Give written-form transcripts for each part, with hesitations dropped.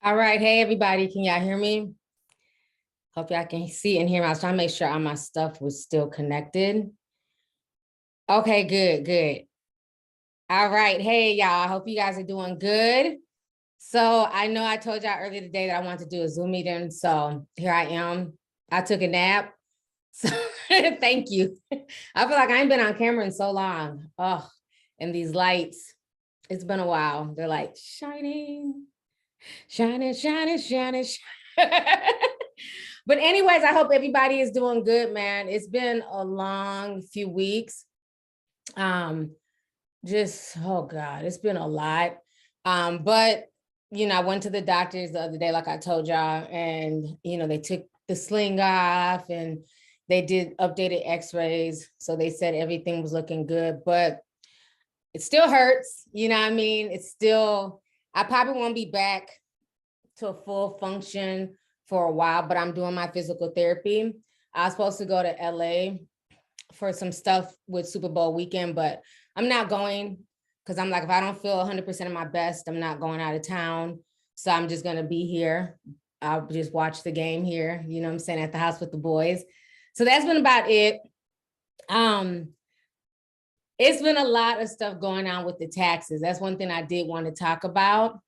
All right. Hey, everybody. Can y'all hear me? Hope y'all can see and hear me. I was trying to make sure all my stuff was still connected. Okay, good. All right. Hey, y'all. I hope you guys are doing good. So I know I told y'all earlier today that I wanted to do a Zoom meeting. So here I am. I took a nap. So thank you. I feel like I ain't been on camera in so long. Oh, and these lights, it's been a while. They're like shining. But anyways, I hope everybody is doing good, man. It's been a long few weeks. Oh God, it's been a lot. But I went to the doctors the other day, like I told y'all, and they took the sling off and they did updated x-rays. So they said everything was looking good, but it still hurts. You know what I mean? I probably won't be back to a full function for a while, but I'm doing my physical therapy. I was supposed to go to LA for some stuff with Super Bowl weekend, but I'm not going because I'm like, if I don't feel 100% of my best, I'm not going out of town. So I'm just going to be here. I'll just watch the game here, you know what I'm saying, at the house with the boys. So that's been about it. It's been a lot of stuff going on with the taxes. That's one thing I did want to talk about.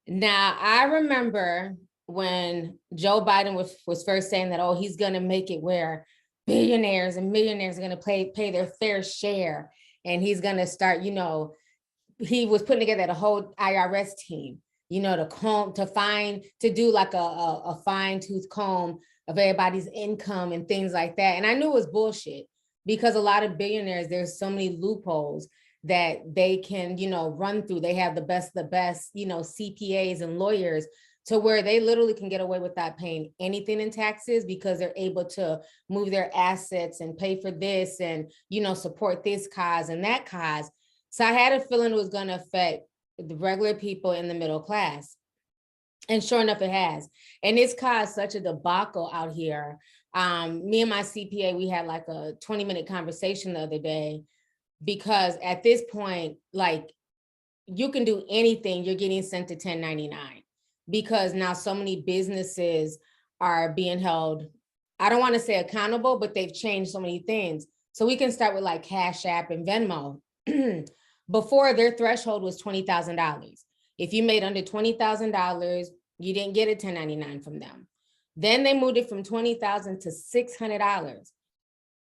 Now, I remember when Joe Biden was first saying that, oh, he's going to make it where billionaires and millionaires are going to pay their fair share. And he's going to start, he was putting together a whole IRS team, to do like a fine tooth comb of everybody's income and things like that. And I knew it was bullshit because a lot of billionaires, there's so many loopholes that they can, run through. They have the best, CPAs and lawyers to where they literally can get away without paying anything in taxes because they're able to move their assets and pay for this and, support this cause and that cause. So I had a feeling it was going to affect the regular people in the middle class. And sure enough, it has. And it's caused such a debacle out here. Me and my CPA, we had like a 20-minute conversation the other day, because at this point, like, you can do anything, you're getting sent to 1099 because now so many businesses are being held, I don't want to say accountable, but they've changed so many things. So we can start with like Cash App and Venmo. Before, their threshold was $20,000. If you made under $20,000, you didn't get a 1099 from them. Then they moved it from $20,000 to $600.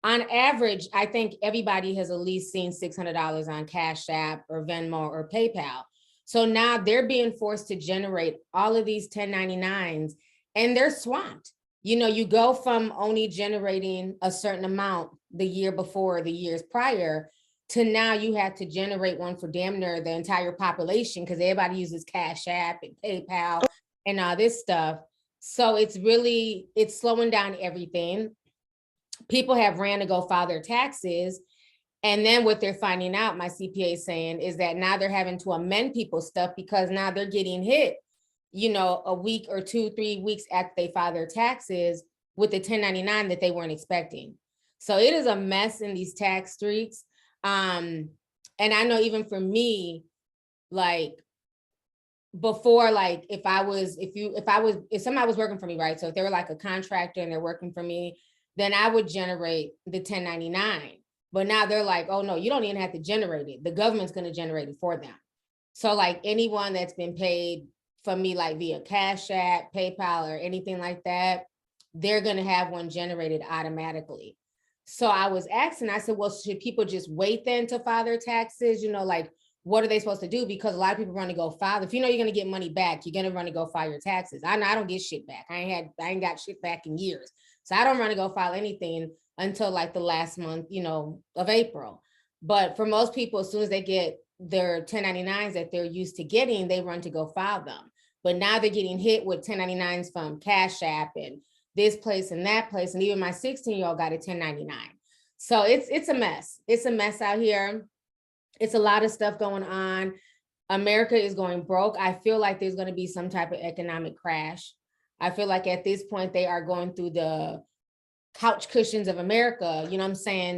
On average, I think everybody has at least seen $600 on Cash App or Venmo or PayPal. So now they're being forced to generate all of these 1099s and they're swamped. You go from only generating a certain amount the year before, the years prior, to now you have to generate one for damn near the entire population because everybody uses Cash App and PayPal and all this stuff. So it's slowing down everything. People have ran to go file their taxes. And then what they're finding out, my CPA is saying, is that now they're having to amend people's stuff because now they're getting hit, a week or 2-3 weeks after they file their taxes with the 1099 that they weren't expecting. So it is a mess in these tax streets. And I know even for me, like before, like if somebody was working for me, right? So if they were like a contractor and they're working for me, then I would generate the 1099. But now they're like, oh no, you don't even have to generate it. The government's going to generate it for them. So like anyone that's been paid from me, like via Cash App, PayPal, or anything like that, they're going to have one generated automatically. So I was asking, I said, well, should people just wait then to file their taxes? Like, what are they supposed to do? Because a lot of people run to go file. If you're going to get money back, you're going to run to go file your taxes. I don't get shit back. I ain't got shit back in years. So I don't run to go file anything until like the last month, of April. But for most people, as soon as they get their 1099s that they're used to getting, they run to go file them. But now they're getting hit with 1099s from Cash App and this place and that place. And even my 16-year-old got a 1099. So it's a mess. It's a mess out here. It's a lot of stuff going on. America is going broke. I feel like there's going to be some type of economic crash. I feel like at this point, they are going through the couch cushions of America,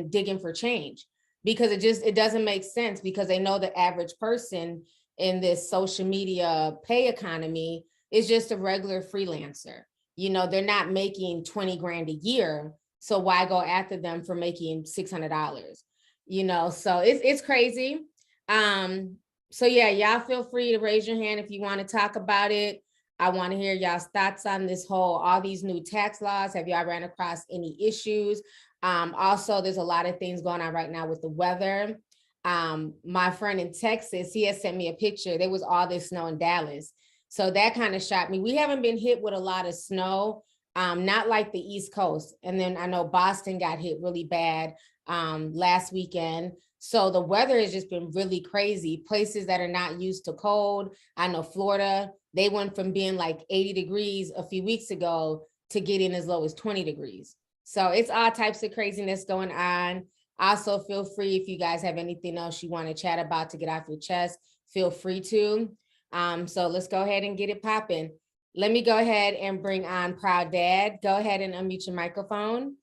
digging for change, because it doesn't make sense, because they know the average person in this social media pay economy, is just a regular freelancer. You know, they're not making 20 grand a year. So why go after them for making $600? You know, so it's crazy. So yeah, y'all feel free to raise your hand if you want to talk about it. I want to hear y'all's thoughts on this all these new tax laws. Have y'all ran across any issues? Also, there's a lot of things going on right now with the weather. My friend in Texas, he has sent me a picture. There was all this snow in Dallas. So that kind of shocked me. We haven't been hit with a lot of snow, not like the East Coast. And then I know Boston got hit really bad last weekend. So the weather has just been really crazy. Places that are not used to cold. I know Florida, they went from being like 80 degrees a few weeks ago to getting as low as 20 degrees. So it's all types of craziness going on. Also, feel free if you guys have anything else you want to chat about to get off your chest, feel free to. So let's go ahead and get it popping. Let me go ahead and bring on Proud Dad. Go ahead and unmute your microphone.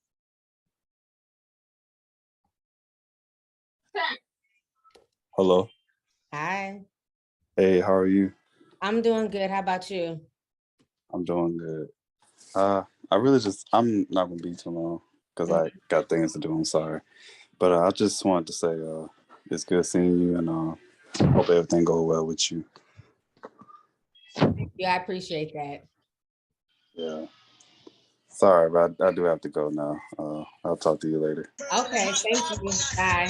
Hello. Hi. Hey, how are you? I'm doing good. How about you? I'm doing good. I'm not gonna be too long because I got things to do. I'm sorry. But I just wanted to say it's good seeing you, and hope everything goes well with you. Yeah, I appreciate that. Yeah. Sorry, but I do have to go now. I'll talk to you later. Okay, thank you. Bye.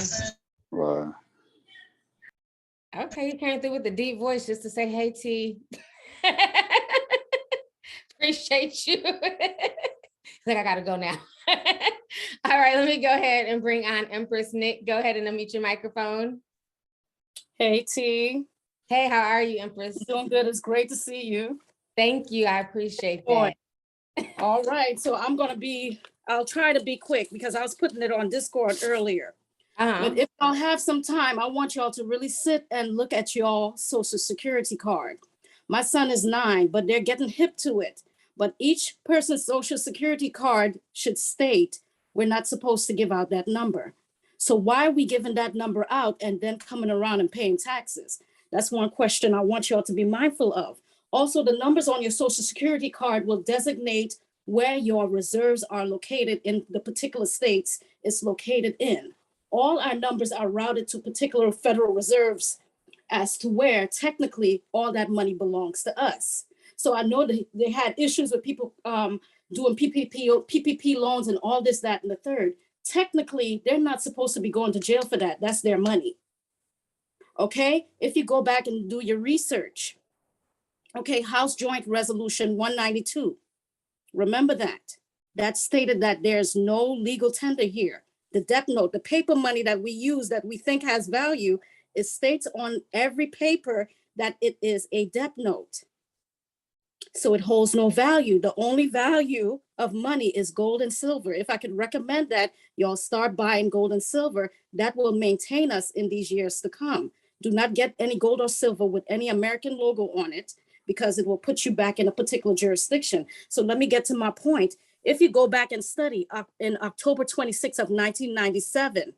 Bye. Okay, you came through with the deep voice just to say, hey, T. Appreciate you. Like, I gotta go now. All right, let me go ahead and bring on Empress Nick. Go ahead and unmute your microphone. Hey, T. Hey, how are you, Empress? Doing good. It's great to see you. Thank you. I appreciate that. All right. So I'll try to be quick because I was putting it on Discord earlier. But if I'll have some time, I want y'all to really sit and look at y'all Social Security card. My son is 9, but they're getting hip to it. But each person's Social Security card should state we're not supposed to give out that number. So why are we giving that number out and then coming around and paying taxes? That's one question I want y'all to be mindful of. Also, the numbers on your Social Security card will designate where your reserves are located in the particular states it's located in. All our numbers are routed to particular federal reserves as to where technically all that money belongs to us. So I know that they had issues with people doing PPP loans and all this, that, and the third. Technically, they're not supposed to be going to jail for that. That's their money. Okay, if you go back and do your research. Okay, House Joint Resolution 192. Remember that. That stated that there's no legal tender here. The debt note, the paper money that we use that we think has value, it states on every paper that it is a debt note. So it holds no value. The only value of money is gold and silver. If I could recommend that y'all start buying gold and silver, that will maintain us in these years to come. Do not get any gold or silver with any American logo on it because it will put you back in a particular jurisdiction. So let me get to my point. If you go back and study in October 26th of 1997,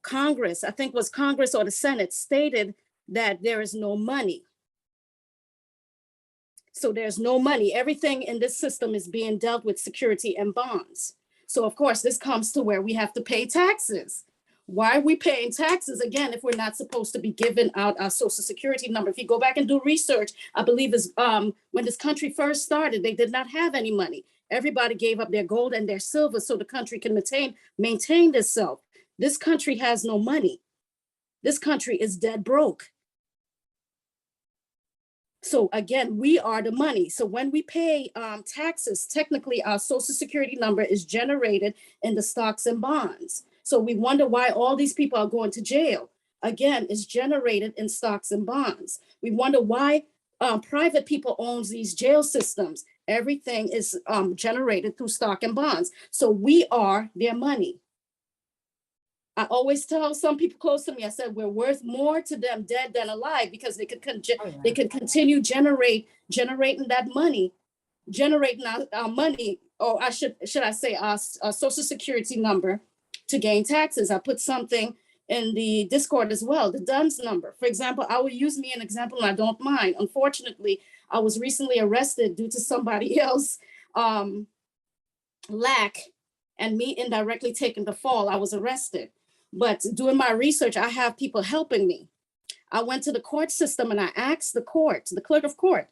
Congress, I think it was Congress or the Senate, stated that there is no money. So there's no money. Everything in this system is being dealt with security and bonds. So of course, this comes to where we have to pay taxes. Why are we paying taxes again if we're not supposed to be giving out our Social Security number? If you go back and do research, I believe is when this country first started, they did not have any money. Everybody gave up their gold and their silver so the country can maintain itself. This country has no money. This country is dead broke. So again, we are the money. So when we pay taxes, technically our Social Security number is generated in the stocks and bonds. So we wonder why all these people are going to jail. Again, it's generated in stocks and bonds. We wonder why private people own these jail systems. Everything is generated through stock and bonds. So we are their money. I always tell some people close to me, I said, we're worth more to them dead than alive because they could continue generating that money, generating our money, or should I say our Social Security number to gain taxes. I put something in the Discord as well, the DUNS number. For example, I will use me an example and I don't mind. Unfortunately, I was recently arrested due to somebody else lack and me indirectly taking the fall. I was arrested. But doing my research, I have people helping me. I went to the court system and I asked the clerk of court,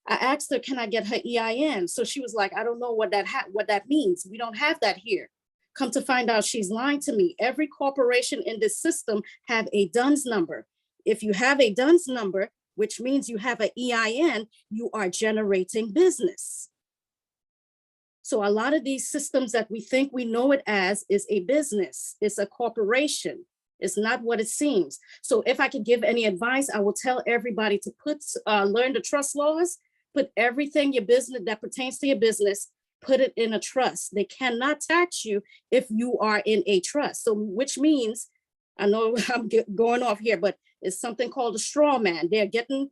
I asked her, can I get her EIN? So she was like, I don't know what that means. We don't have that here. Come to find out, she's lying to me. Every corporation in this system have a DUNS number. If you have a DUNS number, which means you have an EIN, you are generating business. So a lot of these systems that we think we know it as is a business. It's a corporation. It's not what it seems. So if I could give any advice, I will tell everybody to learn the trust laws, put everything your business that pertains to your business, put it in a trust. They cannot tax you if you are in a trust. So which means, I know I'm going off here, but it's something called a straw man. They're getting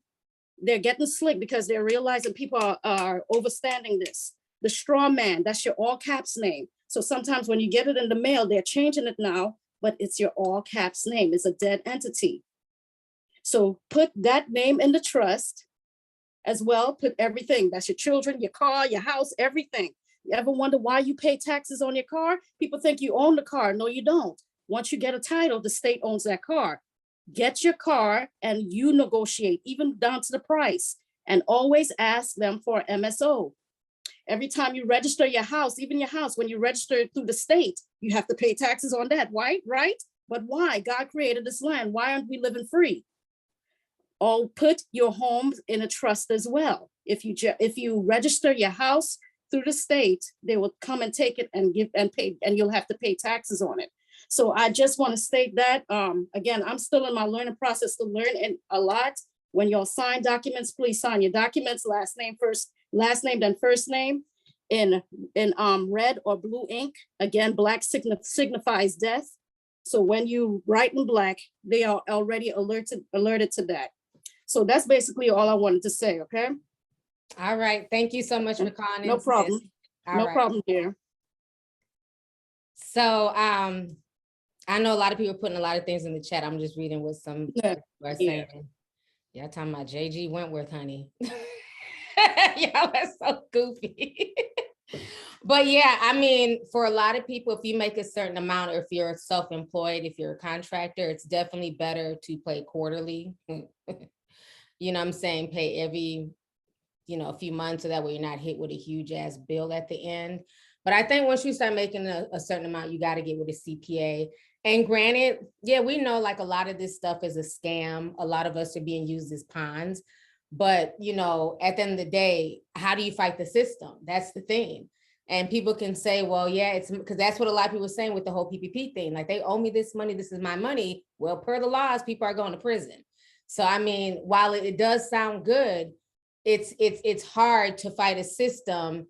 slick because they're realizing people are overstanding this. The straw man, that's your all caps name. So sometimes when you get it in the mail, they're changing it now, but it's your all caps name. It's a dead entity. So put that name in the trust as well. Put everything. That's your children, your car, your house, everything. You ever wonder why you pay taxes on your car? People think you own the car. No, you don't. Once you get a title, the state owns that car. Get your car and you negotiate, even down to the price, and always ask them for MSO. Every time you register your house, even your house, when you register it through the state, you have to pay taxes on that, right? But why? God created this land. Why aren't we living free? Oh, put your homes in a trust as well. If you register your house through the state, they will come and take it and pay, and you'll have to pay taxes on it. So I just want to state that, again, I'm still in my learning process to learn a lot. When y'all sign documents, please sign your documents, last name, then first name in red or blue ink. Again, black signifies death. So when you write in black, they are already alerted to that. So that's basically all I wanted to say, okay? All right, thank you so much for calling. No problem. No problem, dear. So I know a lot of people are putting a lot of things in the chat. I'm just reading what some people are saying. Y'all talking about JG Wentworth, honey. Y'all are so goofy. But yeah, I mean, for a lot of people, if you make a certain amount, or if you're self-employed, if you're a contractor, it's definitely better to pay quarterly. You know what I'm saying? Pay every, a few months, so that way you're not hit with a huge ass bill at the end. But I think once you start making a certain amount, you got to get with a CPA. And granted, yeah, we know like a lot of this stuff is a scam. A lot of us are being used as pawns. But, at the end of the day, how do you fight the system? That's the thing. And people can say, well, yeah, it's because that's what a lot of people are saying with the whole PPP thing. Like, they owe me this money. This is my money. Well, per the laws, people are going to prison. So, I mean, while it does sound good, it's hard to fight a system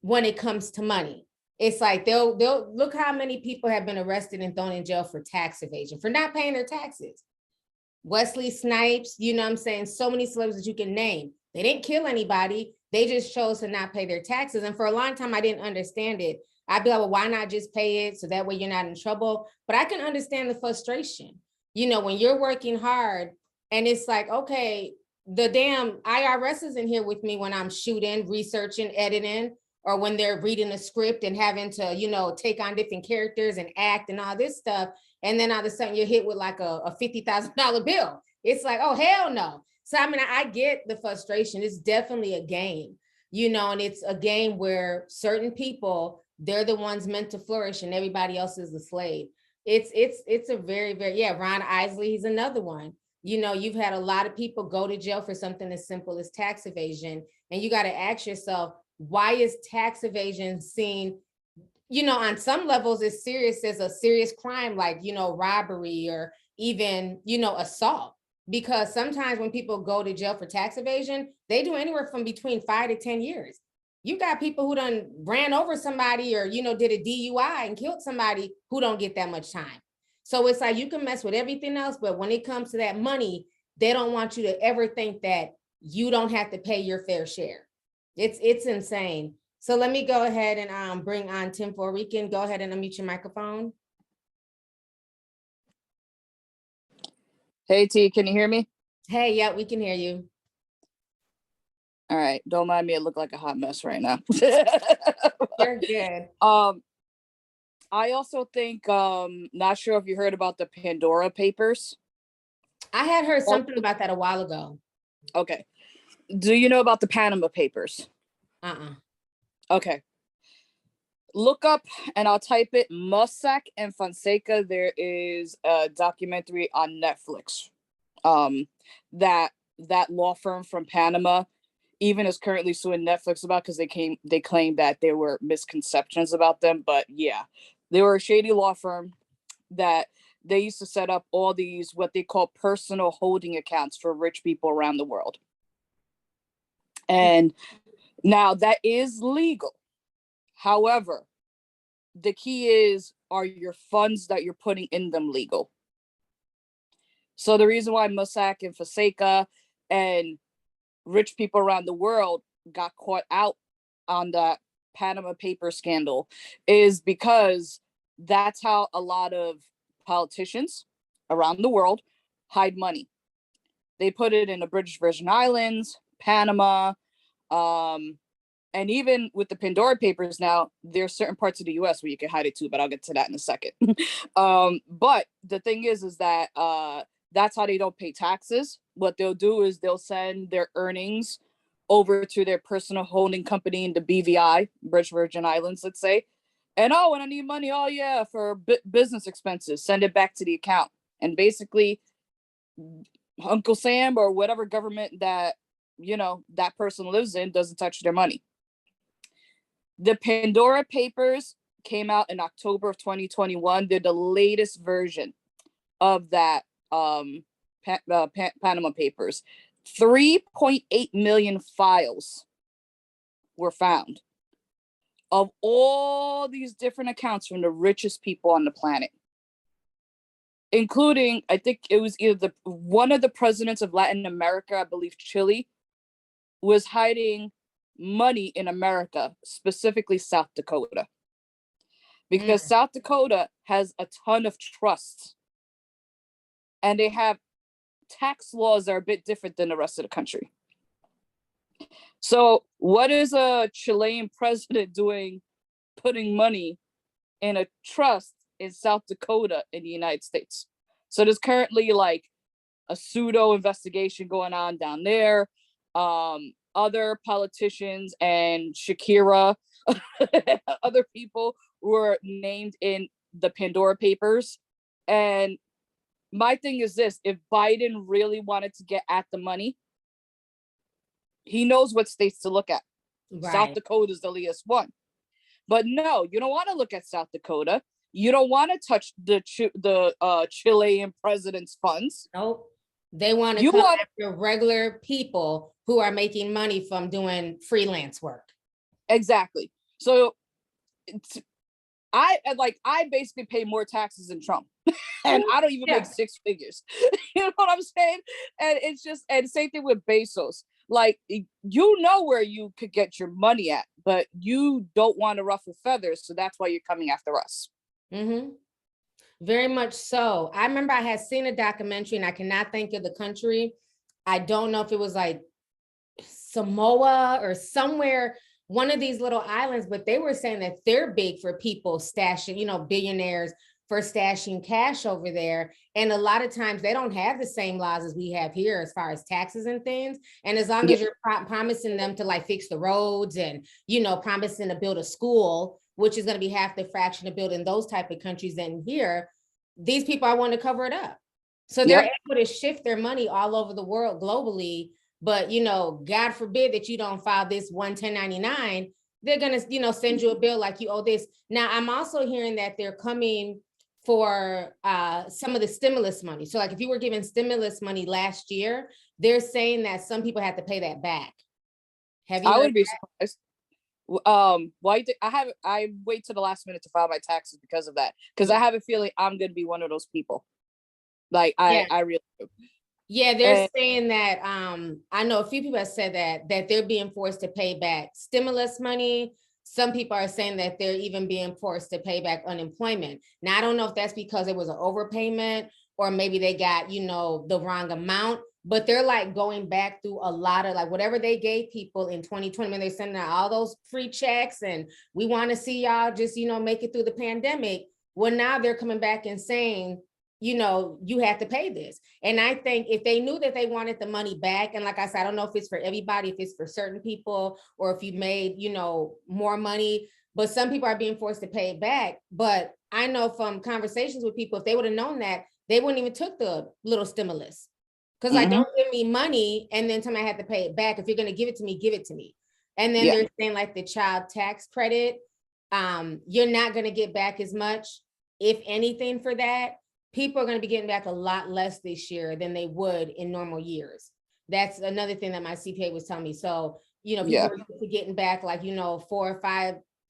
when it comes to money. It's like they'll look how many people have been arrested and thrown in jail for tax evasion, for not paying their taxes. Wesley Snipes, you know what I'm saying? So many celebrities that you can name. They didn't kill anybody. They just chose to not pay their taxes. And for a long time, I didn't understand it. I'd be like, well, why not just pay it? So that way you're not in trouble. But I can understand the frustration. When you're working hard and it's like, okay, the damn IRS is in here with me when I'm shooting, researching, editing, or when they're reading a script and having to, take on different characters and act and all this stuff. And then all of a sudden you're hit with like a $50,000 bill. It's like, oh, hell no. So, I mean, I get the frustration. It's definitely a game, and it's a game where certain people, they're the ones meant to flourish and everybody else is the slave. It's a very, very, yeah, Ron Isley, he's another one. You've had a lot of people go to jail for something as simple as tax evasion. And you got to ask yourself, why is tax evasion seen, on some levels as serious as a serious crime, like, robbery or even, assault? Because sometimes when people go to jail for tax evasion, they do anywhere from between 5 to 10 years. You got people who done ran over somebody or, did a DUI and killed somebody who don't get that much time. So it's like, you can mess with everything else, but when it comes to that money, they don't want you to ever think that you don't have to pay your fair share. It's insane. So let me go ahead and bring on Tim Forican. Go ahead and unmute your microphone. Hey, T, can you hear me? Hey, yeah, we can hear you. All right, don't mind me. I look like a hot mess right now. You're good. I also think, not sure if you heard about the Pandora Papers. I had heard something about that a while ago. Okay. Do you know about the Panama Papers? Okay. Look up, and I'll type it, Mossack and Fonseca. There is a documentary on Netflix. That law firm from Panama even is currently suing Netflix about, because they claimed that there were misconceptions about them. But yeah, they were a shady law firm that they used to set up all these what they call personal holding accounts for rich people around the world. And now that is legal. However, the key is, are your funds that you're putting in them legal? So the reason why Mossack and Fonseca and rich people around the world got caught out on that Panama paper scandal is because that's how a lot of politicians around the world hide money. They put it in the British Virgin Islands, Panama, and even with the Pandora Papers now, there are certain parts of the US where you can hide it too, but I'll get to that in a second. But the thing is that that's how they don't pay taxes. What they'll do is they'll send their earnings over to their personal holding company in the BVI, British Virgin Islands, let's say. And when I need money, for business expenses, send it back to the account. And basically, Uncle Sam or whatever government that, that person lives in doesn't touch their money. The Pandora Papers came out in October of 2021. They're the latest version of that Panama Papers. 3.8 million files were found of all these different accounts from the richest people on the planet, including, I think it was either one of the presidents of Latin America, I believe Chile, was hiding money in America, specifically South Dakota, because South Dakota has a ton of trusts and they have tax laws that are a bit different than the rest of the country. So what is a Chilean president doing putting money in a trust in South Dakota in the United States? So there's currently like a pseudo investigation going on down there. Other politicians and Shakira, other people were named in the Pandora Papers. And my thing is this: if Biden really wanted to get at the money, he knows what states to look at. Right. South Dakota is the least one. But no, you don't want to look at South Dakota. You don't want to touch the Chilean president's funds. Nope. They want to come after regular people who are making money from doing freelance work. Exactly. So I basically pay more taxes than Trump. And I don't even make six figures. You know what I'm saying? And it's just, and same thing with Bezos. Like, where you could get your money at, but you don't want to ruffle feathers. So that's why you're coming after us. Mm-hmm. Very much so. I remember I had seen a documentary, and I cannot think of the country. I don't know if it was like Samoa or somewhere, one of these little islands, but they were saying that they're big for people stashing, billionaires for stashing cash over there. And a lot of times they don't have the same laws as we have here as far as taxes and things. And as long as you're promising them to like fix the roads and, promising to build a school, which is going to be half the fraction of building those type of countries in here, these people are wanting to cover it up. So they're able to shift their money all over the world globally. But, God forbid that you don't file this 1099, they're going to, send you a bill like you owe this. Now, I'm also hearing that they're coming for some of the stimulus money. So like if you were given stimulus money last year, they're saying that some people have to pay that back. Have you? I would be surprised. I wait to the last minute to file my taxes because of that. Because I have a feeling I'm going to be one of those people. Like I really do. Yeah, they're saying that I know a few people have said that they're being forced to pay back stimulus money. Some people are saying that they're even being forced to pay back unemployment. Now, I don't know if that's because it was an overpayment or maybe they got, the wrong amount, but they're like going back through a lot of like whatever they gave people in 2020 when they sending out all those free checks and we want to see y'all just, you know, make it through the pandemic. Well, now they're coming back and saying, you know, you have to pay this. And I think if they knew that they wanted the money back, and like I said, I don't know if it's for everybody, if it's for certain people, or if you made, you know, more money, but some people are being forced to pay it back. But I know from conversations with people, if they would have known that, they wouldn't even took the little stimulus. Because like, don't give me money and then tell me I have to pay it back. If you're going to give it to me, give it to me. And then they're saying like the child tax credit, you're not going to get back as much, if anything, for that. People are going to be getting back a lot less this year than they would in normal years. That's another thing that my CPA was telling me. So, you know, people are getting back like, you know, 4,000 or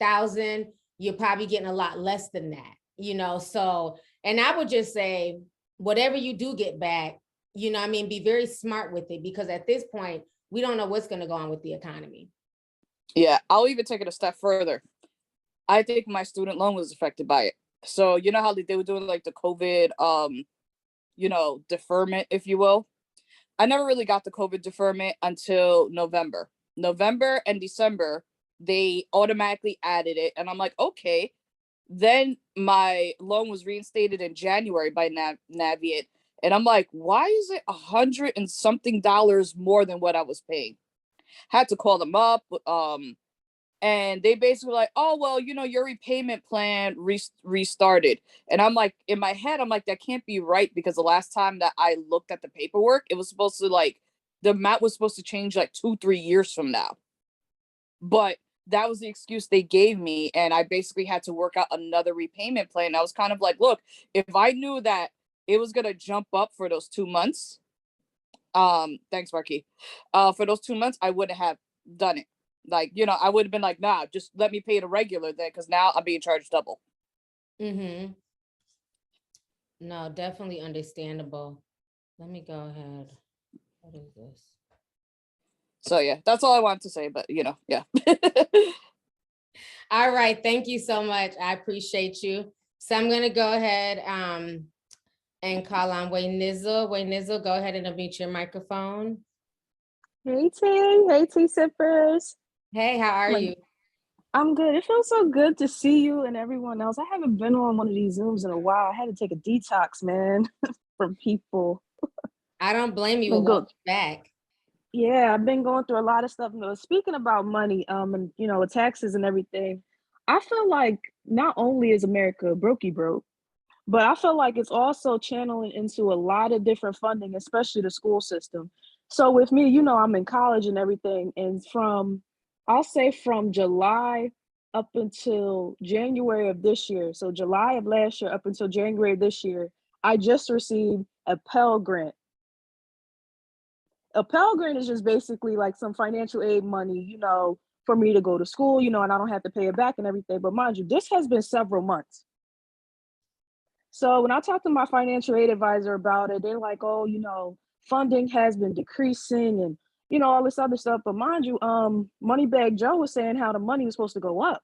5,000, you're probably getting a lot less than that, you know? So, and I would just say, whatever you do get back, you know, I mean, be very smart with it, because at this point, we don't know what's going to go on with the economy. Yeah, I'll even take it a step further. I think my student loan was affected by it. So you know how they were doing like the COVID, you know, deferment, if you will. I never really got the COVID deferment until November and December. They automatically added it, and I'm like, okay. Then my loan was reinstated in January by Navient, and I'm like, why is it $100 and something more than what I was paying? Had to call them up. And they basically like, oh, well, you know, your repayment plan restarted. And I'm like, in my head, I'm like, that can't be right, because the last time that I looked at the paperwork, it was supposed to like, the amount was supposed to change like 2-3 years from now. But that was the excuse they gave me. And I basically had to work out another repayment plan. I was kind of like, look, if I knew that it was going to jump up for those 2 months, thanks, Marquis, for those 2 months, I wouldn't have done it. Like, you know, I would have been like, nah, just let me pay the regular then, because now I'm being charged double. No, definitely understandable. Let me go ahead. What is this? So yeah, that's all I wanted to say, but you know, yeah. All right, thank you so much. I appreciate you. So I'm gonna go ahead and call on Wayne Nizzle. Wayne Nizzle, go ahead and unmute your microphone. Hey T Sippers. Hey, how are you? I'm good. It feels so good to see you and everyone else. I haven't been on one of these Zooms in a while. I had to take a detox, man, from people. I don't blame you. Welcome back. Yeah, I've been going through a lot of stuff. Speaking about money, and you know, taxes and everything, I feel like not only is America brokey broke, but I feel like it's also channeling into a lot of different funding, especially the school system. So with me, you know, I'm in college and everything, and I'll say from July up until January of this year, so July of last year up until January of this year, I just received a Pell Grant. A Pell Grant is just basically like some financial aid money, you know, for me to go to school, you know, and I don't have to pay it back and everything. But mind you, this has been several months. So when I talked to my financial aid advisor about it, they're like, oh, you know, funding has been decreasing and, you know, all this other stuff. But mind you, Moneybag Joe was saying how the money was supposed to go up.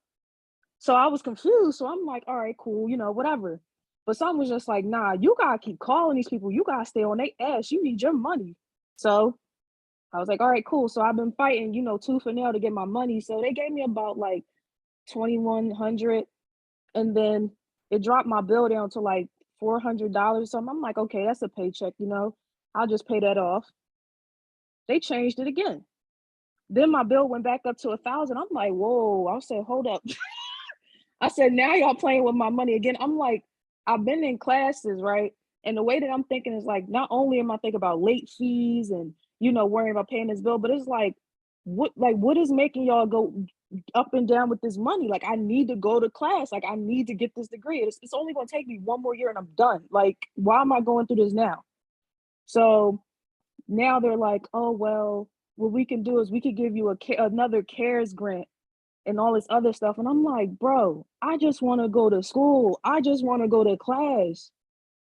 So I was confused. So I'm like, all right, cool, you know, whatever. But someone was just like, nah, you gotta keep calling these people. You gotta stay on their ass. You need your money. So I was like, all right, cool. So I've been fighting, you know, tooth and nail to get my money. So they gave me about like 2,100, and then it dropped my bill down to like $400 or something. I'm like, okay, that's a paycheck, you know, I'll just pay that off. They changed it again. Then my bill went back up to 1,000. I'm like, whoa. I said, hold up. I said, now y'all playing with my money again. I'm like, I've been in classes, right? And the way that I'm thinking is like, not only am I thinking about late fees and, you know, worrying about paying this bill, but it's like, what is making y'all go up and down with this money? Like, I need to go to class. Like, I need to get this degree. It's only going to take me one more year and I'm done. Like, why am I going through this now? So now they're like, oh, well, what we can do is we could give you another CARES grant and all this other stuff. And I'm like, bro, I just want to go to school. I just want to go to class.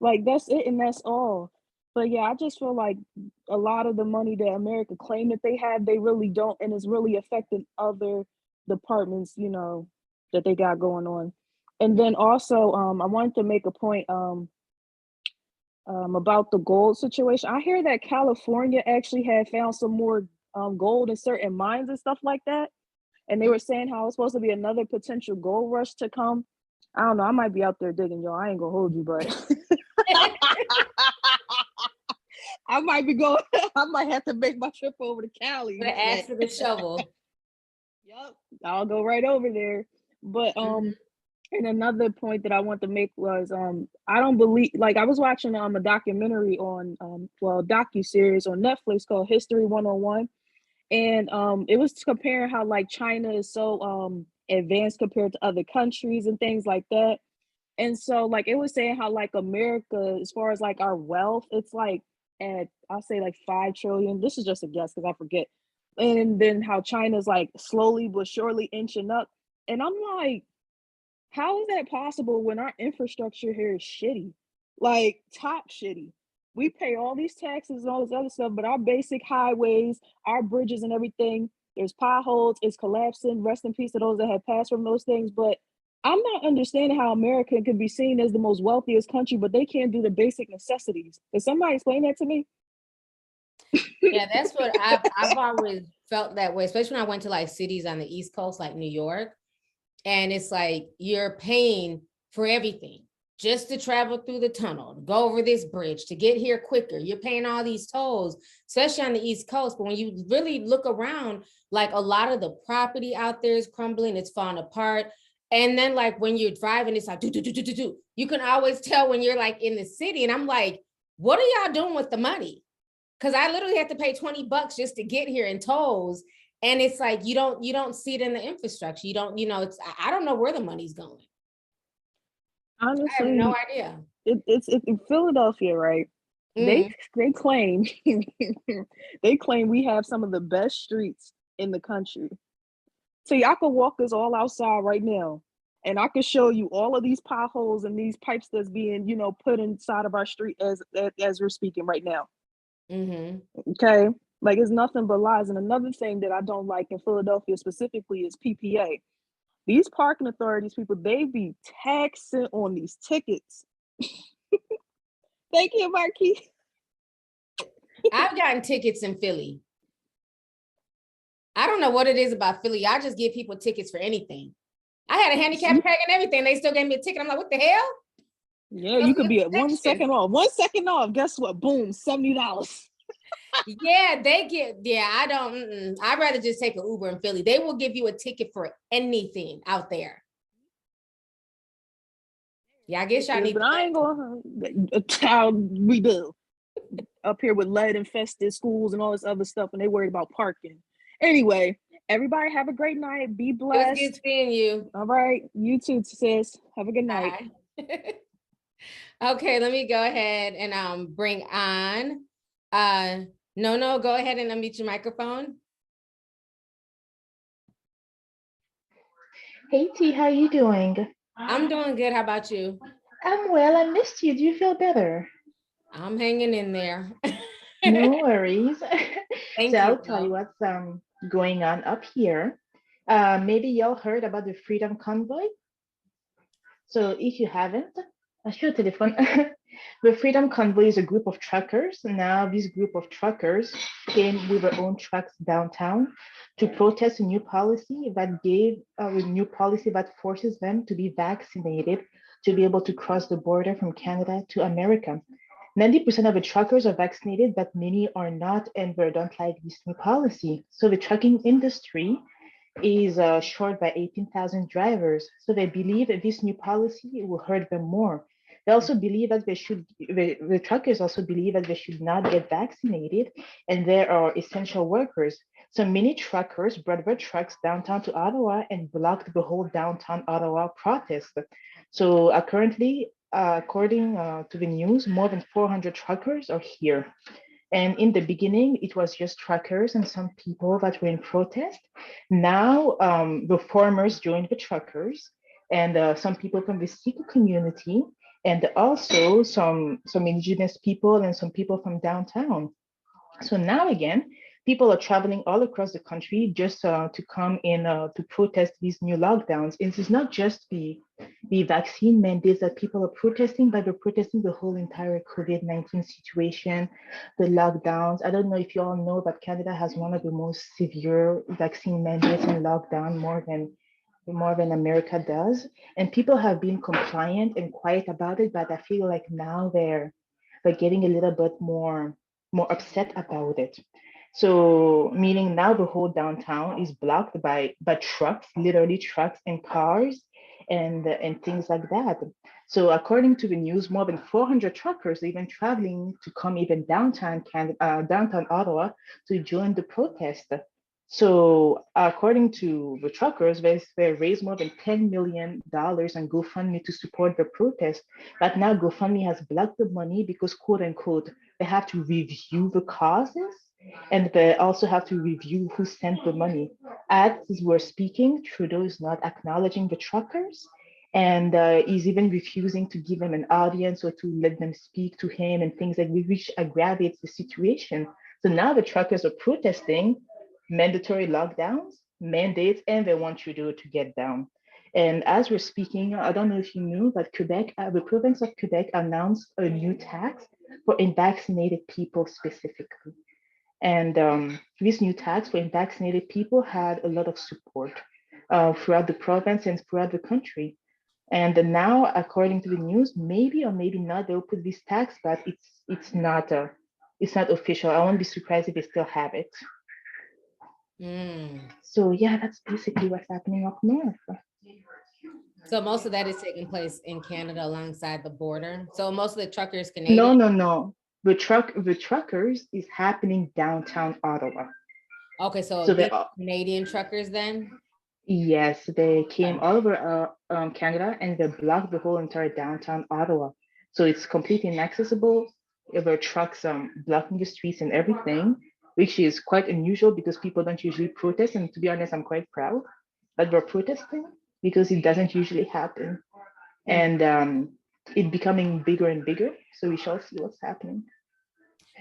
Like, that's it and that's all. But yeah, I just feel like a lot of the money that America claim that they have, they really don't. And it's really affecting other departments, you know, that they got going on. And then also, I wanted to make a point. about the gold situation. I hear that California actually had found some more gold in certain mines and stuff like that. And they were saying how it's supposed to be another potential gold rush to come. I don't know. I might be out there digging, y'all. I ain't gonna hold you, but I might be going. I might have to make my trip over to Cali. Gonna ask for the shovel. Yep, I'll go right over there. But and another point that I want to make was I don't believe, like, I was watching a documentary on docu-series on Netflix called History 101, and it was comparing how like China is so advanced compared to other countries and things like that. And so like it was saying how like America, as far as like our wealth, it's like at, I'll say like 5 trillion. This is just a guess because I forget. And then how China's like slowly but surely inching up. And I'm like, how is that possible when our infrastructure here is shitty? Like top shitty. We pay all these taxes and all this other stuff, but our basic highways, our bridges and everything, there's potholes, it's collapsing. Rest in peace to those that have passed from those things. But I'm not understanding how America can be seen as the most wealthiest country, but they can't do the basic necessities. Can somebody explain that to me? Yeah, that's what I've always felt that way, especially when I went to like cities on the East Coast, like New York. And it's like you're paying for everything just to travel through the tunnel, to go over this bridge, to get here quicker. You're paying all these tolls, especially on the East Coast. But when you really look around, like a lot of the property out there is crumbling, it's falling apart. And then like when you're driving, it's like, do. You can always tell when you're like in the city. And I'm like, what are y'all doing with the money? Because I literally have to pay $20 just to get here in tolls. And it's like, you don't see it in the infrastructure. You don't, it's, I don't know where the money's going. Honestly, I have no idea. It's in Philadelphia, right? They claim they claim we have some of the best streets in the country. So y'all can walk us all outside right now, and I can show you all of these potholes and these pipes that's being, put inside of our street as we're speaking right now. Okay, like it's nothing but lies. And another thing that I don't like in Philadelphia specifically is PPA. These parking authorities people, they be taxing on these tickets. Thank you, Marquis. I've gotten tickets in Philly. I don't know what it is about Philly. I just give people tickets for anything. I had a handicap tag and everything. They still gave me a ticket. I'm like, what the hell? Yeah, you could be at 1 second off. 1 second off. Guess what? Boom, $70. Yeah, I don't, I'd rather just take an Uber in Philly. They will give you a ticket for anything out there. Yeah, I guess y'all need. But I ain't gonna, how we do up here with lead infested schools and all this other stuff, and they worried about parking. Anyway, everybody have a great night. Be blessed. It was good seeing you. All right, you too, sis. Have a good night. Okay, let me go ahead and bring on no, go ahead and unmute your microphone. Hey T, how you doing? I'm doing good. How about you? I'm well. I missed you. Do you feel better? I'm hanging in there. No worries. Thank So you. I'll tell you what's going on up here. Maybe y'all heard about the Freedom Convoy. So if you haven't, I show telephone. The Freedom Convoy is a group of truckers. Now, this group of truckers came with their own trucks downtown to protest a new policy that forces them to be vaccinated to be able to cross the border from Canada to America. 90% of the truckers are vaccinated, but many are not, and they don't like this new policy. So the trucking industry is short by 18,000 drivers. So they believe that this new policy will hurt them more. They also believe that the truckers also believe that they should not get vaccinated, and there are essential workers. So many truckers brought their trucks downtown to Ottawa and blocked the whole downtown Ottawa protest. So currently, according to the news, more than 400 truckers are here. And in the beginning, it was just truckers and some people that were in protest. Now, the farmers joined the truckers, and some people from the Sikh community, and also some indigenous people and some people from downtown. So now again, people are traveling all across the country just to come in to protest these new lockdowns. And it's not just the the vaccine mandates that people are protesting, but they're protesting the whole entire COVID-19 situation, the lockdowns. I don't know if you all know, but Canada has one of the most severe vaccine mandates and lockdown, more than America does. And people have been compliant and quiet about it, but I feel like now they're getting a little bit more upset about it. So meaning now the whole downtown is blocked by trucks, literally trucks and cars and things like that. So according to the news, more than 400 truckers are even traveling to come even downtown downtown Ottawa to join the protest. So according to the truckers, they raised more than $10 million on GoFundMe to support the protest. But now GoFundMe has blocked the money because, quote unquote, they have to review the causes and they also have to review who sent the money. As we're speaking, Trudeau is not acknowledging the truckers and is even refusing to give them an audience or to let them speak to him and things like which aggravates the situation. So now the truckers are protesting mandatory lockdowns, mandates, and they want Trudeau to get down. And as we're speaking, I don't know if you knew, but Quebec, the province of Quebec announced a new tax for unvaccinated people specifically. And this new tax for unvaccinated people had a lot of support throughout the province and throughout the country. And now, according to the news, maybe or maybe not, they'll put this tax, but it's not official. I won't be surprised if they still have it. So yeah, that's basically what's happening up north. So most of that is taking place in Canada alongside the border. So most of the truckers Canadian. No. The truckers is happening downtown Ottawa. Okay, so they're Canadian truckers then? Yes, they came all over Canada and they blocked the whole entire downtown Ottawa. So it's completely inaccessible. There were trucks blocking the streets and everything, which is quite unusual because people don't usually protest. And to be honest, I'm quite proud that we're protesting because it doesn't usually happen. And it's becoming bigger and bigger. So we shall see what's happening.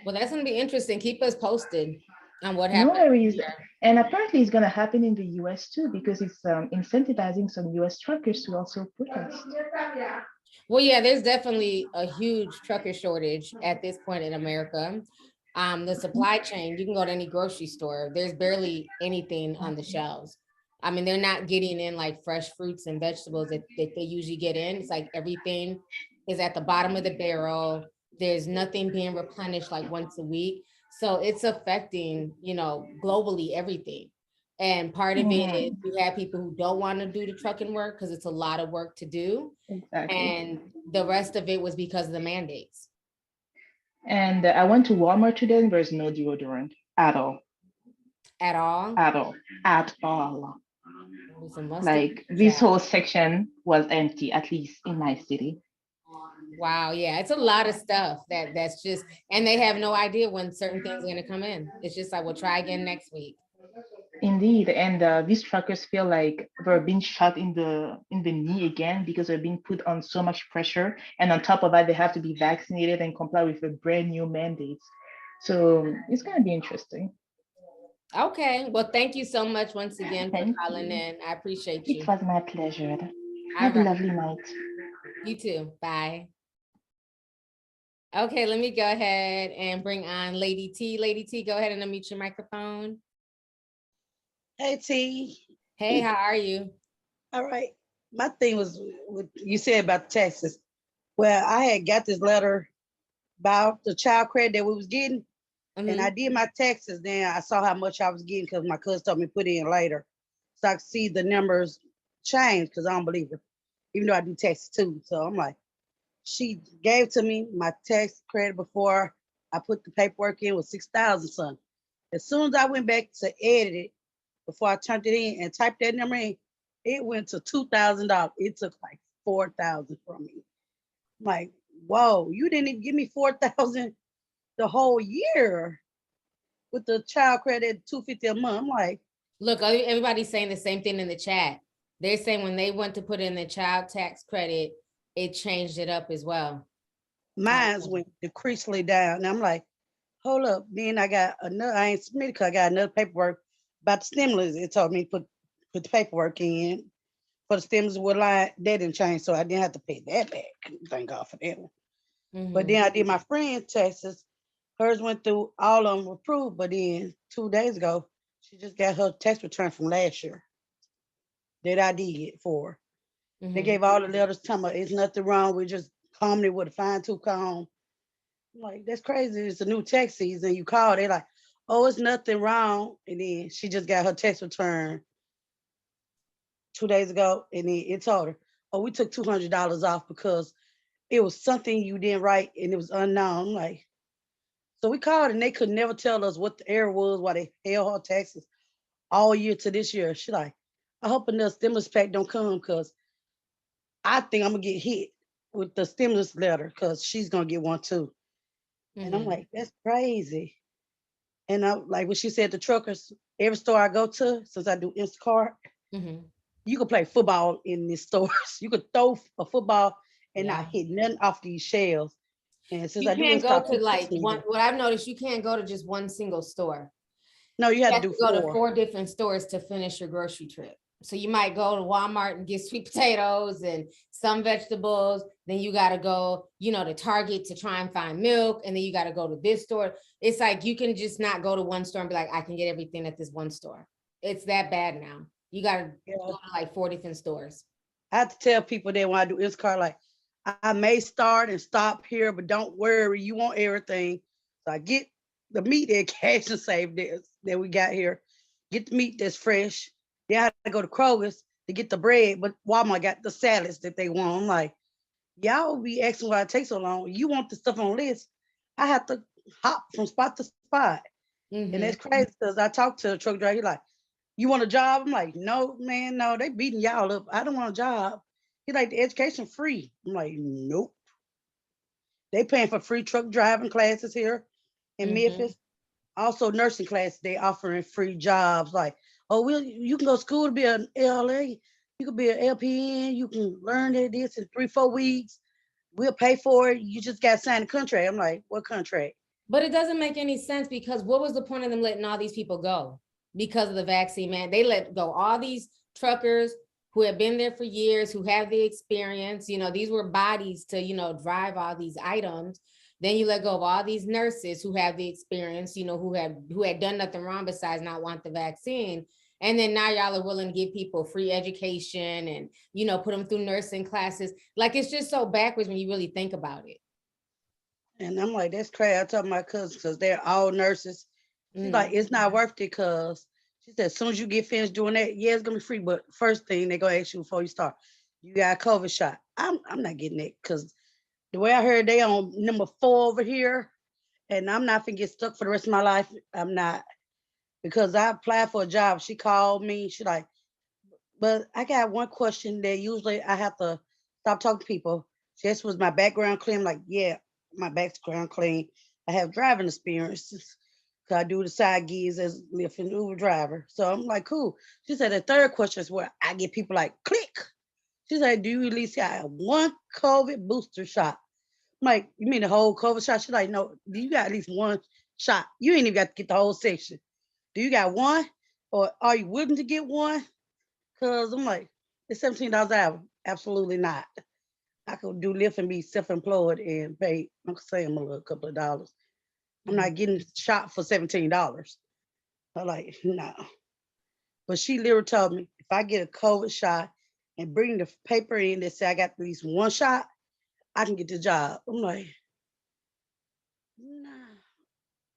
Well, that's going to be interesting. Keep us posted on what happens. No worries. And apparently it's going to happen in the US too, because it's incentivizing some US truckers to also protest. Well, yeah, there's definitely a huge trucker shortage at this point in America. The supply chain, you can go to any grocery store, there's barely anything on the shelves. I mean, they're not getting in like fresh fruits and vegetables that they usually get in. It's like everything is at the bottom of the barrel. There's nothing being replenished like once a week. So it's affecting, globally everything. And part of it is you have people who don't want to do the trucking work because it's a lot of work to do. Exactly. And the rest of it was because of the mandates. And I went to Walmart today and there's no deodorant at all. At all? At all. Like this whole section was empty, at least in my city. Wow, yeah, it's a lot of stuff that's just, and they have no idea when certain things are going to come in. It's just like, we'll try again next week. Indeed, and these truckers feel like they're being shot in the knee again because they're being put on so much pressure, and on top of that, they have to be vaccinated and comply with the brand new mandates. So it's going to be interesting. Okay, well, thank you so much once again for calling in. I appreciate you. It was my pleasure. Have a lovely night. You too. Bye. Okay, let me go ahead and bring on Lady T. Lady T, go ahead and unmute your microphone. Hey, T. Hey, how are you? All right. My thing was what you said about Texas. Well, I had got this letter about the child credit that we was getting. And I did my taxes. Then I saw how much I was getting because my cousin told me to put in later. So I could see the numbers change because I don't believe her, even though I do taxes too. So I'm like, she gave to me my tax credit before I put the paperwork in was 6,000 something. As soon as I went back to edit it, before I turned it in and typed that number in, it went to $2,000. It took like 4,000 from me. I'm like, whoa, you didn't even give me 4,000 the whole year with the child credit $250 a month. I'm like, look, everybody's saying the same thing in the chat. They're saying when they went to put in the child tax credit, it changed it up as well. Mine's went decreasingly down. And I'm like, hold up. Then I got another, I ain't submitted because I got another paperwork about the stimulus. It told me to put the paperwork in. for the stimulus with line, that didn't change, so I didn't have to pay that back. Thank God for that one. But then I did my friend taxes. Hers went through, all of them were approved, but then 2 days ago, she just got her tax return from last year that I did for her. They gave all the letters telling me it's nothing wrong. We just combing it with a fine tooth comb. I'm like, that's crazy. It's a new tax season. You call, they like, oh, it's nothing wrong. And then she just got her tax return 2 days ago, and then it told her, oh, we took $200 off because it was something you didn't write and it was unknown. I'm like, so we called and they could never tell us what the error was, why they held her taxes all year to this year. She like, I hope another stimulus pack don't come because I think I'm gonna get hit with the stimulus letter because she's gonna get one too. And I'm like, that's crazy. And I like what she said, the truckers, every store I go to, since I do Instacart, you can play football in these stores. You could throw a football and not hit nothing off these shelves. And since You I do can't go Instacart, to like one, what I've noticed, you can't go to just one single store. no, you You have have to to do go to 4. 4 different stores to finish your grocery trip. So you might go to Walmart and get sweet potatoes and some vegetables. Then you got to go, you know, to Target to try and find milk. And then you got to go to this store. It's like, you can just not go to one store and be like, I can get everything at this one store. It's that bad now. You got to go to like 4 different stores. I have to tell people that when I do Instacart, like, I may start and stop here, but don't worry, you want everything. So I get the meat that Cash and Save that we got here. Get the meat that's fresh. Then I have to go to Kroger's to get the bread, but Walmart got the salads that they want. I'm like, y'all be asking why it takes so long. You want the stuff on list. I have to hop from spot to spot. And that's crazy because I talked to a truck driver. He's like, you want a job? I'm like, no, man, no, they beating y'all up. I don't want a job. He's like, the education free. I'm like, nope. They paying for free truck driving classes here in Memphis. Also nursing classes, they offering free jobs. Like, oh, you can go to school to be an LA. You can be an LPN. You can learn this in 3-4 weeks. We'll pay for it. You just got to sign a contract. I'm like, what contract? But it doesn't make any sense because what was the point of them letting all these people go? Because of the vaccine, man. They let go all these truckers who have been there for years, who have the experience. You know, these were bodies to, you know, drive all these items. Then you let go of all these nurses who have the experience, you know, who had done nothing wrong besides not want the vaccine. And then now y'all are willing to give people free education and, you know, put them through nursing classes. Like, it's just so backwards when you really think about it. And I'm like, that's crazy. I told my cousins because they're all nurses. She's like, it's not worth it because she said, as soon as you get finished doing that, yeah, it's gonna be free. But first thing they're gonna ask you before you start, you got a COVID shot. I'm not getting it because the way I heard they on number 4 over here, and I'm not gonna get stuck for the rest of my life. I'm not, because I applied for a job. She called me. She like, but I got one question that usually I have to stop talking to people. This was my background clean. I'm like, yeah, my background clean. I have driving experiences. Cause I do the side gigs as Lyft and Uber driver. So I'm like, cool. She said the third question is where I get people like, click. She said, do you at least got one COVID booster shot? I'm like, you mean the whole COVID shot? She's like, no, do you got at least one shot? You ain't even got to get the whole section. Do you got one? Or are you willing to get one? Cause I'm like, it's $17 an hour. Absolutely not. I could do Lyft and be self-employed and pay Uncle Sam a couple of dollars. I'm not getting shot for $17. I'm like, no. But she literally told me if I get a COVID shot and bring the paper in that say I got at least one shot, I can get the job. I'm like,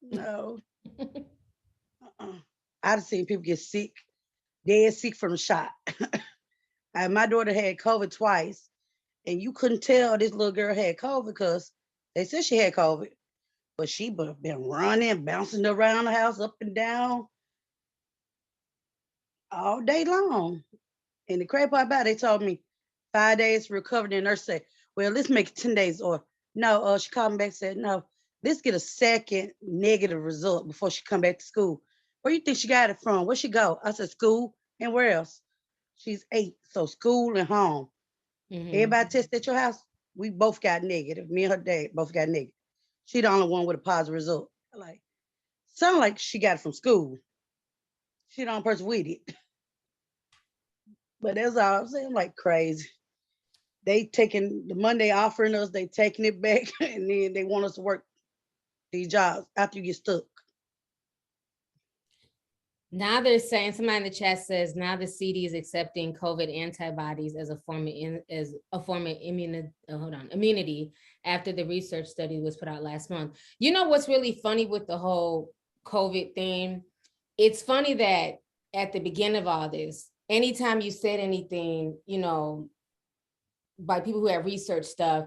no. I've seen people get sick, dead sick from the shot. And my daughter had COVID twice, and you couldn't tell this little girl had COVID because they said she had COVID, but she been running, bouncing around the house up and down all day long. And the crazy part about it, they told me 5 days recovered. And the nurse said, well, let's make it 10 days. Or no, she called me back and said, no, let's get a second negative result before she come back to school. Where you think she got it from? Where she go? I said, school. And where else? She's 8, so school and home. Everybody tested at your house. We both got negative. Me and her dad both got negative. She the only one with a positive result. Like, sound like she got it from school. She the only person with it. But that's all I'm saying, like crazy. They taking the money they offering us, they taking it back, and then they want us to work these jobs after you get stuck. Now they're saying, somebody in the chat says, now the CD is accepting COVID antibodies as a form of immunity after the research study was put out last month. You know what's really funny with the whole COVID thing? It's funny that at the beginning of all this, anytime you said anything, you know, by people who have researched stuff,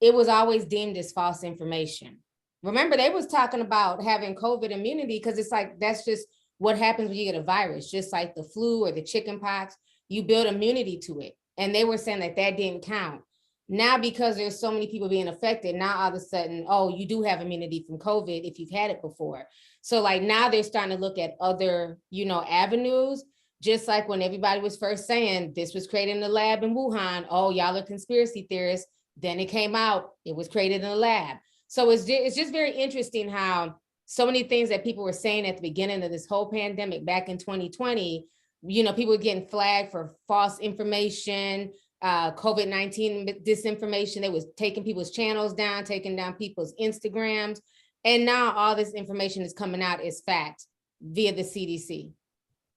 it was always deemed as false information. Remember, they was talking about having COVID immunity because it's like, that's just what happens when you get a virus, just like the flu or the chicken pox, you build immunity to it. And they were saying that that didn't count. Now, because there's so many people being affected, now all of a sudden, oh, you do have immunity from COVID if you've had it before. So like now they're starting to look at other, you know, avenues, just like when everybody was first saying this was created in the lab in Wuhan. Oh, y'all are conspiracy theorists. Then it came out, it was created in a lab. So it's just very interesting how so many things that people were saying at the beginning of this whole pandemic back in 2020, you know, people were getting flagged for false information, COVID-19 disinformation. They was taking people's channels down, taking down people's Instagrams. And now all this information is coming out as fact via the CDC.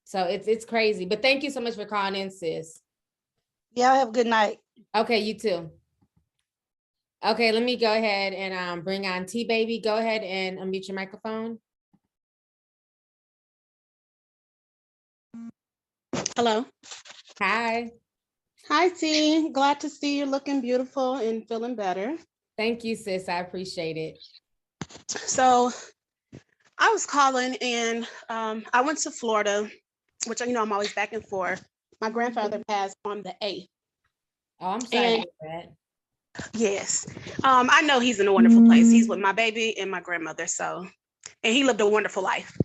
So it's crazy, but thank you so much for calling in, sis. Yeah, have a good night. Okay, you too. Okay, let me go ahead and bring on T-Baby. Go ahead and unmute your microphone. Hello. Hi. Hi, T. Glad to see you looking beautiful and feeling better. Thank you, sis. I appreciate it. So I was calling and I went to Florida, which, you know, I'm always back and forth. My grandfather passed on the 8th. Oh, I'm sorry to hear that. Yes. I know he's in a wonderful place. He's with my baby and my grandmother. So, and he lived a wonderful life.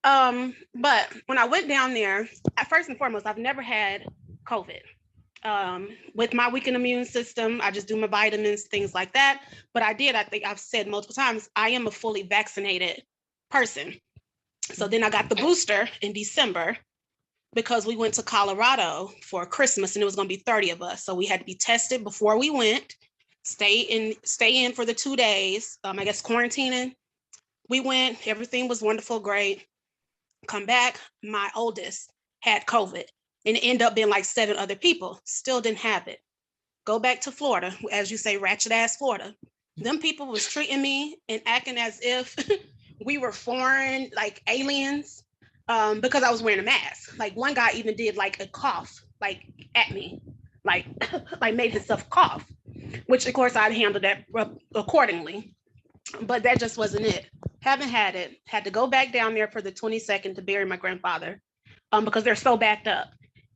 But when I went down there, first and foremost, I've never had COVID. With my weakened immune system, I just do my vitamins, things like that. But I think I've said multiple times, I am a fully vaccinated person. So then I got the booster in December because we went to Colorado for Christmas and it was going to be 30 of us. So we had to be tested before we went, stay in for the 2 days, I guess quarantining. We went, everything was wonderful, great. Come back, my oldest had COVID and it ended up being like 7 other people, still didn't have it. Go back to Florida, as you say, ratchet ass Florida. Them people was treating me and acting as if we were foreign, like aliens. Because I was wearing a mask. Like one guy even did like a cough, like at me, like made himself cough, which of course I'd handled that accordingly. But that just wasn't it. Haven't had it. Had to go back down there for the 22nd to bury my grandfather because they're so backed up.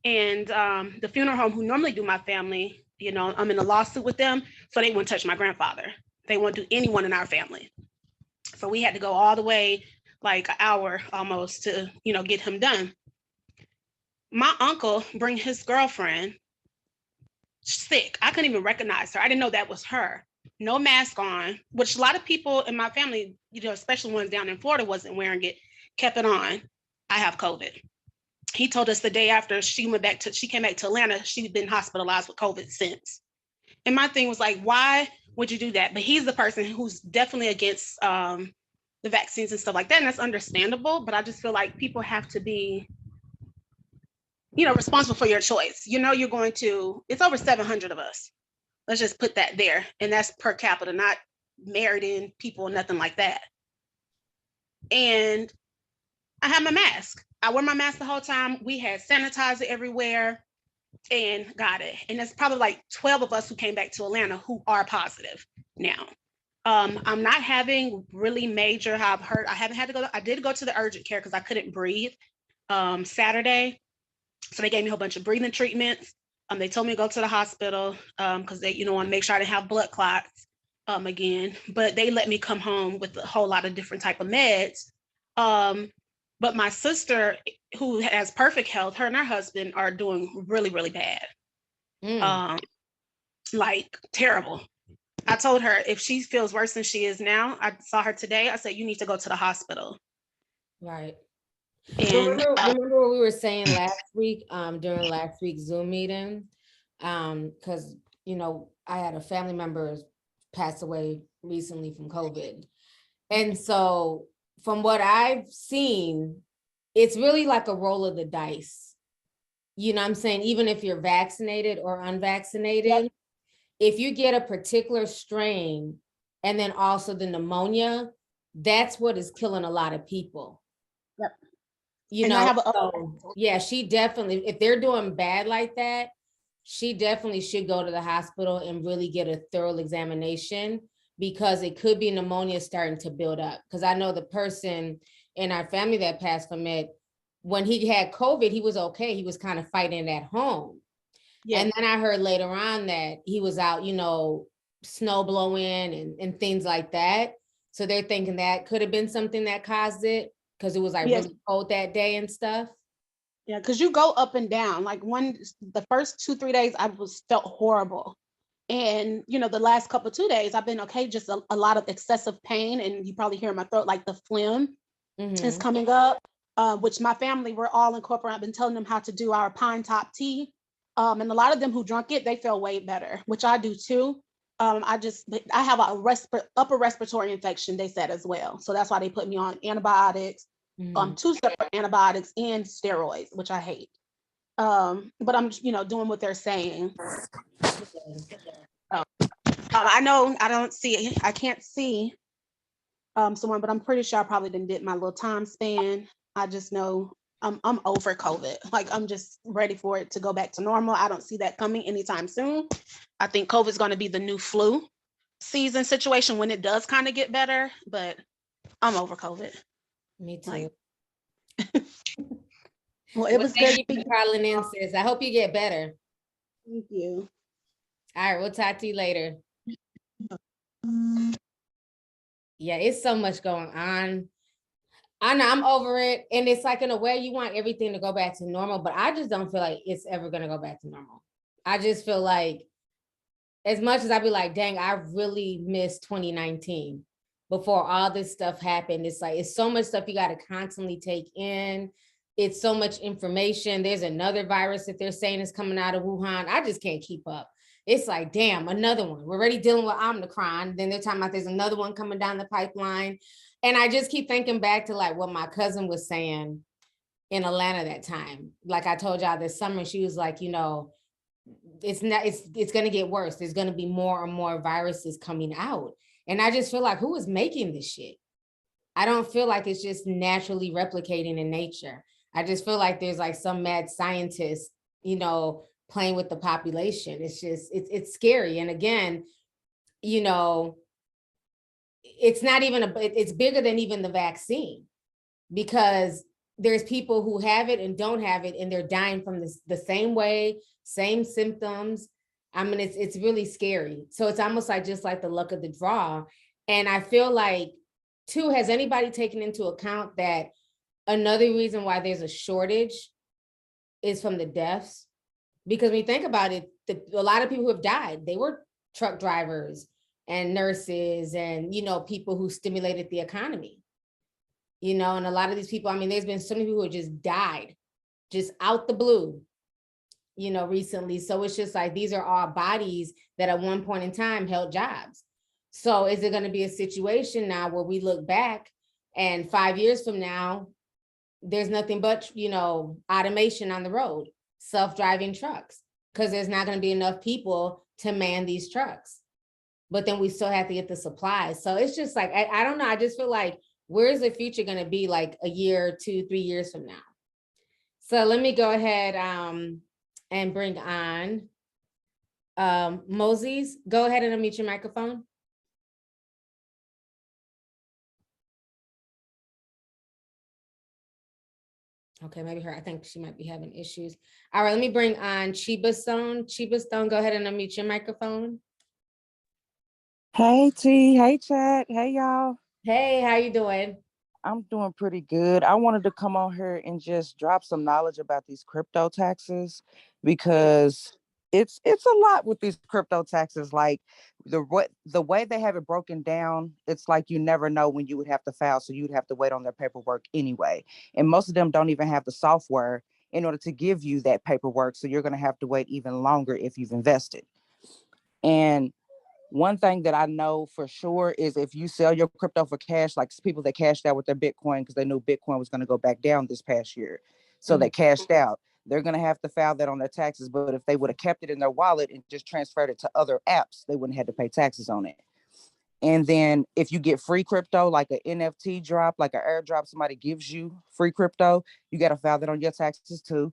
And the funeral home who normally do my family, you know, I'm in a lawsuit with them, so they won't touch my grandfather. They won't do anyone in our family. So we had to go all the way like an hour almost to, you know, get him done. My uncle bring his girlfriend sick. I couldn't even recognize her. I didn't know that was her. No mask on, which a lot of people in my family, you know, especially ones down in Florida wasn't wearing it, kept it on. I have COVID. He told us the day after she came back to Atlanta, she'd been hospitalized with COVID since. And my thing was like, why would you do that? But he's the person who's definitely against the vaccines and stuff like that. And that's understandable, but I just feel like people have to be, you know, responsible for your choice. You know, it's over 700 of us. Let's just put that there. And that's per capita, not married in people, nothing like that. And I have my mask. I wear my mask the whole time. We had sanitizer everywhere and got it. And there's probably like 12 of us who came back to Atlanta who are positive now. I'm not having really major, how I've heard, I haven't had to go, I did go to the urgent care because I couldn't breathe Saturday. So they gave me a whole bunch of breathing treatments. They told me to go to the hospital because they, you know, want to make sure I didn't have blood clots again, but they let me come home with a whole lot of different type of meds. But my sister, who has perfect health, her and her husband are doing really, really bad. Like terrible. I told her if she feels worse than she is now, I saw her today, I said, you need to go to the hospital. Right. And Remember what we were saying last week, during last week's Zoom meeting? Because, you know, I had a family member pass away recently from COVID. And so from what I've seen, it's really like a roll of the dice. You know what I'm saying? Even if you're vaccinated or unvaccinated, if you get a particular strain and then also the pneumonia, that's what is killing a lot of people. Yep. You and know, I have a, so, yeah, she definitely, if they're doing bad like that, she definitely should go to the hospital and really get a thorough examination, because it could be pneumonia starting to build up. Because I know the person in our family that passed from it, when he had COVID, he was okay. He was kind of fighting at home. Yeah. And then I heard later on that he was out, you know, snow blowing and things like that. So they're thinking that could have been something that caused it, because it was like really cold that day and stuff. Yeah, because you go up and down. Like the first 2-3 days, I felt horrible. And, you know, the last couple 2 days, I've been okay, just a lot of excessive pain. And you probably hear in my throat, like the phlegm is coming up, which my family, we're all incorporating. I've been telling them how to do our pine top tea. And a lot of them who drunk it, they feel way better, which I do too. I have a upper respiratory infection, they said as well. So that's why they put me on antibiotics, 2 separate antibiotics and steroids, which I hate. But I'm, you know, doing what they're saying. I know I can't see someone, but I'm pretty sure I probably did my little time span. I just know I'm over COVID. Like, I'm just ready for it to go back to normal. I don't see that coming anytime soon. I think COVID is going to be the new flu season situation when it does kind of get better, but I'm over COVID. Me too. Like, well, it was Thank good. you for calling in, sis. I hope you get better. Thank you. All right, we'll talk to you later. Yeah, it's so much going on. I know, I'm over it. And it's like, in a way, you want everything to go back to normal, but I just don't feel like it's ever going to go back to normal. I just feel like, as much as I'd be like, dang, I really missed 2019 before all this stuff happened. It's like, it's so much stuff you got to constantly take in. It's so much information. There's another virus that they're saying is coming out of Wuhan. I just can't keep up. It's like, damn, another one. We're already dealing with Omicron. Then they're talking about there's another one coming down the pipeline. And I just keep thinking back to like what my cousin was saying in Atlanta that time. Like I told y'all this summer, she was like, you know, it's going to get worse. There's going to be more and more viruses coming out. And I just feel like, who is making this shit? I don't feel like it's just naturally replicating in nature. I just feel like there's like some mad scientist, you know, playing with the population. It's just, it's scary. And again, you know, it's not even it's bigger than even the vaccine, because there's people who have it and don't have it, and they're dying from the same way, same symptoms. I mean, it's really scary. So it's almost like just like the luck of the draw. And I feel like, too, has anybody taken into account that another reason why there's a shortage is from the deaths? Because when you think about it, a lot of people who have died, they were truck drivers and nurses and, you know, people who stimulated the economy, you know, and a lot of these people, I mean, there's been so many people who just died just out the blue, you know, recently. So it's just like, these are all bodies that at one point in time held jobs. So is it going to be a situation now where we look back and 5 years from now, there's nothing but, you know, automation on the road, self-driving trucks, because there's not going to be enough people to man these trucks. But then we still have to get the supplies. So it's just like, I don't know. I just feel like, where's the future going to be like a year, 2, 3 years from now? So let me go ahead and bring on Moses. Go ahead and unmute your microphone. Okay, maybe I think she might be having issues. All right, let me bring on Chiba Stone. Chiba Stone, go ahead and unmute your microphone. Hey T, hey chat, hey y'all. Hey, how you doing? I'm doing pretty good. I wanted to come on here and just drop some knowledge about these crypto taxes, because it's a lot with these crypto taxes. Like the way they have it broken down, it's like you never know when you would have to file, so you'd have to wait on their paperwork anyway. And most of them don't even have the software in order to give you that paperwork, so you're going to have to wait even longer if you've invested. And one thing that I know for sure is if you sell your crypto for cash, like people that cashed out with their Bitcoin because they knew Bitcoin was going to go back down this past year, so they cashed out, they're going to have to file that on their taxes. But if they would have kept it in their wallet and just transferred it to other apps, they wouldn't have to pay taxes on it. And then if you get free crypto, like an NFT drop, like an airdrop, somebody gives you free crypto, you got to file that on your taxes too.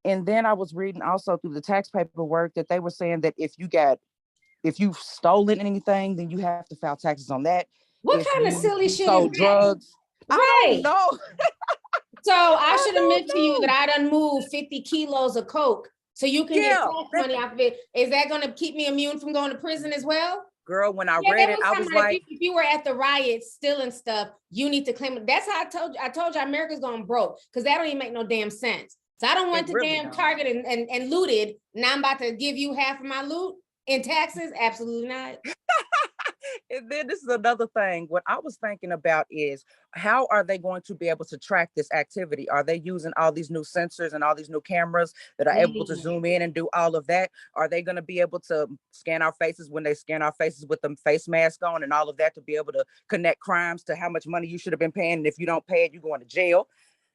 And then I was reading also through the tax paperwork that they were saying that if you've stolen anything, then you have to file taxes on that. What If kind of you silly shit is sold that? drugs, I Right. don't know. So I should don't admit to you know. that I done moved 50 kilos of coke so you can get tax money off of it. Is that going to keep me immune from going to prison as well? Girl, when I read it, I was like, if you were at the riots stealing stuff, you need to claim it. That's how I told you America's going broke, because that don't even make no damn sense. So I don't went to really damn don't. Target and looted. Now I'm about to give you half of my loot in taxes? Absolutely not. And then this is another thing. What I was thinking about is, how are they going to be able to track this activity? Are they using all these new sensors and all these new cameras that are able to zoom in and do all of that? Are they going to be able to scan our faces when they scan our faces with the face mask on and all of that, to be able to connect crimes to how much money you should have been paying? And if you don't pay it, you're going to jail.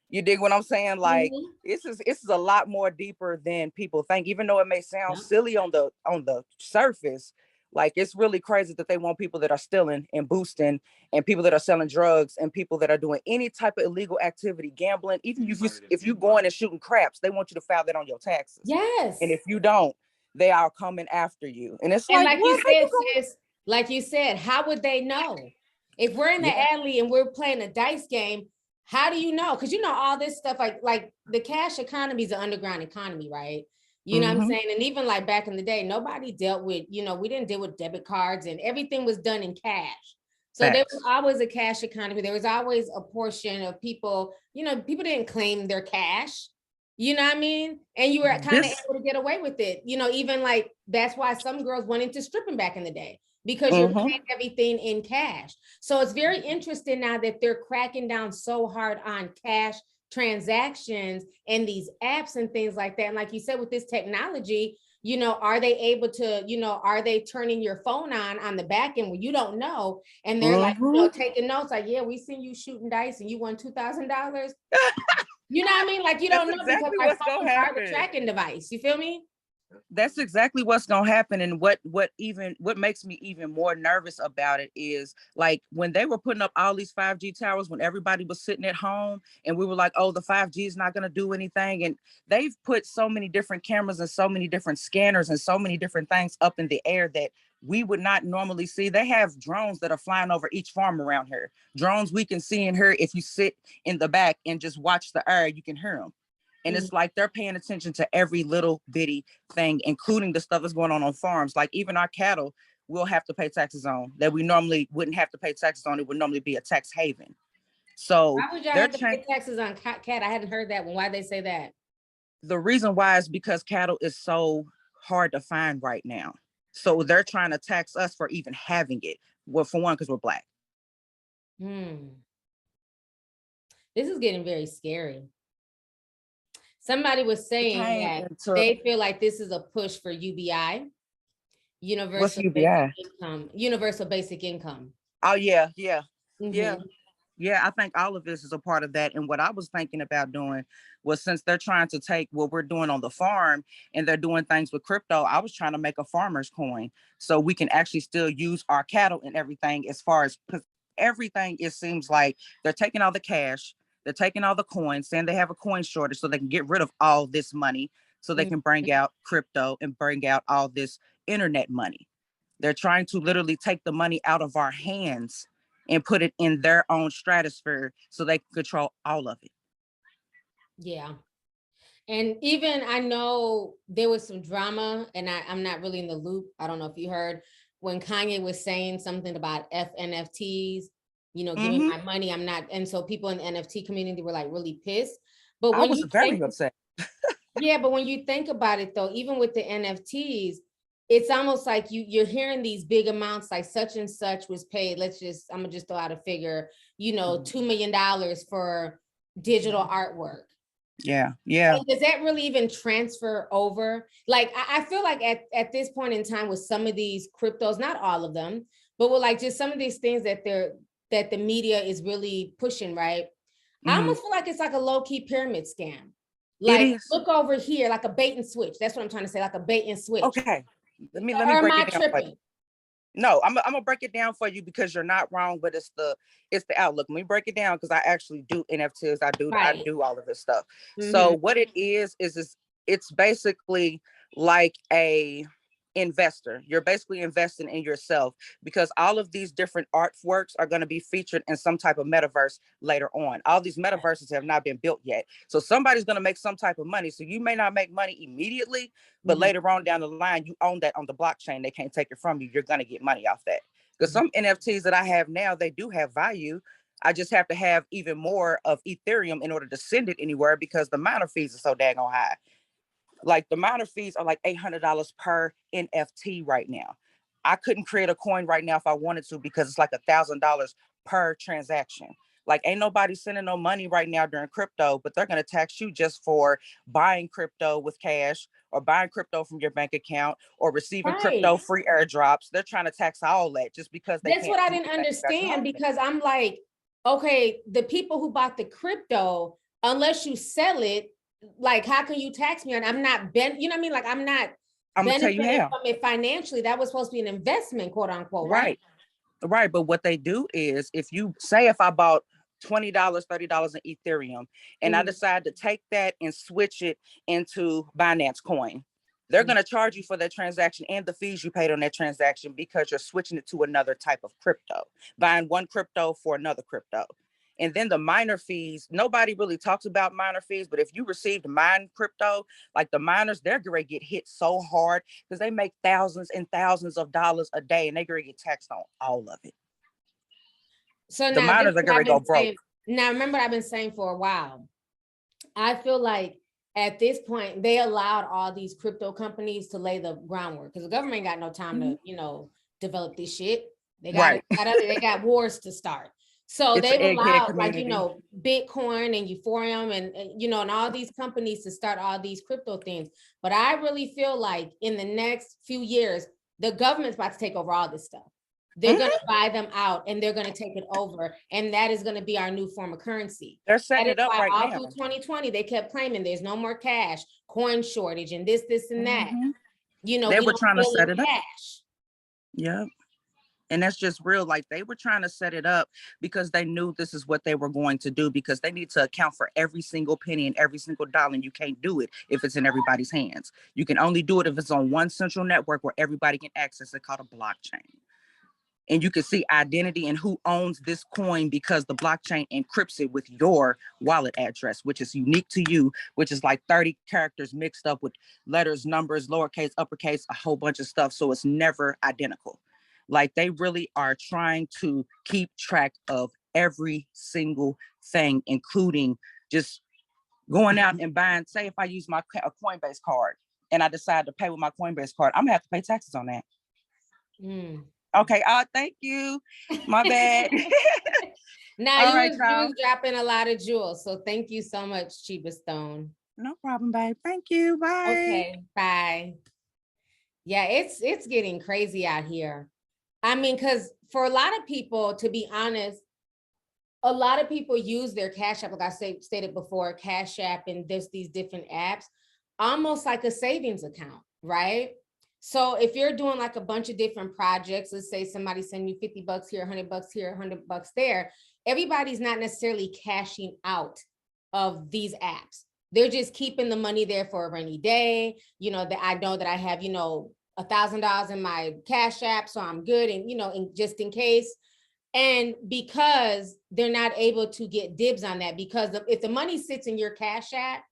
You dig what I'm saying? Like, this is a lot more deeper than people think, even though it may sound silly on the surface. Like, it's really crazy that they want people that are stealing and boosting, and people that are selling drugs, and people that are doing any type of illegal activity, gambling. Even if you going and shooting craps, they want you to file that on your taxes. Yes. And if you don't, they are coming after you. And it's and like you said, sis, like you said, how would they know? If we're in the alley and we're playing a dice game, how do you know? Because you know all this stuff, like the cash economy is an underground economy, right? You know what I'm saying? And even like back in the day, nobody dealt with, we didn't deal with debit cards, and everything was done in cash. So there was always a cash economy. There was always a portion of people, people didn't claim their cash. You know what I mean? And you were kind of able to get away with it. Even like, that's why some girls went into stripping back in the day, because you're paying everything in cash. So it's very interesting now that they're cracking down so hard on cash transactions and these apps and things like that. And like you said, with this technology, are they able to, are they turning your phone on the back end where you don't know? And they're like, taking notes like, yeah, we seen you shooting dice and you won $2,000. You know what I mean? Like, you don't know, because our phones are the tracking device. You feel me? That's exactly what's gonna happen. And what makes me even more nervous about it is, like, when they were putting up all these 5G towers, when everybody was sitting at home and we were like, oh, the 5G is not gonna do anything. And they've put so many different cameras and so many different scanners and so many different things up in the air that we would not normally see. They have drones that are flying over each farm around here. Drones we can see and hear. If you sit in the back and just watch the air, you can hear them. And it's like they're paying attention to every little bitty thing, including the stuff that's going on farms. Like, even our cattle, we'll have to pay taxes on that we normally wouldn't have to pay taxes on. It would normally be a tax haven. So why would y'all have to pay taxes on cat? I hadn't heard that one. Why'd they say that? The reason why is because cattle is so hard to find right now. So they're trying to tax us for even having it. Well, for one, because we're Black. This is getting very scary. Somebody was saying that they feel like this is a push for UBI, universal basic income. Universal basic income. Oh yeah. I think all of this is a part of that. And what I was thinking about doing was, since they're trying to take what we're doing on the farm and they're doing things with crypto, I was trying to make a farmer's coin so we can actually still use our cattle and everything, as far as, because everything, it seems like they're taking all the cash. They're taking all the coins, saying they have a coin shortage so they can get rid of all this money, so they can bring out crypto and bring out all this internet money. They're trying to literally take the money out of our hands and put it in their own stratosphere so they can control all of it. Yeah. And even, I know there was some drama, and I'm not really in the loop. I don't know if you heard when Kanye was saying something about NFTs. Give me my money. I'm not. And so people in the NFT community were like really pissed. But when I was very upset. Yeah, but when you think about it though, even with the NFTs, it's almost like you're hearing these big amounts, like such and such was paid. I'm gonna just throw out a figure, $2 million for digital artwork. Yeah. Yeah. And does that really even transfer over? Like, I feel like at this point in time with some of these cryptos, not all of them, but with like just some of these things that the media is really pushing, right? I almost feel like it's like a low-key pyramid scam. Like, look over here, like a bait and switch. That's what I'm trying to say, like a bait and switch. Okay. Let me Or break am I it down. tripping? No, I'm gonna break it down for you because you're not wrong, but it's the outlook. Let me break it down because I actually do NFTs. I do all of this stuff. So what it is it's basically like a investor. You're basically investing in yourself because all of these different artworks are going to be featured in some type of metaverse later on. All these metaverses have not been built yet. So somebody's going to make some type of money. So you may not make money immediately, but later on down the line, you own that on the blockchain. They can't take it from you. You're going to get money off that. Because some NFTs that I have now, they do have value. I just have to have even more of Ethereum in order to send it anywhere because the miner fees are so daggone high. Like the miner fees are like $800 per NFT right now. I couldn't create a coin right now if I wanted to because it's like $1,000 per transaction. Like ain't nobody sending no money right now during crypto, but they're going to tax you just for buying crypto with cash or buying crypto from your bank account or receiving crypto free airdrops. They're trying to tax all that just because they That's what I didn't understand because I'm like, okay, the people who bought the crypto, unless you sell it, like, how can you tax me? And I'm not, you know what I mean? Like, I'm not benefiting from it financially. That was supposed to be an investment, quote unquote, right? Right. But what they do is if I bought $20, $30 in Ethereum, and I decide to take that and switch it into Binance coin, they're going to charge you for that transaction and the fees you paid on that transaction because you're switching it to another type of crypto, buying one crypto for another crypto. And then the miner fees, nobody really talks about miner fees, but if you received mine crypto, like the miners, they're going to get hit so hard because they make thousands and thousands of dollars a day and they're going to get taxed on all of it. So the miners are going to go broke. Now, remember, I've been saying for a while, I feel like at this point, they allowed all these crypto companies to lay the groundwork because the government ain't got no time to, develop this shit. They got wars to start. So they've allowed Bitcoin and Ethereum and all these companies to start all these crypto things. But I really feel like in the next few years, the government's about to take over all this stuff. They're going to buy them out and they're going to take it over. And that is going to be our new form of currency. They're setting it up right now. All through 2020, they kept claiming there's no more cash, coin shortage, and this and that. They were trying to set it up. Yep. And that's just real. Like they were trying to set it up because they knew this is what they were going to do because they need to account for every single penny and every single dollar. And you can't do it if it's in everybody's hands. You can only do it if it's on one central network where everybody can access it, called a blockchain. And you can see identity and who owns this coin because the blockchain encrypts it with your wallet address, which is unique to you, which is like 30 characters mixed up with letters, numbers, lowercase, uppercase, a whole bunch of stuff. So it's never identical. Like they really are trying to keep track of every single thing, including just going out and buying. Say if I use my Coinbase card and I decide to pay with my Coinbase card, I'm gonna have to pay taxes on that. Okay. Thank you. My bad. Now you was dropping a lot of jewels. So thank you so much, Chiba Stone. No problem, babe. Thank you. Bye. Okay. Bye. Yeah, it's getting crazy out here. I mean, because for a lot of people, to be honest, a lot of people use their Cash App, like I stated before, Cash App and these different apps, almost like a savings account, right? So if you're doing like a bunch of different projects, let's say somebody send you $50 here, $100 here, $100 there, everybody's not necessarily cashing out of these apps. They're just keeping the money there for a rainy day. That I know that I have, $1,000 in my Cash App, so I'm good. And, just in case. And because they're not able to get dibs on that, because if the money sits in your Cash App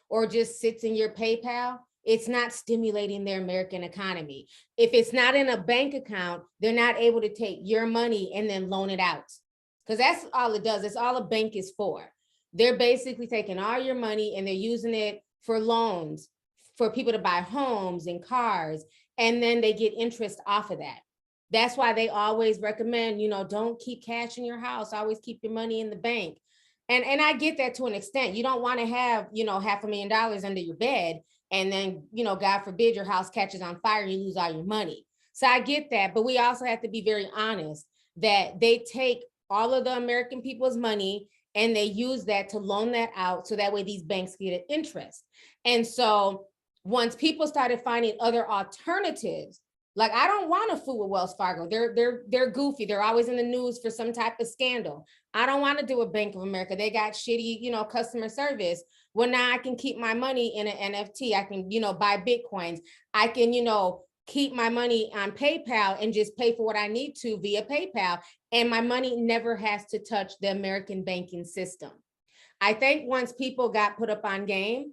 or just sits in your PayPal, it's not stimulating their American economy. If it's not in a bank account, they're not able to take your money and then loan it out. Because that's all it does. It's all a bank is for. They're basically taking all your money and they're using it for loans, for people to buy homes and cars, and then they get interest off of that. That's why they always recommend, you know, don't keep cash in your house, always keep your money in the bank. And I get that to an extent. You don't want to have, you know, $500,000 under your bed, and then, you know, God forbid your house catches on fire and you lose all your money. So I get that, but we also have to be very honest that they take all of the American people's money and they use that to loan that out, so that way these banks get interest. And so once people started finding other alternatives, like, I don't want to fool with Wells Fargo. They're goofy. They're always in the news for some type of scandal. I don't want to do a Bank of America. They got shitty, you know, customer service. Well, now I can keep my money in an NFT. I can, you know, buy Bitcoins. I can, you know, keep my money on PayPal and just pay for what I need to via PayPal. And my money never has to touch the American banking system. I think once people got put up on game,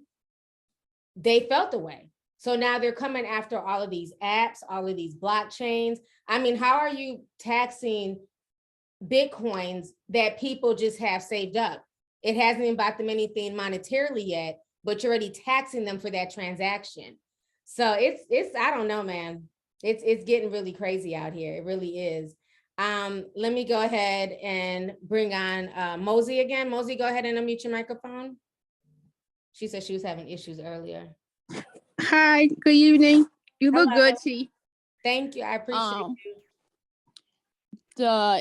they felt the way. So now they're coming after all of these apps, all of these blockchains. I mean, how are you taxing Bitcoins that people just have saved up? It hasn't even bought them anything monetarily yet, but you're already taxing them for that transaction. So it's I don't know, man. It's getting really crazy out here. It really is. Let me go ahead and bring on Mosey again. Mosey, go ahead and unmute your microphone. She said she was having issues earlier. Hi, good evening. You look good, T. Thank you. I appreciate you.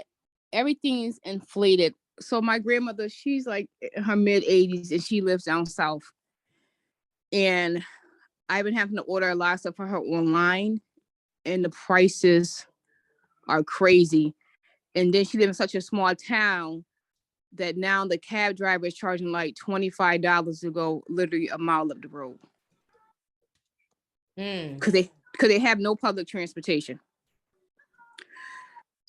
Everything is inflated. So my grandmother, she's like in her mid-80s and she lives down south. And I've been having to order a lot of stuff for her online, and the prices are crazy. And then she lives in such a small town that now the cab driver is charging like $25 to go literally a mile up the road. Because they have no public transportation.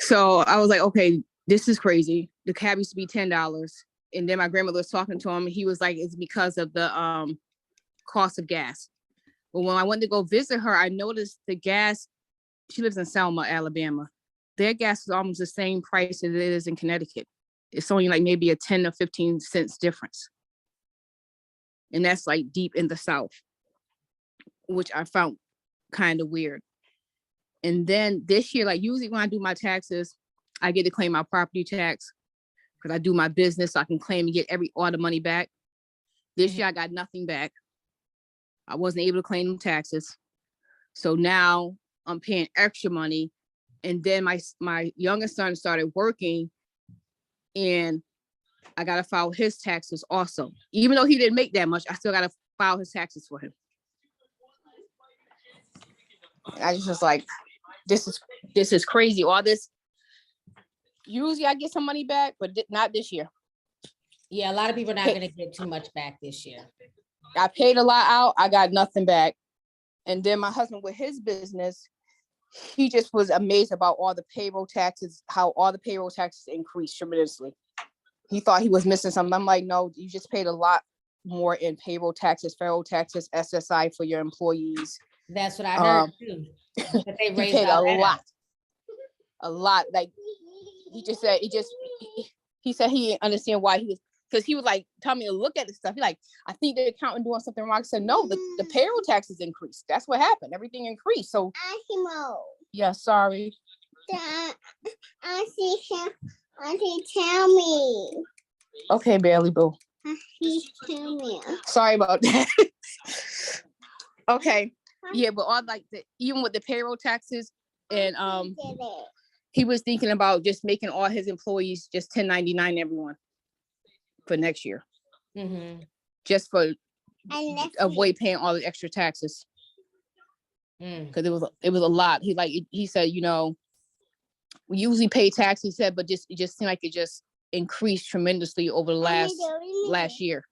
So I was like, okay, this is crazy. The cab used to be $10. And then my grandmother was talking to him, and he was like, it's because of the cost of gas. But when I went to go visit her, I noticed the gas, she lives in Selma, Alabama. Their gas is almost the same price as it is in Connecticut. It's only like maybe a 10 or 15 cents difference. And that's like deep in the South, which I found kind of weird. And then this year, like usually when I do my taxes, I get to claim my property tax because I do my business, so I can claim and get all the money back. This year I got nothing back. I wasn't able to claim them taxes. So now I'm paying extra money. And then my youngest son started working, and I got to file his taxes also. Even though he didn't make that much, I still got to file his taxes for him. I just was like, this is crazy. All this, usually I get some money back, but not this year. Yeah, a lot of people are not going to get too much back this year. I paid a lot out. I got nothing back. And then my husband with his business, he just was amazed about all the payroll taxes, how all the payroll taxes increased tremendously. He thought he was missing something. I'm like, no, you just paid a lot more in payroll taxes, federal taxes, SSI for your employees. That's what I heard too. That they raised he paid a lot. Like he said he didn't understand why he was, because he was like, tell me to look at this stuff. He like, I think the accountant doing something wrong. I said, no, the payroll taxes increased. That's what happened. Everything increased. So yeah, sorry. Auntie, tell me. Okay, Bailey Boo. Auntie, tell me. Sorry about that. Okay. Yeah, but all like even with the payroll taxes, and he was thinking about just making all his employees just 1099 everyone for next year. Just for avoid paying all the extra taxes. Because it was a lot. He said, you know, we usually pay tax, he said, but it just seemed like it just increased tremendously over the last year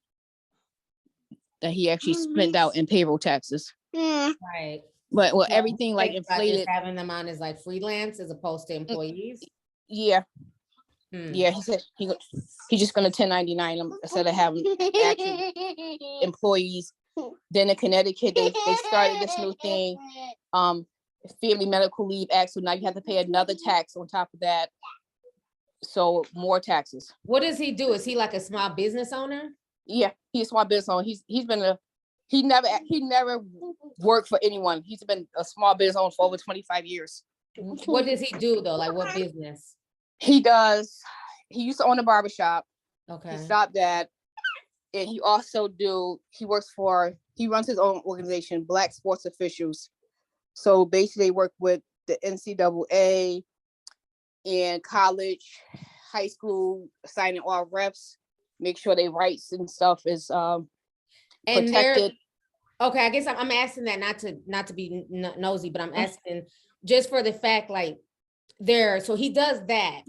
that he actually spent out in payroll taxes. Right. But everything like inflated. Just having them on as like freelance as opposed to employees. Yeah. Yeah, he said he's just gonna 1099 them instead of having actual employees. Then in Connecticut, they started this new thing, Family Medical Leave Act. So now you have to pay another tax on top of that. So more taxes. What does he do? Is he like a small business owner? Yeah, he's a small business owner. He's been He never worked for anyone. He's been a small business owner for over 25 years. What does he do though? Like what business? He used to own a barbershop. Okay. He stopped that. And he runs his own organization, Black Sports Officials. So basically they work with the NCAA and college, high school, signing all reps, make sure their rights and stuff is protected. Okay, I guess I'm asking that not to be nosy, but I'm asking just for the fact like so he does that.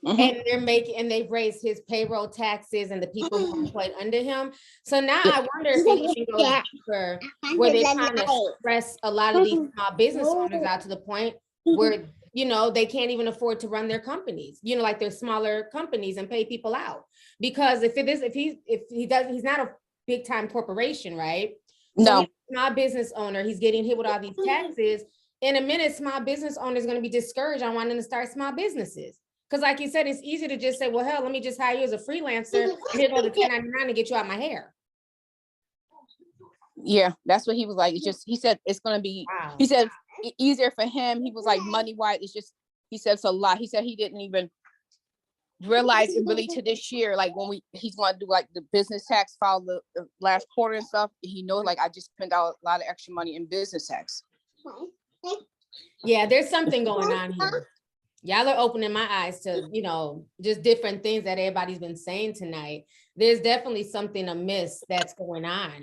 And they've raised his payroll taxes and the people who are employed under him. So now I wonder if it even goes deeper where they're trying to stress a lot of these small business owners out to the point where, they can't even afford to run their companies, like their smaller companies and pay people out. Because he's not a big time corporation, right? So No. he's a small business owner, he's getting hit with all these taxes. In a minute, small business owners are going to be discouraged on wanting to start small businesses. Because like you said, it's easy to just say, well, hell, let me just hire you as a freelancer and hit all the 1099 to get you out my hair. Yeah, that's what he was like. It's just, he said it's going to be, he said easier for him. He was like money-wise, he said it's a lot. He said he didn't even realize it really to this year, like when he's going to do like the business tax file the last quarter and stuff. He knows like I just spent out a lot of extra money in business tax. Yeah, there's something going on here. Y'all are opening my eyes to, just different things that everybody's been saying tonight. There's definitely something amiss that's going on.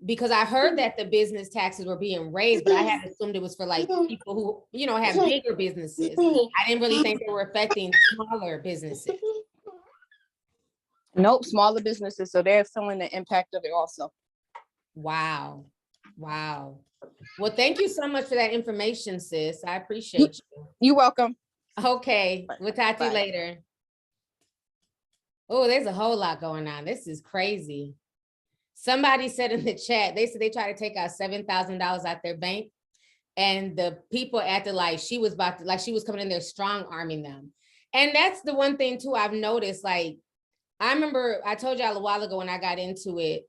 Because I heard that the business taxes were being raised, but I had assumed it was for like people who, have bigger businesses. I didn't really think they were affecting smaller businesses. Nope, smaller businesses. So they're feeling the impact of it also. Wow. Well, thank you so much for that information, sis. I appreciate you. You're welcome. Okay, we'll talk to you later. Oh, there's a whole lot going on. This is crazy. Somebody said in the chat, they said they tried to take out $7,000 out their bank, and the people acted like she was coming in there strong arming them. And that's the one thing too I've noticed. Like, I remember I told y'all a while ago when I got into it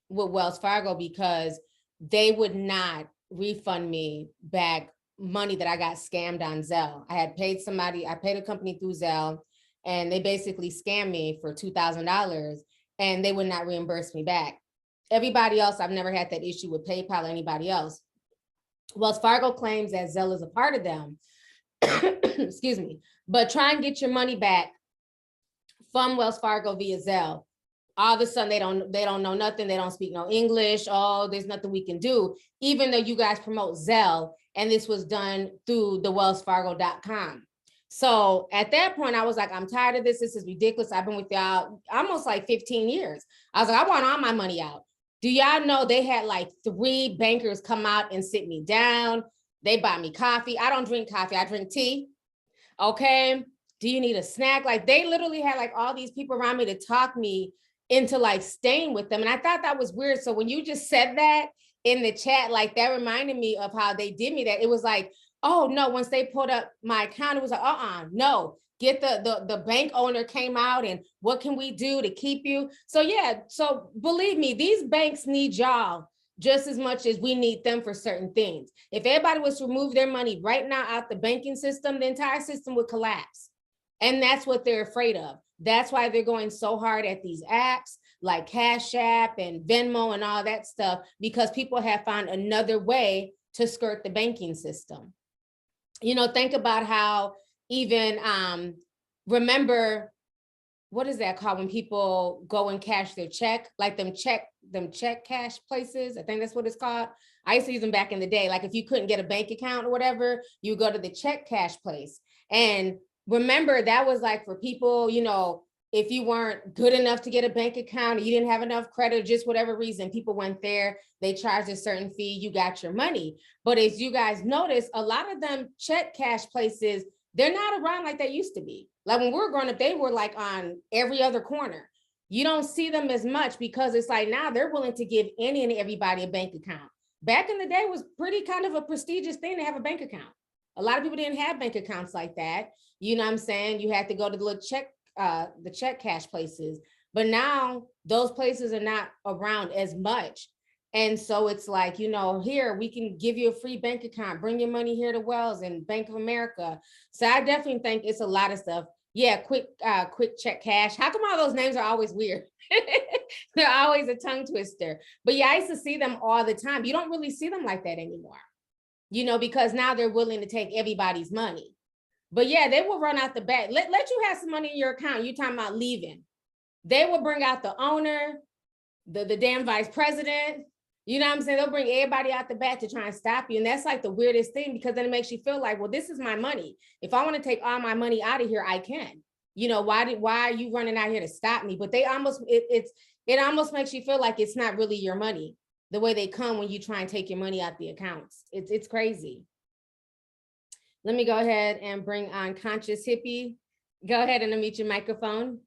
with Wells Fargo, because they would not refund me back money that I got scammed on Zelle. I paid a company through Zelle, and they basically scammed me for $2,000, and they would not reimburse me back. Everybody else, I've never had that issue with PayPal or anybody else. Wells Fargo claims that Zelle is a part of them. Excuse me. But try and get your money back from Wells Fargo via Zelle. All of a sudden, they don't know nothing. They don't speak no English. Oh, there's nothing we can do, even though you guys promote Zelle. And this was done through the wellsfargo.com. So at that point, I was like, I'm tired of this. This is ridiculous. I've been with y'all almost like 15 years. I was like, I want all my money out. Do y'all know they had like 3 bankers come out and sit me down? They bought me coffee. I don't drink coffee. I drink tea. Okay. Do you need a snack? Like, they literally had like all these people around me to talk me into like staying with them. And I thought that was weird. So when you just said that in the chat, like, that reminded me of how they did me that. It was like, oh no, once they pulled up my account, it was like, no, get the bank owner came out and what can we do to keep you? So yeah, so believe me, these banks need y'all just as much as we need them for certain things. If everybody was to remove their money right now out the banking system, the entire system would collapse. And that's what they're afraid of. That's why they're going so hard at these apps like Cash App and Venmo and all that stuff, because people have found another way to skirt the banking system. Think about how even, remember, what is that called when people go and cash their check, like them check cash places? I think that's what it's called. I used to use them back in the day. Like if you couldn't get a bank account or whatever, you go to the check cash place. And remember, that was like for people, if you weren't good enough to get a bank account, or you didn't have enough credit, or just whatever reason, people went there, they charged a certain fee, you got your money. But as you guys notice, a lot of them check cash places, they're not around like they used to be. Like when we were growing up, they were like on every other corner. You don't see them as much because it's like now they're willing to give any and everybody a bank account. Back in the day, it was pretty kind of a prestigious thing to have a bank account. A lot of people didn't have bank accounts like that. You know what I'm saying? You had to go to the little check cash places. But now those places are not around as much. And so it's like, you know, here we can give you a free bank account, bring your money here to Wells and Bank of America. So I definitely think it's a lot of stuff. Yeah, quick check cash. How come all those names are always weird? They're always a tongue twister. But yeah, I used to see them all the time. You don't really see them like that anymore, you know, because now they're willing to take everybody's money. But yeah, they will run out the back. Let you have some money in your account. You're talking about leaving. They will bring out the owner, the damn vice president. You know what I'm saying? They'll bring everybody out the back to try and stop you. And that's like the weirdest thing, because then it makes you feel like, well, this is my money. If I want to take all my money out of here, I can. You know, why are you running out here to stop me? But they almost, it almost makes you feel like it's not really your money, the way they come when you try and take your money out the accounts. It's crazy. Let me go ahead and bring on Conscious Hippie. Go ahead and unmute your microphone.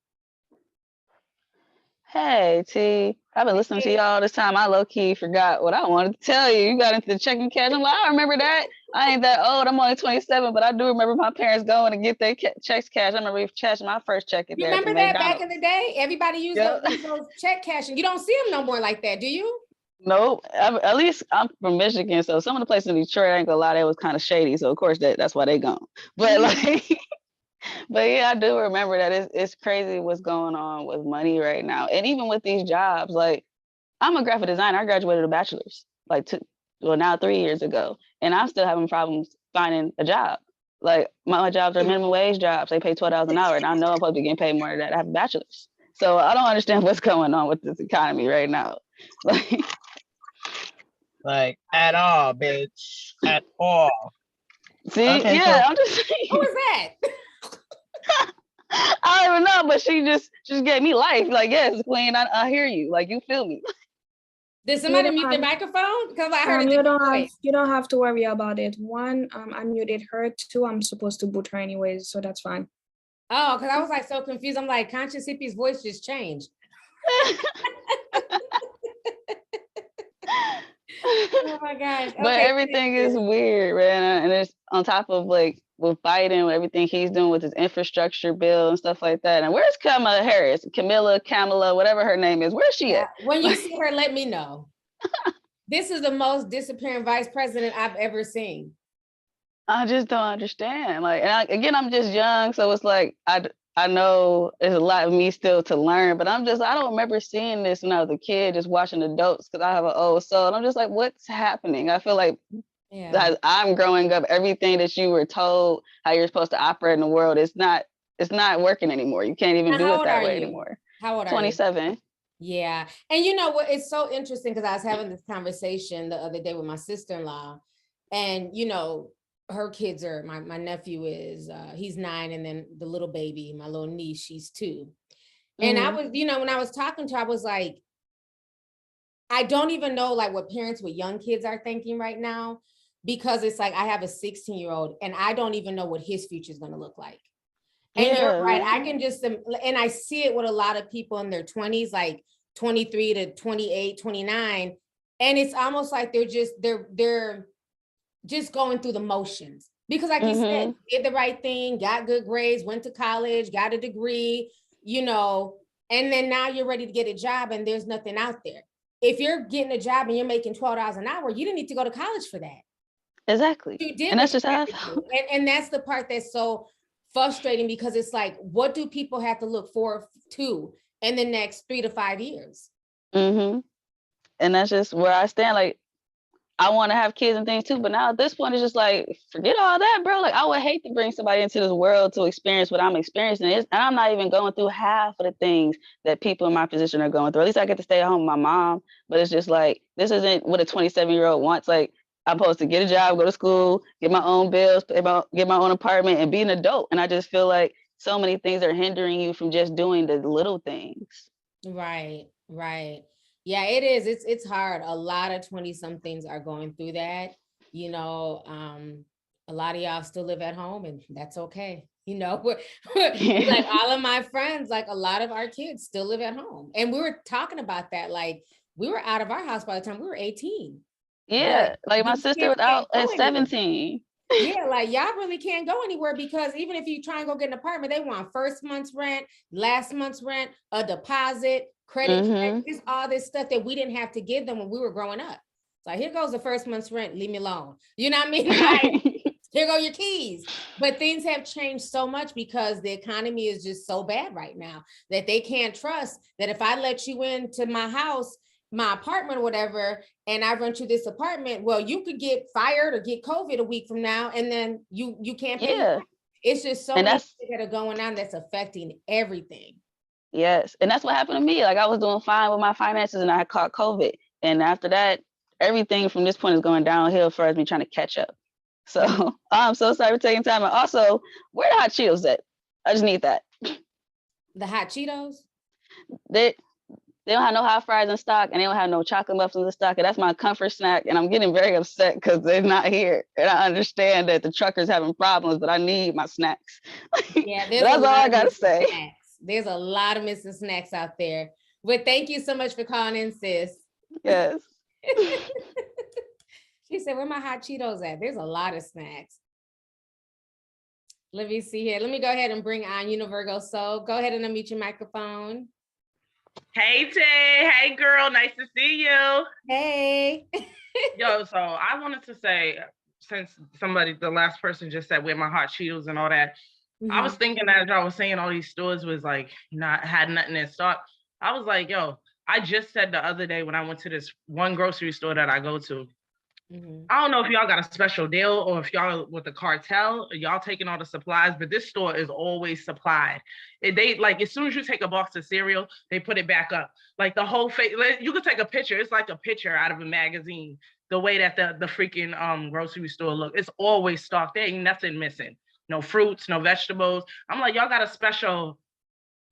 Hey, T. I've been listening to you all this time. I low-key forgot what I wanted to tell you. You got into the checking cash. I'm like, I remember that. I ain't that old. I'm only 27, but I do remember my parents going to get their checks cash. I remember cashing my first check at You there. remember that back in the day? Everybody used those check cashing. You don't see them no more like that, do you? Nope. At least I'm from Michigan, so some of the places in Detroit, I ain't gonna lie, that was kind of shady. So of course that's why they gone. But like, but yeah, I do remember that. It's crazy what's going on with money right now, and even with these jobs. Like, I'm a graphic designer. I graduated a bachelor's like now 3 years ago, and I'm still having problems finding a job. Like my jobs are minimum wage jobs. They pay $12 an hour, and I know I'm supposed to be getting paid more than that. I have a bachelor's, so I don't understand what's going on with this economy right now. Like at all, bitch, at all. See, okay, yeah, so I'm just saying. Who is that? I don't even know, but she just gave me life. Like, yes, Queen, I hear you. Like, you feel me. Did somebody mute their microphone? Because I heard you don't have to worry about it. One, I muted her. Two, I'm supposed to boot her anyways, so that's fine. Oh, because I was like so confused. I'm like, Conscious Hippie's voice just changed. Oh my gosh. Okay. But everything is weird, man. And it's on top of like with Biden, everything he's doing with his infrastructure bill and stuff like that. And where's Kamala Harris? Kamala, whatever her name is. Where's she at? When you see her, let me know. This is the most disappearing vice president I've ever seen. I just don't understand. Like, and I'm just young, so it's like I know there's a lot of me still to learn, but I don't remember seeing this when I was a kid, just watching adults, because I have an old soul. And I'm just like, what's happening? I feel like I'm growing up, everything that you were told how you're supposed to operate in the world, it's not working anymore. You can't even do it that way anymore. How old are you? 27. Yeah. And you know what? It's so interesting because I was having this conversation the other day with my sister-in-law, and you know, her kids are, my nephew is, he's 9, and then the little baby, my little niece, she's 2. And I was, you know, when I was talking to her, I was like, I don't even know like what parents with young kids are thinking right now, because it's like, I have a 16-year-old and I don't even know what his future is going to look like. And you're right. I can just, and I see it with a lot of people in their 20s, like 23 to 28, 29. And it's almost like they're just going through the motions, because like you said, did the right thing, got good grades, went to college, got a degree, you know, and then now you're ready to get a job and there's nothing out there. If you're getting a job and you're making $12 an hour, you didn't need to go to college for that. Exactly. You did, and that's just how I feel. And that's the part that's so frustrating, because it's like, what do people have to look forward to in the next 3 to 5 years? And that's just where I stand. Like, I want to have kids and things too, but now at this point, it's just like, forget all that, bro. Like, I would hate to bring somebody into this world to experience what I'm experiencing. And I'm not even going through half of the things that people in my position are going through. At least I get to stay at home with my mom. But it's just like, this isn't what a 27-year-old wants. Like, I'm supposed to get a job, go to school, get my own bills, get my own apartment, and be an adult. And I just feel like so many things are hindering you from just doing the little things. Right. Yeah, it is. It's hard. A lot of 20-somethings are going through that. You know, a lot of y'all still live at home, and that's okay. You know, like all of my friends, like a lot of our kids still live at home. And we were talking about that. Like, we were out of our house by the time we were 18. Yeah, like my sister was out at 17. Yeah, like y'all really can't go anywhere because even if you try and go get an apartment, they want first month's rent, last month's rent, a deposit, credit check. It's all this stuff that we didn't have to give them when we were growing up. So here goes the first month's rent, leave me alone. You know what I mean? Like, here go your keys. But things have changed so much because the economy is just so bad right now that they can't trust that if I let you into my house, my apartment or whatever, and I rent you this apartment, well, you could get fired or get COVID a week from now, and then you can't pay. Yeah. It's just so And many that's things that are going on that's affecting everything. yes. And that's what happened to me. Like I was doing fine with my finances and I caught COVID. And after that, everything from this point is going downhill for me trying to catch up. So I'm so sorry for taking time. And also, where the hot Cheetos at? I just need that. The hot Cheetos? They don't have no hot fries in stock and they don't have no chocolate muffins in stock. And that's my comfort snack. And I'm getting very upset because they're not here. And I understand that the truckers having problems, but I need my snacks. Yeah, that's all I gotta say. Snacks. There's a lot of missing snacks out there. But thank you so much for calling in, sis. Yes. She said, where my hot Cheetos at? There's a lot of snacks. Let me see here. Let me go ahead and bring on Univirgo Soul. Go ahead and unmute your microphone. Hey, Tay. Hey, girl. Nice to see you. Hey. Yo, so I wanted to say, since the last person just said, where my hot Cheetos and all that, I was thinking as I was saying all these stores was like, had nothing in stock. I was like, yo, I just said the other day when I went to this one grocery store that I go to, I don't know if y'all got a special deal or if y'all with the cartel, y'all taking all the supplies, but this store is always supplied. They like, as soon as you take a box of cereal, they put it back up. Like the whole face, you could take a picture. It's like a picture out of a magazine. The way that the freaking grocery store look, it's always stocked. There ain't nothing missing. No fruits, no vegetables. I'm like, y'all got a special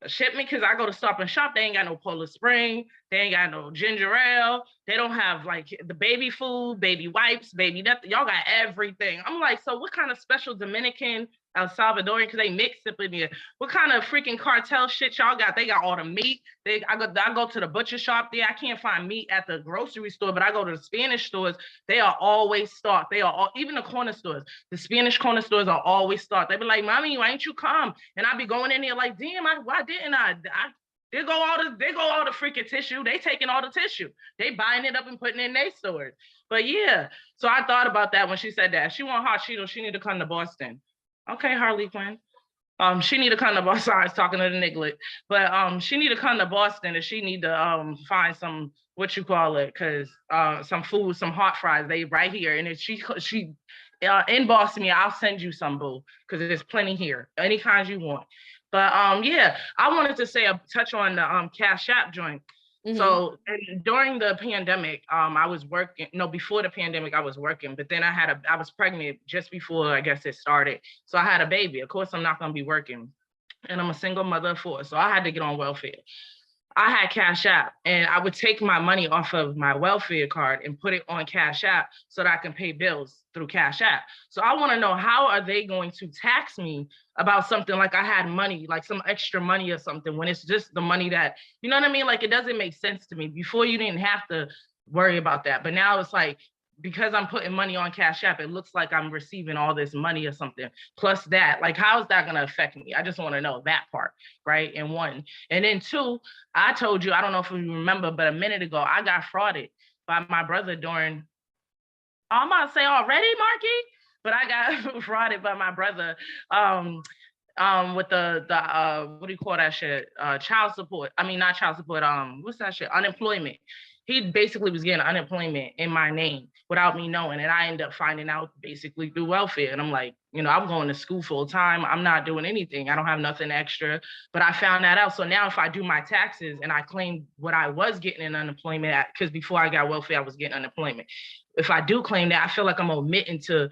shipment? Because I go to Stop and Shop, they ain't got no Polar Spring, they ain't got no ginger ale, they don't have like the baby food, baby wipes, baby nothing. Y'all got everything. I'm like, so what kind of special Dominican, El Salvadorian, because they mix it in here, what kind of freaking cartel shit y'all got? They got all the meat. I go to the butcher shop there. I can't find meat at the grocery store, but I go to the Spanish stores. They are always stocked. They are all, even the corner stores. The Spanish corner stores are always stocked. They be like, mommy, why ain't you come? And I be going in there like, damn, why didn't I? They go all the freaking tissue. They taking all the tissue. They buying it up and putting it in their stores. But yeah, so I thought about that when she said that. If she want hot Cheetos, she need to come to Boston. Okay, Harley Quinn. She need to come to Boston. I was talking to the niglet, but she need to come to Boston and she need to find some, what you call it, because some food, some hot fries. They right here, and if she inbox me, I'll send you some, boo, because there's plenty here, any kinds you want. But yeah, I wanted to say touch on the Cash App joint. So during the pandemic, I was working. No, before the pandemic, I was working. But then I was pregnant just before, I guess, it started. So I had a baby. Of course, I'm not going to be working. And I'm a single mother of 4. So I had to get on welfare. I had Cash App, and I would take my money off of my welfare card and put it on Cash App so that I can pay bills through Cash App. So I want to know, how are they going to tax me about something like I had money, like some extra money or something, when it's just the money that, you know what I mean? Like, it doesn't make sense to me. Before, you didn't have to worry about that. But now it's like, because I'm putting money on Cash App, it looks like I'm receiving all this money or something. Plus that, like, how is that going to affect me? I just want to know that part, right? And one. And then 2, I told you, I don't know if you remember, but a minute ago, I got frauded by my brother during, I'm about to say already, Marky, but I got frauded by my brother with the what do you call that shit? Child support. I mean, not child support. What's that shit? Unemployment. He basically was getting unemployment in my name without me knowing. And I ended up finding out basically through welfare. And I'm like, I'm going to school full time. I'm not doing anything. I don't have nothing extra, but I found that out. So now if I do my taxes and I claim what I was getting in unemployment at, because before I got welfare, I was getting unemployment. If I do claim that, I feel like I'm omitting to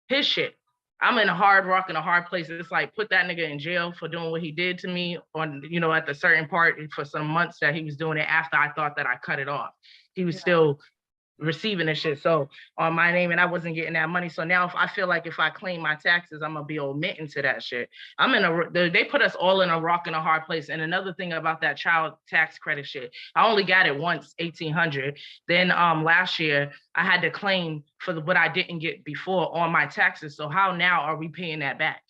his shit. I'm in a hard rock in a hard place. It's like, put that nigga in jail for doing what he did to me on, at the certain part for some months that he was doing it after I thought that I cut it off. He was still receiving this shit so on my name, and I wasn't getting that money. So now if I feel like if I claim my taxes, I'm gonna be omitting to that shit. They put us all in a rock and a hard place. And another thing about that child tax credit shit, I only got it once, $1,800. Then last year I had to claim for what I didn't get before on my taxes. So how now are we paying that back?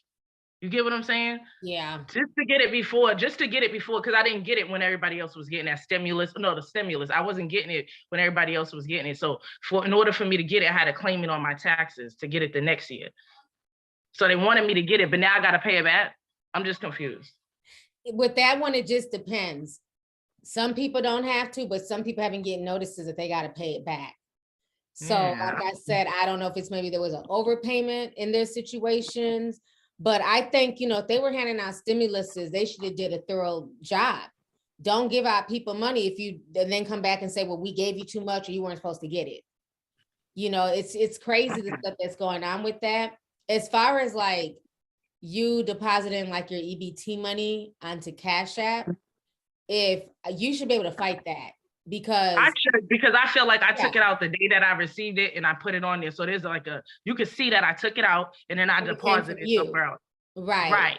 You get what I'm saying? Yeah. Just to get it before, because I didn't get it when everybody else was getting that stimulus. No, the stimulus. I wasn't getting it when everybody else was getting it. So in order for me to get it, I had to claim it on my taxes to get it the next year. So they wanted me to get it, but now I got to pay it back. I'm just confused. With that one, it just depends. Some people don't have to, but some people haven't getting notices that they got to pay it back. So like I said, I don't know if it's maybe there was an overpayment in their situations. But I think, if they were handing out stimuluses, they should have did a thorough job. Don't give out people money if you then come back and say, well, we gave you too much or you weren't supposed to get it. It's crazy the stuff that's going on with that. As far as like you depositing like your EBT money onto Cash App, if you should be able to fight that. Because I feel like I took it out the day that I received it and I put it on there. So there's like you can see that I took it out and then I deposited it somewhere else. Right.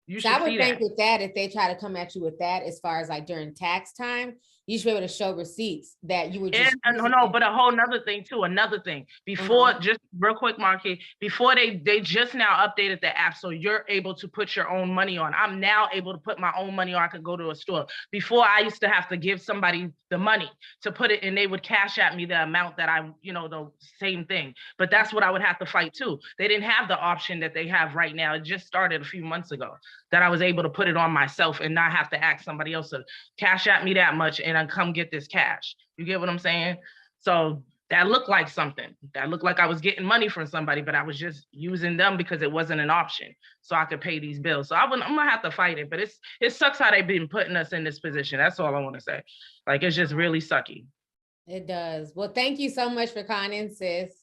You So should I would see think that. with that, if they try to come at you with that, as far as like during tax time, you should be able to show receipts that you were just. And no, but a whole nother thing too. Another thing before, just real quick, Marky, before they just now updated the app, so you're able to put your own money on. I'm now able to put my own money on. I could go to a store. Before I used to have to give somebody the money to put it, and they would cash at me the amount that the same thing. But that's what I would have to fight too. They didn't have the option that they have right now. It just started a few months ago that I was able to put it on myself and not have to ask somebody else to cash at me that much and come get this cash. You get what I'm saying? So that looked like something. That looked like I was getting money from somebody, but I was just using them because it wasn't an option so I could pay these bills. So I'm gonna have to fight it, but it sucks how they've been putting us in this position. That's all I want to say. Like, it's just really sucky. It does. Well, thank you so much for calling in, sis.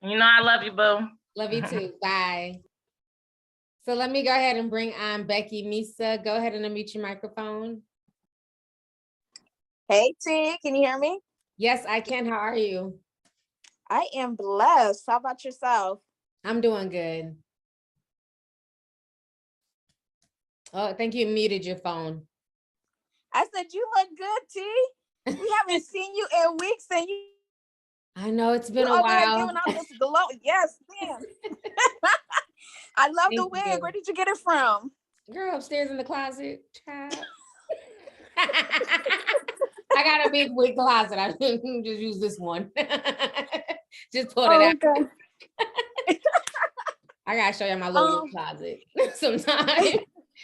I love you, boo. Love you too. Bye. So let me go ahead and bring on Becky Misa. Go ahead and unmute your microphone. Hey T, can you hear me? Yes, I can. How are you? I am blessed. How about yourself? I'm doing good. Oh, I think you muted your phone. I said, you look good, T. We haven't seen you in weeks and you. I know it's been a while. Giving out this glow. Yes, ma'am. I love the wig. Where did you get it from? Girl, upstairs in the closet. Child. I got a big wig closet. I didn't just use this one. Just pull it out. Okay. I gotta show you my little closet sometime.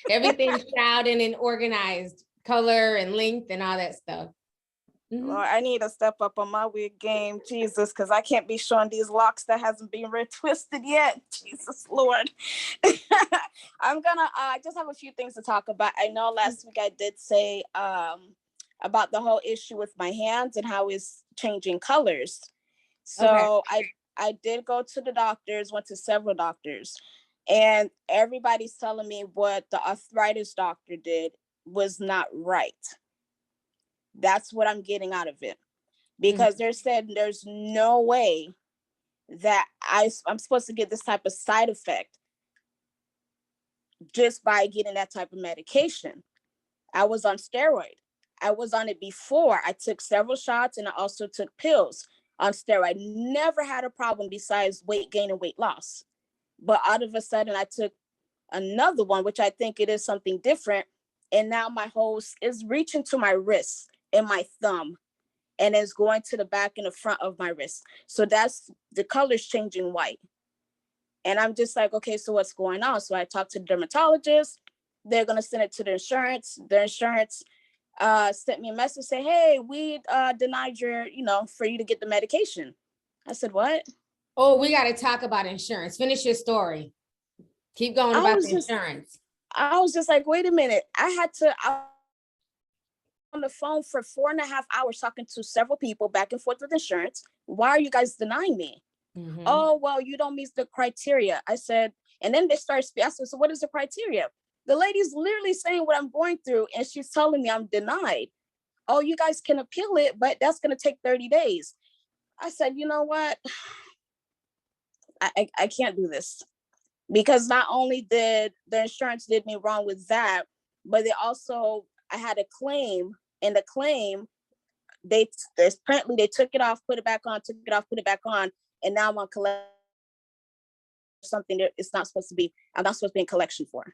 Everything's shrouded and organized, color and length and all that stuff. Lord, I need to step up on my wig game, Jesus, because I can't be showing these locks that hasn't been retwisted yet. Jesus, Lord. I just have a few things to talk about. I know last week I did say about the whole issue with my hands and how it's changing colors. So okay. I did go to the doctors, went to several doctors, and everybody's telling me what the arthritis doctor did was not right. That's what I'm getting out of it, because they said there's no way that I'm supposed to get this type of side effect just by getting that type of medication. I was on steroid. I was on it before. I took several shots and I also took pills on steroid. Never had a problem besides weight gain and weight loss. But out of a sudden I took another one, which I think it is something different. And now my hose is reaching to my wrist and my thumb, and it's going to the back and the front of my wrist. So that's the color's changing white. And I'm just like, okay, so what's going on? So I talked to the dermatologist. They're going to send it to the insurance. The insurance sent me a message, say, hey, we denied your, for you to get the medication. I said, what? Oh, we got to talk about insurance. Finish your story. Keep going about the insurance. I was just like, wait a minute. I on the phone for 4.5 hours talking to several people back and forth with insurance. Why are you guys denying me? Mm-hmm. Oh, well, you don't meet the criteria. I said, and then they started speaking. I said, so what is the criteria? The lady's literally saying what I'm going through, and she's telling me I'm denied. Oh, you guys can appeal it, but that's going to take 30 days. I said, you know what? I can't do this, because not only did the insurance did me wrong with that, but they also, I had a claim, and the claim, apparently they took it off, put it back on, took it off, put it back on, and now I'm on collect something that it's not supposed to be, I'm not supposed to be in collection for.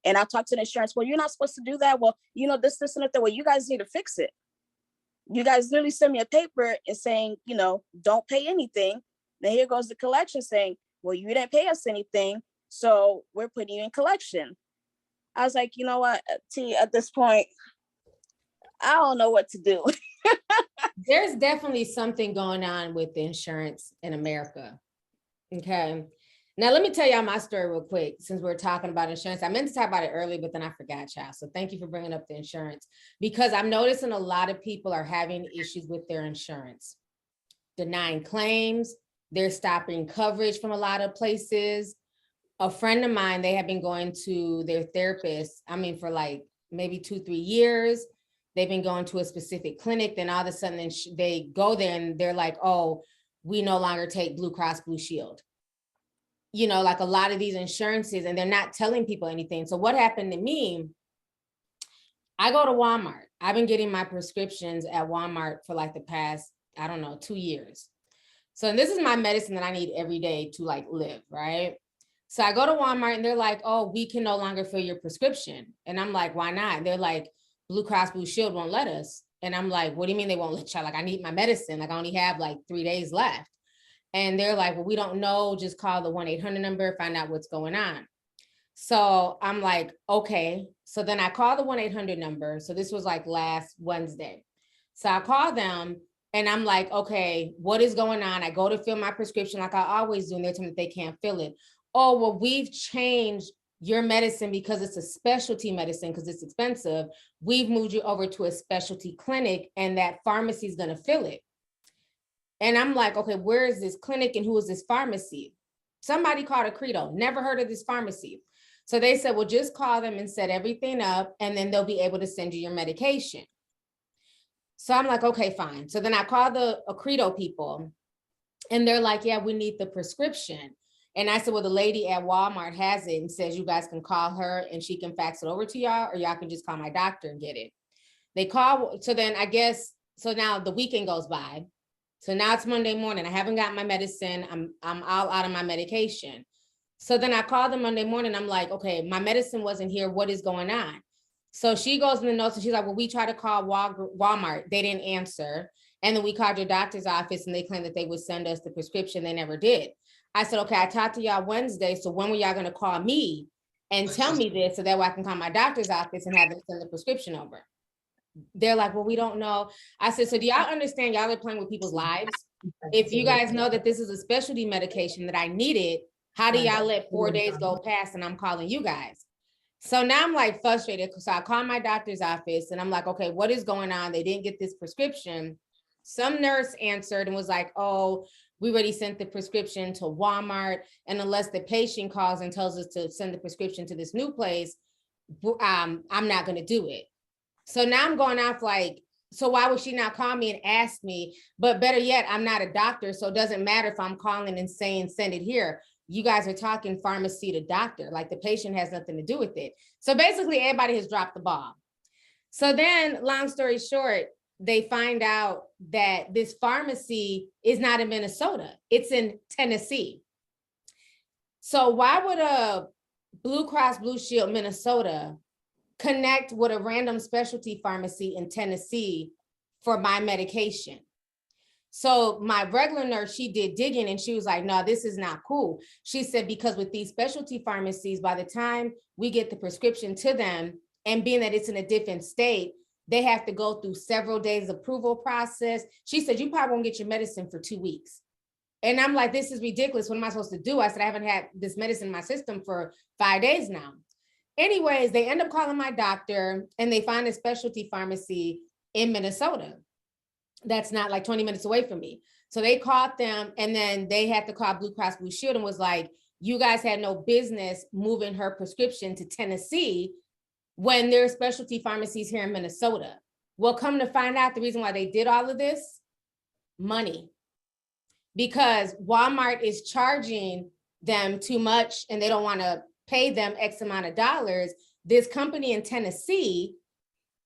And I talked to the insurance, well, you're not supposed to do that. Well, you know, this, and that. Well, you guys need to fix it. You guys literally send me a paper and saying, you know, don't pay anything. Then here goes the collection saying, well, you didn't pay us anything, so we're putting you in collection. I was like, you know what, T, at this point, I don't know what to do. There's definitely something going on with the insurance in America. Okay. Now, let me tell y'all my story real quick, since we're talking about insurance. I meant to talk about it earlier, but then I forgot, child. So thank you for bringing up the insurance, because I'm noticing a lot of people are having issues with their insurance, denying claims. They're stopping coverage from a lot of places. A friend of mine, they have been going to their therapist, I mean, for like maybe 2-3 years. They've been going to a specific clinic. Then all of a sudden they go there and they're like, oh, we no longer take Blue Cross Blue Shield. You know, like a lot of these insurances, and they're not telling people anything. So what happened to me, I go to Walmart. I've been getting my prescriptions at Walmart for like the past, I don't know, 2 years. So this is my medicine that I need every day to like live, right? So I go to Walmart and they're like, oh, we can no longer fill your prescription. And I'm like, why not? They're like, Blue Cross Blue Shield won't let us. And I'm like, what do you mean they won't let you? Like, I need my medicine. Like, I only have like 3 days left. And they're like, well, we don't know. Just call the 1-800 number, find out what's going on. So I'm like, okay. So then I call the 1-800 number. So this was like last Wednesday. So I call them and I'm like, okay, what is going on? I go to fill my prescription like I always do, and they're telling me that they can't fill it. Oh, well, we've changed your medicine because it's a specialty medicine, because it's expensive. We've moved you over to a specialty clinic and that pharmacy is going to fill it. And I'm like, okay, where is this clinic and who is this pharmacy? Somebody called Accredo, never heard of this pharmacy. So they said, well, just call them and set everything up, and then they'll be able to send you your medication. So I'm like, okay, fine. So then I call the Accredo people and they're like, yeah, we need the prescription. And I said, well, the lady at Walmart has it and says you guys can call her and she can fax it over to y'all, or y'all can just call my doctor and get it. They call, so then I guess, so now the weekend goes by. So now it's Monday morning. I haven't got my medicine. I'm all out of my medication. So then I called them Monday morning. I'm like, okay, my medicine wasn't here. What is going on? So she goes in the notes and she's like, well, we tried to call Walmart. They didn't answer. And then we called your doctor's office and they claimed that they would send us the prescription. They never did. I said, okay, I talked to y'all Wednesday. So when were y'all going to call me and tell me this so that way I can call my doctor's office and have them send the prescription over? They're like, well, we don't know. I said, so do y'all understand y'all are playing with people's lives? If you guys know that this is a specialty medication that I needed, how do y'all let 4 days go past and I'm calling you guys? So now I'm like frustrated. So I call my doctor's office and I'm like, okay, what is going on? They didn't get this prescription. Some nurse answered and was like, oh, we already sent the prescription to Walmart. And unless the patient calls and tells us to send the prescription to this new place, I'm not going to do it. So now I'm going off like, so why would she not call me and ask me? But better yet, I'm not a doctor. So it doesn't matter if I'm calling and saying, send it here. You guys are talking pharmacy to doctor, like the patient has nothing to do with it. So basically everybody has dropped the ball. So then long story short, they find out that this pharmacy is not in Minnesota, it's in Tennessee. So why would a Blue Cross Blue Shield Minnesota connect with a random specialty pharmacy in Tennessee for my medication? So my regular nurse, she did digging and she was like, no, this is not cool. She said, because with these specialty pharmacies, by the time we get the prescription to them, and being that it's in a different state, they have to go through several days approval process. She said, you probably won't get your medicine for 2 weeks. And I'm like, this is ridiculous. What am I supposed to do? I said, I haven't had this medicine in my system for 5 days now. Anyways, they end up calling my doctor and they find a specialty pharmacy in Minnesota that's not like 20 minutes away from me. So they called them and then they had to call Blue Cross Blue Shield and was like, you guys had no business moving her prescription to Tennessee when there are specialty pharmacies here in Minnesota. Well, come to find out the reason why they did all of this, money. because Walmart is charging them too much and they don't want to pay them X amount of dollars. This company in Tennessee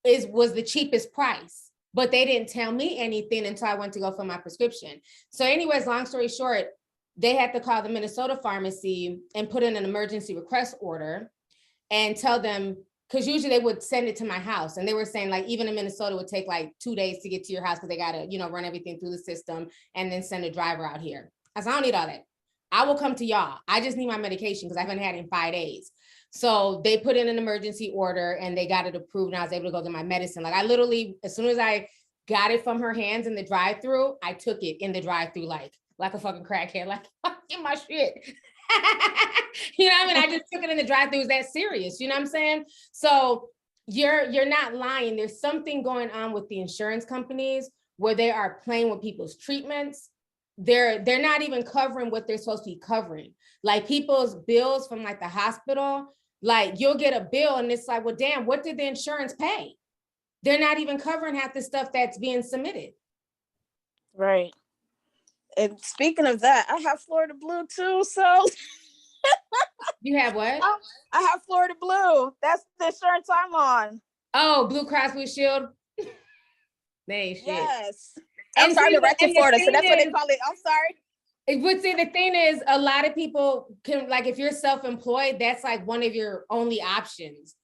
was the cheapest price, but they didn't tell me anything until I went to go for my prescription. So anyways, long story short, they had to call the Minnesota pharmacy and put in an emergency request order and tell them, because usually they would send it to my house. And they were saying like, even in Minnesota, it would take like 2 days to get to your house because they got to, run everything through the system and then send a driver out here. I said, I don't need all that. I will come to y'all. I just need my medication because I haven't had it in 5 days. So they put in an emergency order and they got it approved and I was able to go get my medicine. Like I literally, as soon as I got it from her hands in the drive-thru, I took it in the drive-thru like a fucking crackhead, like get my shit. You know what I mean? I just took it in the drive-thru. It was that serious. You know what I'm saying? So you're not lying. There's something going on with the insurance companies where they are playing with people's treatments. They're not even covering what they're supposed to be covering. Like people's bills from like the hospital, like you'll get a bill and it's like, well, damn, what did the insurance pay? They're not even covering half the stuff that's being submitted. Right. And speaking of that, I have Florida Blue too, so. You have what? I have Florida Blue. That's the insurance I'm on. Oh, Blue Cross Blue Shield. They ain't shit. Yes. I'm sorry, I'm in Florida, so that's what they call it. I'm sorry. But see, the thing is, a lot of people can, like, if you're self-employed, that's like one of your only options.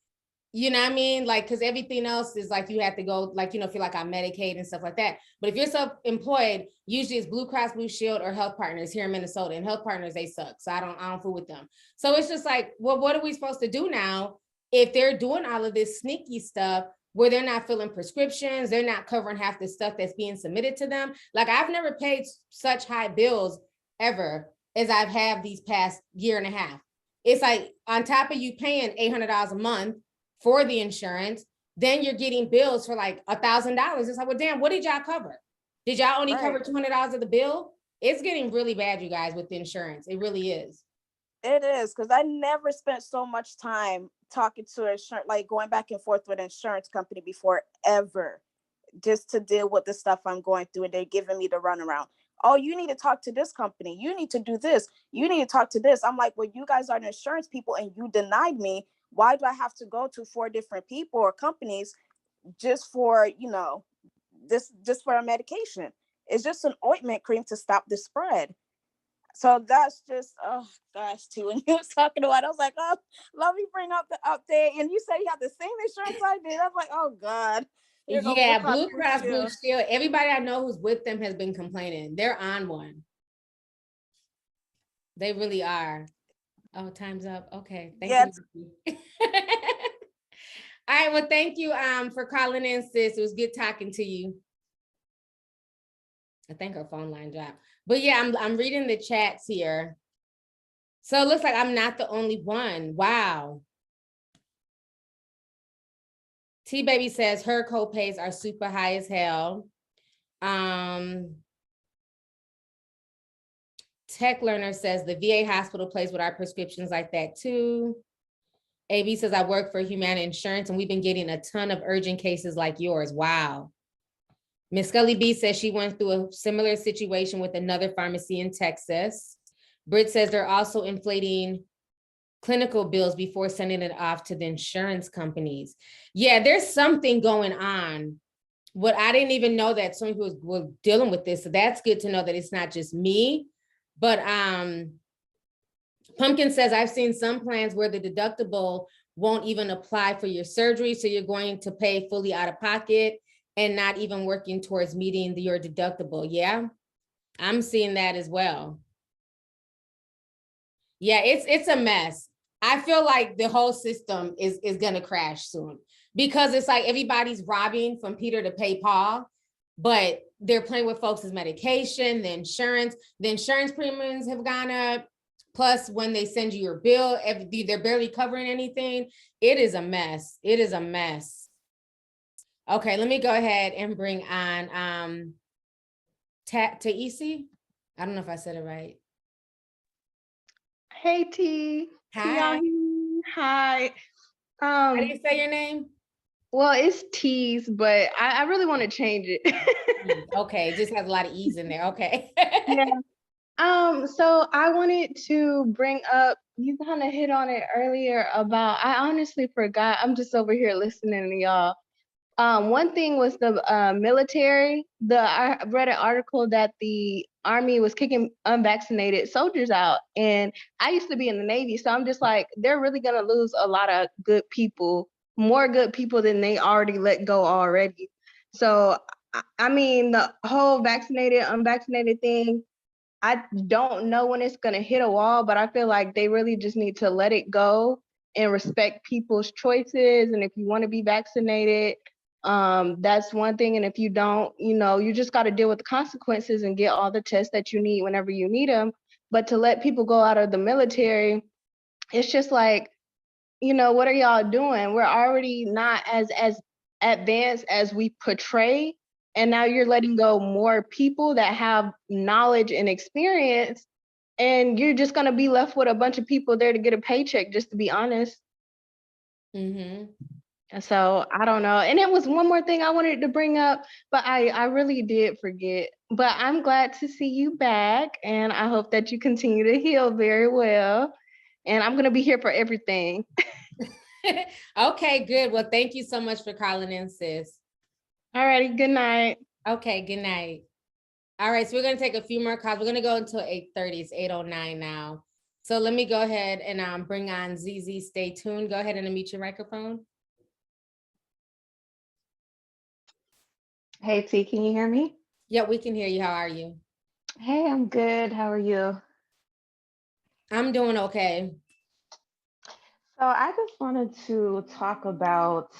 You know what I mean? Like, because everything else is like, you have to go, like, if you're like on Medicaid and stuff like that. But if you're self-employed, usually it's Blue Cross Blue Shield or Health Partners here in Minnesota. And Health Partners, they suck. So I don't fool with them. So it's just like, well, what are we supposed to do now if they're doing all of this sneaky stuff where they're not filling prescriptions, they're not covering half the stuff that's being submitted to them? Like, I've never paid such high bills ever as I've had these past year and a half. It's like, on top of you paying $800 a month for the insurance, then you're getting bills for like $1,000. It's like, well, damn, what did y'all cover? Did y'all only cover $200 of the bill? It's getting really bad, you guys, with the insurance. It really is. It is, because I never spent so much time talking to insurance, like going back and forth with an insurance company before ever, just to deal with the stuff I'm going through, and they're giving me the runaround. Oh, you need to talk to this company. You need to do this. You need to talk to this. I'm like, well, you guys are the insurance people and you denied me. Why do I have to go to 4 different people or companies just for, just for a medication? It's just an ointment cream to stop the spread. So that's just, oh gosh, too. When you was talking about it, I was like, oh, let me bring up the update. And you said you have the same insurance I did. I was like, oh God. Yeah, Blue Cross Blue Shield. Everybody I know who's with them has been complaining. They're on one. They really are. Oh, time's up. Okay. Thank you. All right. Well, thank you for calling in, sis. It was good talking to you. I think her phone line dropped. But yeah, I'm reading the chats here. So it looks like I'm not the only one. Wow. T-Baby says her copays are super high as hell. Tech Learner says the VA hospital plays with our prescriptions like that too. AB says I work for Humana Insurance and we've been getting a ton of urgent cases like yours. Wow. Miss Scully B says she went through a similar situation with another pharmacy in Texas. Britt says they're also inflating clinical bills before sending it off to the insurance companies. Yeah, there's something going on. What I didn't even know that some people were dealing with this. So that's good to know that it's not just me. But Pumpkin says I've seen some plans where the deductible won't even apply for your surgery. So you're going to pay fully out of pocket and not even working towards meeting your deductible. Yeah, I'm seeing that as well. Yeah, it's a mess. I feel like the whole system is gonna crash soon because it's like everybody's robbing from Peter to pay Paul, but they're playing with folks' medication, the insurance premiums have gone up. Plus, when they send you your bill, they're barely covering anything. It is a mess. It is a mess. Okay, let me go ahead and bring on Taisi. I don't know if I said it right. Hey T. Hi. Hi. How do you say your name? Well, it's T's, but I really want to change it. Okay, it just has a lot of E's in there. Okay. Yeah. So I wanted to bring up, you kind of hit on it earlier about, I honestly forgot. I'm just over here listening to y'all. One thing was the military. I read an article that the Army was kicking unvaccinated soldiers out. And I used to be in the Navy. So I'm just like, they're really going to lose a lot of good people, more good people than they already let go already. So, I mean, the whole vaccinated, unvaccinated thing, I don't know when it's going to hit a wall, but I feel like they really just need to let it go and respect people's choices. And if you want to be vaccinated, that's one thing. And if you don't, you just got to deal with the consequences and get all the tests that you need whenever you need them. But to let people go out of the military, it's just like, what are y'all doing? We're already not as advanced as we portray. And now you're letting go more people that have knowledge and experience. And you're just going to be left with a bunch of people there to get a paycheck, just to be honest. Mm-hmm. And so I don't know. And it was one more thing I wanted to bring up, but I really did forget. But I'm glad to see you back. And I hope that you continue to heal very well. And I'm going to be here for everything. Okay, good. Well, thank you so much for calling in, sis. All righty. Good night. Okay, good night. All right, so we're going to take a few more calls. We're going to go until 8:30. It's 8:09 now. So let me go ahead and bring on ZZ. Stay tuned. Go ahead and unmute your microphone. Hey, T, can you hear me? Yeah, we can hear you. How are you? Hey, I'm good. How are you? I'm doing okay. So I just wanted to talk about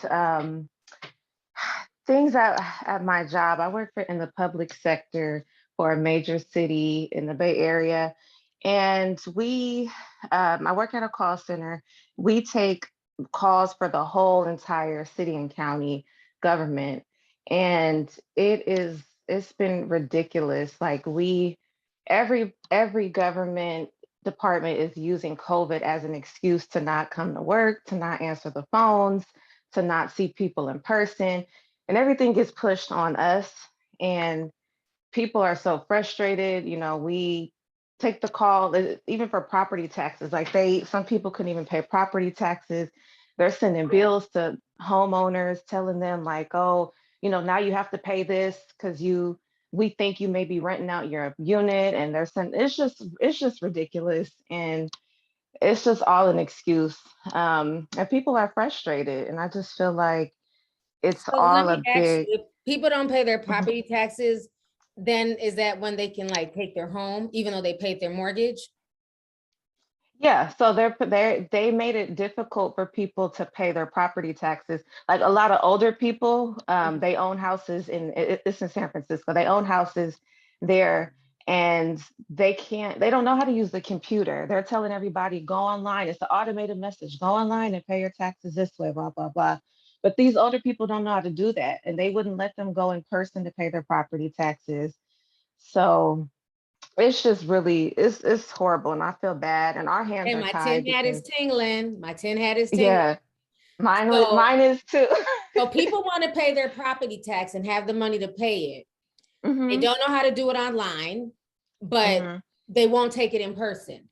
things at my job. I work in the public sector for a major city in the Bay Area. And I work at a call center. We take calls for the whole entire city and county government. And it's been ridiculous. Like every government department is using COVID as an excuse to not come to work, to not answer the phones, to not see people in person, and everything gets pushed on us. And people are so frustrated. We take the call, even for property taxes. Like some people couldn't even pay property taxes. They're sending bills to homeowners telling them like, oh, now you have to pay this because we think you may be renting out your unit. And they're sending, it's just ridiculous. And it's just all an excuse. And people are frustrated. And I just feel like it's So let all me a ask you, big. if people don't pay their property taxes, then is that when they can like take their home, even though they paid their mortgage? Yeah, so they made it difficult for people to pay their property taxes. Like a lot of older people, they own houses it's in San Francisco. They own houses there, and they don't know how to use the computer. They're telling everybody, go online. It's an automated message. Go online and pay your taxes this way, blah, blah, blah. But these older people don't know how to do that, and they wouldn't let them go in person to pay their property taxes. So it's just really, it's horrible, and I feel bad, and our hands And are my tin tied hat is because tingling. My tin hat is tingling. yeah, So, mine is too. so people want to pay their property tax and have the money to pay it. They Mhm. don't know how to do it online, but Mhm. they won't take it in person.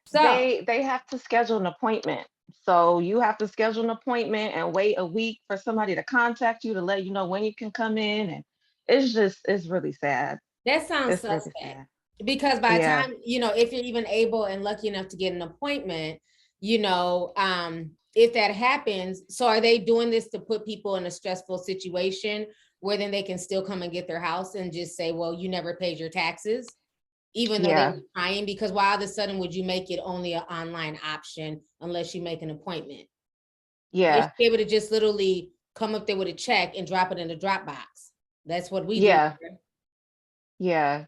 So They have to schedule an appointment. So you have to schedule an appointment and wait a week for somebody to contact you to let you know when you can come in, and it's really sad. that sounds It's really suspect, sad. because by the Yeah. time, if you're even able and lucky enough to get an appointment, if that happens, so are they doing this to put people in a stressful situation where then they can still come and get their house and just say, well, you never paid your taxes, even though they Yeah. were trying? Because why all of a sudden would you make it only an online option unless you make an appointment? They should Yeah. be able to just literally come up there with a check and drop it in the drop box. That's what we do Yeah. here. Yeah.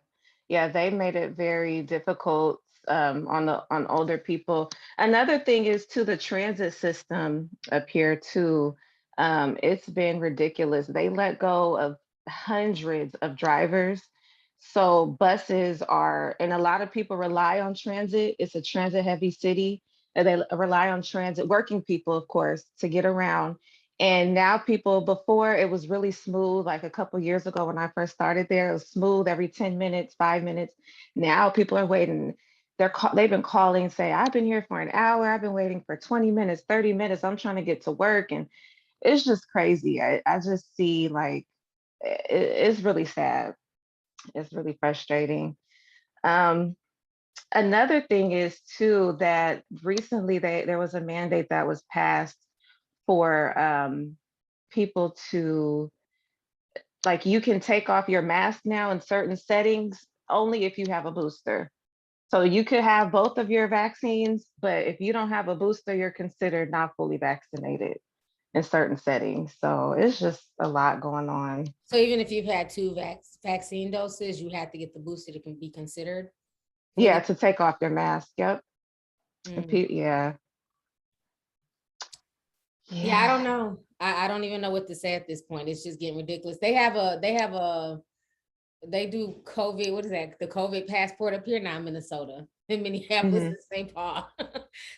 Yeah, they made it very difficult on older people. Another thing is to the transit system up here too. It's been ridiculous. They let go of hundreds of drivers. So buses are, and a lot of people rely on transit. It's a transit heavy city, and they rely on transit, working people, of course, to get around. And now people, before it was really smooth, like a couple years ago when I first started there, it was smooth every 10 minutes, 5 minutes. Now people are waiting. They've been calling, say, I've been here for an hour. I've been waiting for 20 minutes, 30 minutes. I'm trying to get to work. And it's just crazy. I just see like, it's really sad. It's really frustrating. Another thing is too, that recently there was a mandate that was passed for people to, like, you can take off your mask now in certain settings only if you have a booster. So you could have both of your vaccines, but if you don't have a booster, you're considered not fully vaccinated in certain settings. So it's just a lot going on. So even if you've had two vaccine doses, you have to get the booster to be considered? Yeah, to take off your mask. Yep. Yeah. Yeah, I don't know. I don't even know what to say at this point. It's just getting ridiculous. They do COVID, what is that? The COVID passport up here now in Minnesota, in Minneapolis and St. Paul.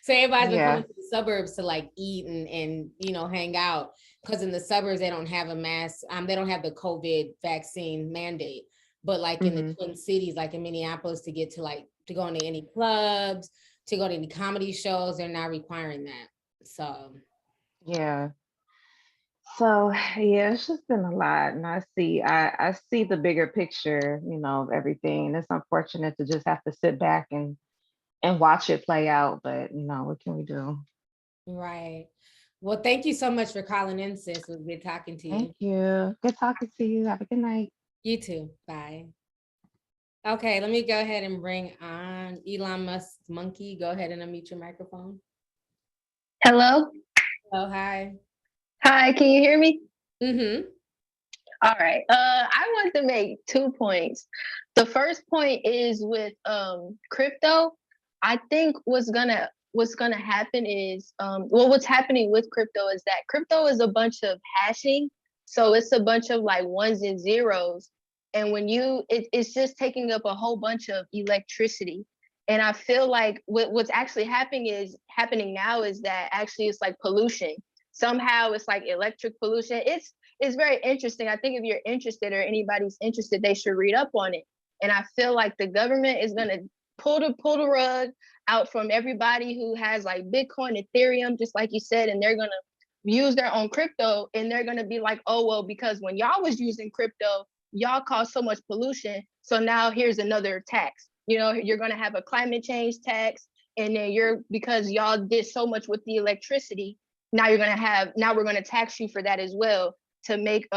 So everybody's been coming to the suburbs to like eat and hang out, because in the suburbs they don't have a mask. They don't have the COVID vaccine mandate. But like in the Twin Cities, like in Minneapolis, to go into any clubs, to go to any comedy shows, they're not requiring that. So yeah. So yeah, it's just been a lot. And I see the bigger picture, of everything. And it's unfortunate to just have to sit back and watch it play out. But what can we do? Right. Well, thank you so much for calling in, sis. It was good talking to you. Thank you. Good talking to you. Have a good night. You too. Bye. Okay, let me go ahead and bring on Elon Musk's monkey. Go ahead and unmute your microphone. Hello. Hello, hi. Hi, can you hear me? Mm-hmm. All right. I want to make 2 points. The first point is with crypto. I think what's gonna happen is what's happening with crypto is that crypto is a bunch of hashing. So it's a bunch of like ones and zeros. And when it's just taking up a whole bunch of electricity. And I feel like what's actually happening now is that actually it's like pollution. Somehow it's like electric pollution. It's very interesting. I think if you're interested or anybody's interested, they should read up on it. And I feel like the government is gonna pull the rug out from everybody who has like Bitcoin, Ethereum, just like you said, and they're gonna use their own crypto, and they're gonna be like, oh well, because when y'all was using crypto, y'all caused so much pollution. So now here's another tax. You're gonna have a climate change tax, and then because y'all did so much with the electricity, now we're gonna tax you for that as well to make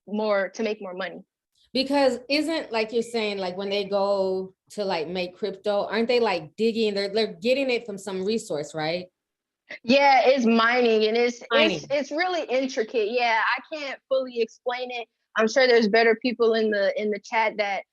more money. Because isn't, like you're saying, like when they go to like make crypto, aren't they like digging, they're getting it from some resource, right? Yeah, it's mining, and it's really intricate. Yeah, I can't fully explain it. I'm sure there's better people in the chat that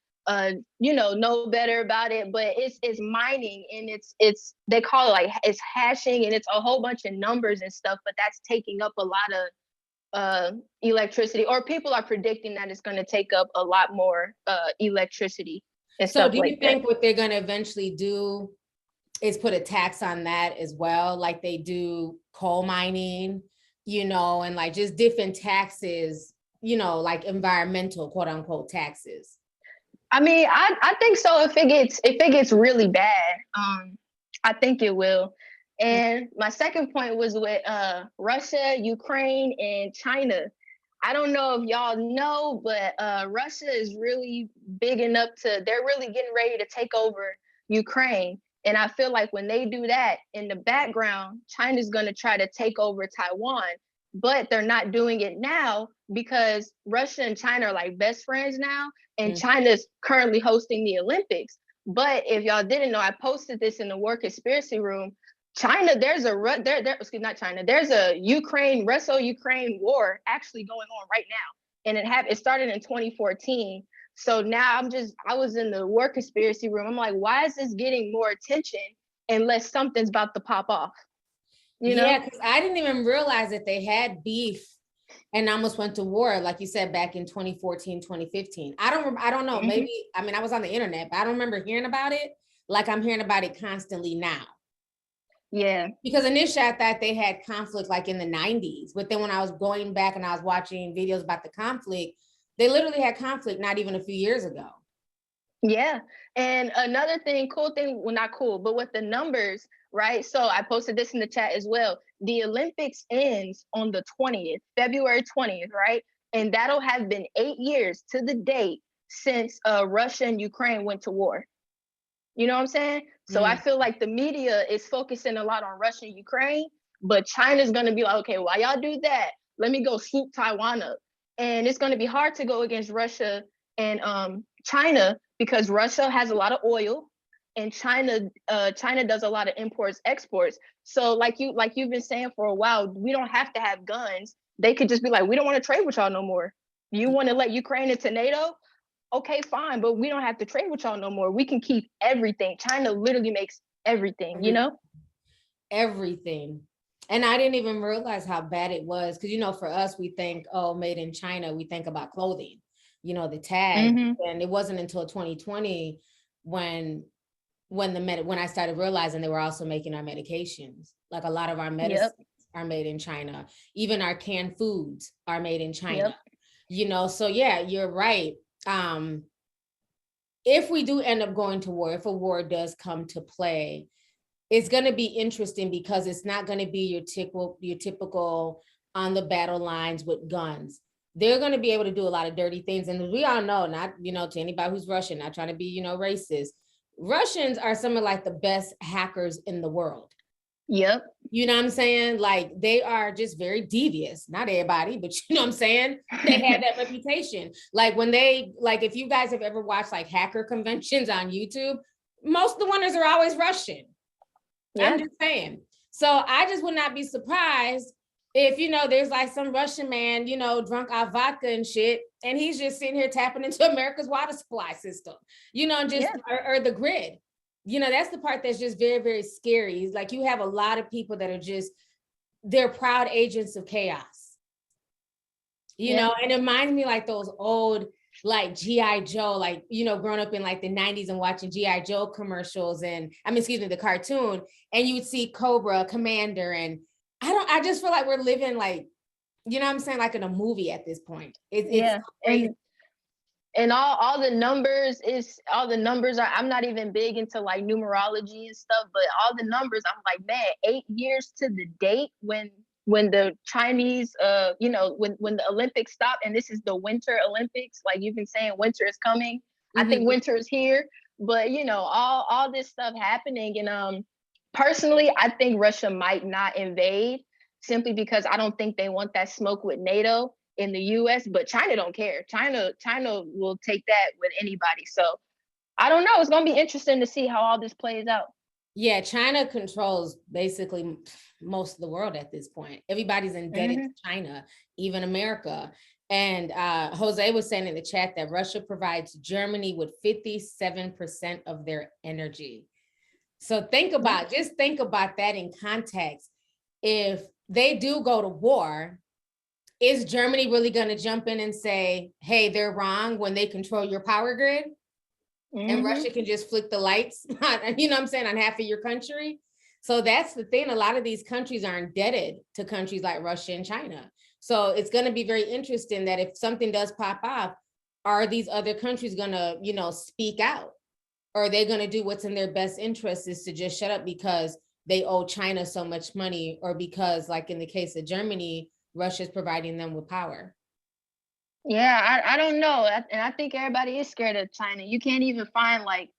know better about it, but it's mining, and it's they call it like it's hashing, and it's a whole bunch of numbers and stuff, but that's taking up a lot of electricity, or people are predicting that it's going to take up a lot more electricity and so stuff do like you think what they're going to eventually do is put a tax on that as well, like they do coal mining, and like just different taxes, like environmental quote unquote taxes? I mean, I think so. If it gets really bad, I think it will. And my second point was with Russia, Ukraine, and China. I don't know if y'all know, but Russia is really big enough they're really getting ready to take over Ukraine. And I feel like when they do that, in the background, China's going to try to take over Taiwan. But they're not doing it now because Russia and China are like best friends now. And China's currently hosting the Olympics. But if y'all didn't know, I posted this in the War Conspiracy Room. China, there's a Russo-Ukraine war actually going on right now. And it started in 2014. So now I was in the War Conspiracy Room. I'm like, why is this getting more attention unless something's about to pop off? Yeah, because I didn't even realize that they had beef and almost went to war, like you said, back in 2014, 2015. I don't know. Maybe, I mean, I was on the internet, but I don't remember hearing about it like I'm hearing about it constantly now. Yeah. Because initially I thought they had conflict like in the 90s, but then when I was going back and I was watching videos about the conflict, they literally had conflict not even a few years ago. Yeah. And another thing, cool thing, well, not cool, but with the numbers, right? So I posted this in the chat as well. The Olympics ends on the 20th, February 20th, right? And that'll have been 8 years to the date since Russia and Ukraine went to war. You know what I'm saying? So I feel like the media is focusing a lot on Russia and Ukraine, but China's going to be like, okay, while y'all do that, let me go swoop Taiwan up. And it's going to be hard to go against Russia and China because Russia has a lot of oil and China does a lot of imports, exports. So like you've been saying for a while, we don't have to have guns. They could just be like, we don't want to trade with y'all no more. You want to let Ukraine into NATO? Okay, fine, but we don't have to trade with y'all no more. We can keep everything. China literally makes everything, you know? Everything. And I didn't even realize how bad it was. Cause you know, for us, we think, oh, made in China, we think about clothing, you know, the tag. And it wasn't until 2020 when I started realizing they were also making our medications. Like a lot of our medicines are made in China. Even our canned foods are made in China. You know, so yeah, you're right. If we do end up going to war, if a war does come to play, it's going to be interesting because it's not going to be your typical on the battle lines with guns. They're going to be able to do a lot of dirty things. And we all know, not, you know, to anybody who's Russian, not trying to be, you know, racist. Russians are some of like the best hackers in the world. Yep. You know what I'm saying? Like they are just very devious. Not everybody, but you know what I'm saying? They have that reputation. Like when they, like if you guys have ever watched like hacker conventions on YouTube, most of the winners are always Russian. I'm just saying. So I just would not be surprised if, you know, there's like some Russian man, you know, drunk off vodka and shit, and he's just sitting here tapping into America's water supply system, you know, just, or the grid. You know, that's the part that's just very, very scary. Like you have a lot of people that are just, they're proud agents of chaos. You know, and it reminds me like those old, like G.I. Joe, like, you know, growing up in like the 90s and watching G.I. Joe commercials and, the cartoon, and you would see Cobra, Commander, and I just feel like we're living like, you know what I'm saying, like in a movie at this point. It's crazy. And all the numbers are, I'm not even big into like numerology and stuff, but all the numbers, I'm like, man, 8 years to the date when the Chinese, you know, when the Olympics stop, and this is the Winter Olympics, like you've been saying, winter is coming. I think winter is here, but you know, all this stuff happening. And personally, I think Russia might not invade simply because I don't think they want that smoke with NATO in the US, but China don't care. China will take that with anybody. So I don't know. It's going to be interesting to see how all this plays out. Yeah, China controls basically most of the world at this point. Everybody's indebted to China, even America. And Jose was saying in the chat that Russia provides Germany with 57% of their energy. So think about that in context. If they do go to war, is Germany really going to jump in and say, hey, they're wrong when they control your power grid? And Russia can just flick the lights, you know what I'm saying, on half of your country? So that's the thing. A lot of these countries are indebted to countries like Russia and China. So it's going to be very interesting that if something does pop off, are these other countries going to, you know, speak out? Or are they going to do what's in their best interest is to just shut up because they owe China so much money, or because, like in the case of Germany, Russia's providing them with power? Yeah, I don't know. And I think everybody is scared of China. You can't even find like,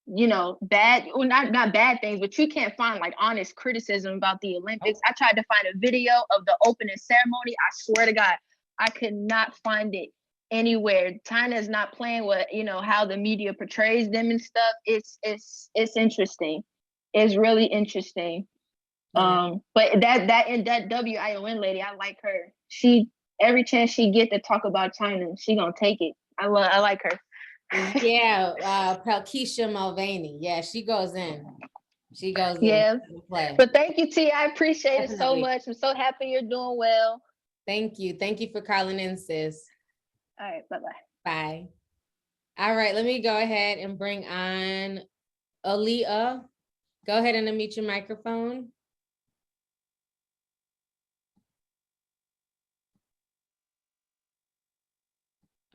you know, not bad things, but you can't find like honest criticism about the Olympics. I tried to find a video of the opening ceremony. I swear to God, I could not find it anywhere. China is not playing with, you know, how the media portrays them and stuff. It's interesting. It's really interesting. But that WION lady, I like her. She, every chance she get to talk about China, she gonna take it. I like her. Yeah, Keisha Mulvaney. Yeah, she goes in. Yeah. Play. But thank you, T. I appreciate it so much. I'm so happy you're doing well. Thank you. Thank you for calling in, sis. All right. Bye-bye. Bye. All right, let me go ahead and bring on Aaliyah. Go ahead and unmute your microphone.